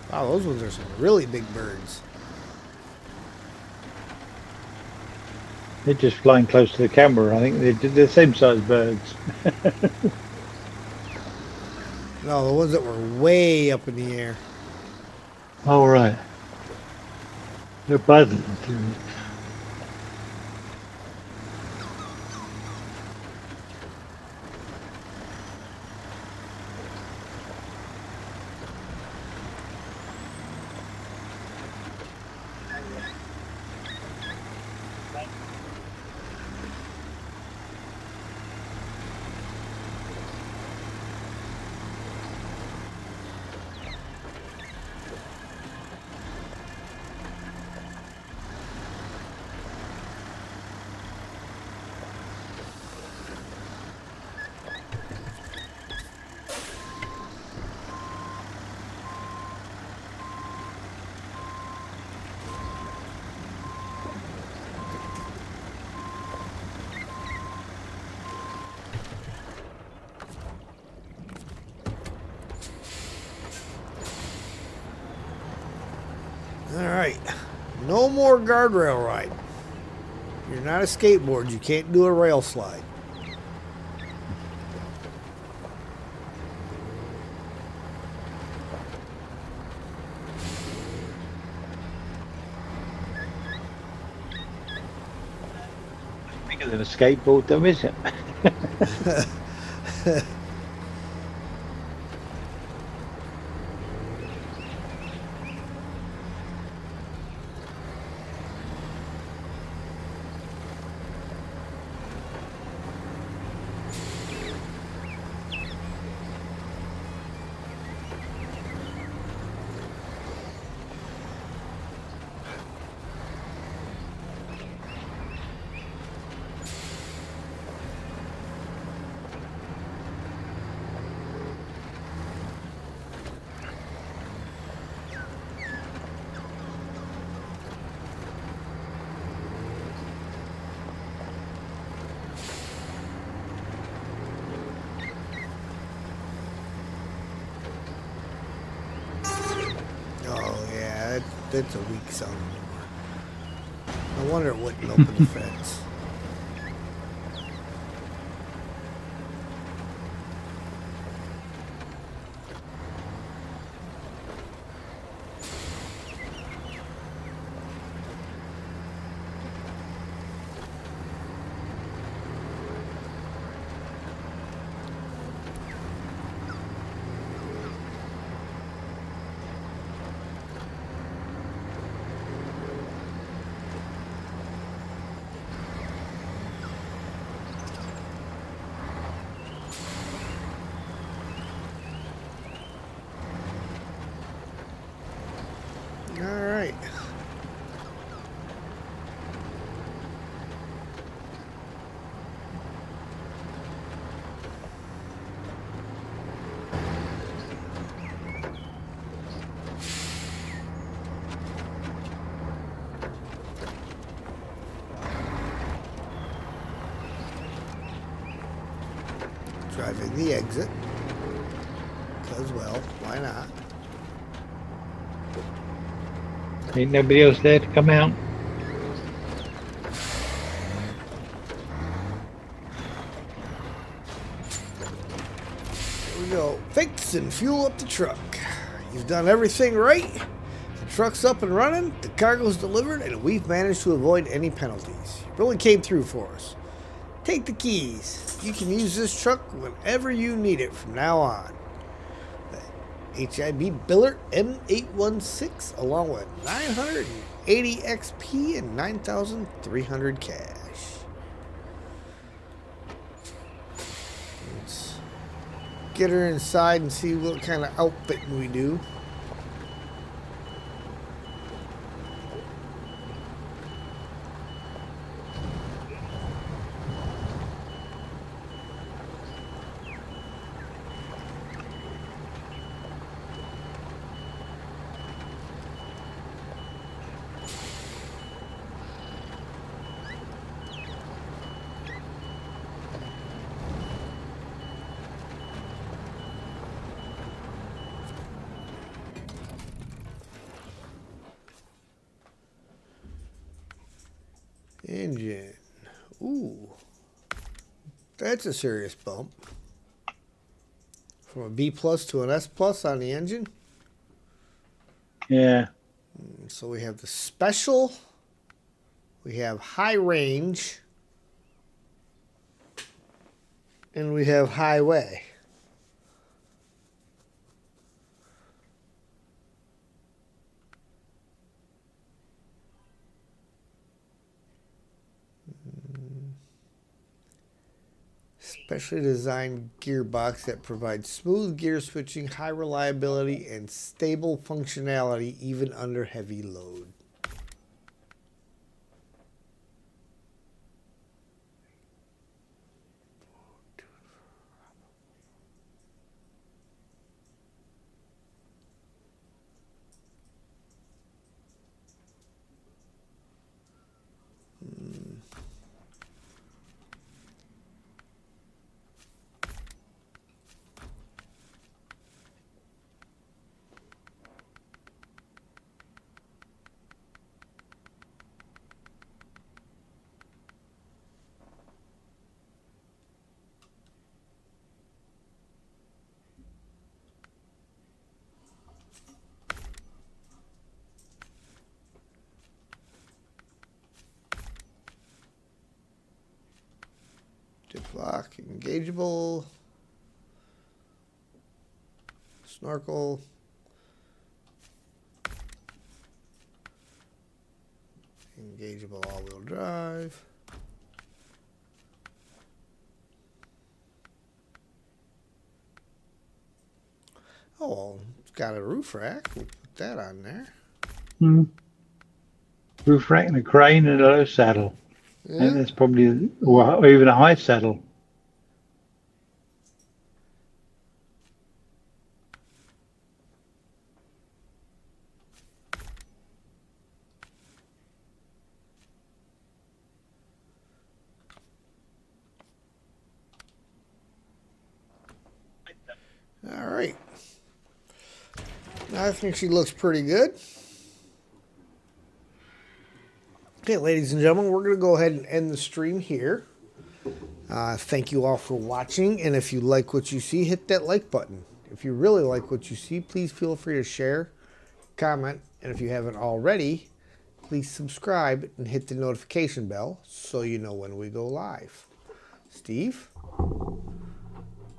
Wow, those ones are some really big birds. They're just flying close to the camera. I think they're the same size birds. No, the ones that were way up in the air. All right. They're buzzing too. All right, no more guardrail ride. You're not a skateboard. You can't do a rail slide. Bigger than a skateboard, though, is it? it's a weak sound. No wonder it wouldn't open the fence. All right. Driving the exit. Because, well, why not? Ain't nobody else there to come out. Here we go. Fix and fuel up the truck. You've done everything right. The truck's up and running, the cargo's delivered, and we've managed to avoid any penalties. You really came through for us. Take the keys. You can use this truck whenever you need it from now on. The HIB Billert M816 along with 980 XP and 9,300 cash. Let's get her inside and see what kind of outfitting we do. Engine. Ooh. That's a serious bump. From a B plus to an S plus on the engine. Yeah. So we have the special. We have high range. And we have highway. Specially designed gearbox that provides smooth gear switching, high reliability, and stable functionality even under heavy load. Dip lock, engageable, snorkel, engageable all-wheel drive. Oh, well, it's got a roof rack. We'll put that on there. Roof rack and a crane and a low saddle. Yeah. And that's probably, or even a high saddle. All right. I think she looks pretty good. Okay, ladies and gentlemen, we're going to go ahead and end the stream here. Thank you all for watching, and if you like what you see, hit that like button. If you really like what you see, please feel free to share, comment, and if you haven't already, please subscribe and hit the notification bell so you know when we go live. Steve?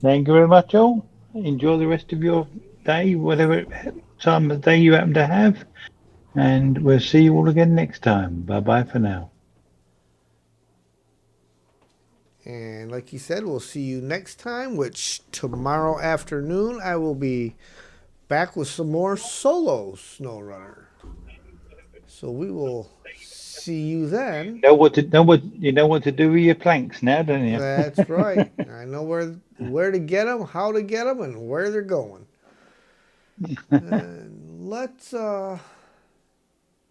Thank you very much, all. Enjoy the rest of your day, whatever time of day you happen to have. And we'll see you all again next time. Bye-bye for now. And like you said, we'll see you next time, which tomorrow afternoon I will be back with some more solo Snowrunner. So we will see you then. You know what to do with your planks now, don't you? That's right. I know where to get them, how to get them, and where they're going. And let's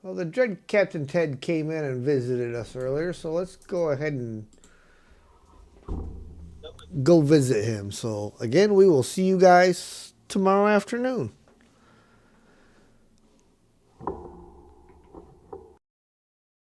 well, the Dread Captain Ted came in and visited us earlier, so let's go ahead and go visit him. So again, we will see you guys tomorrow afternoon.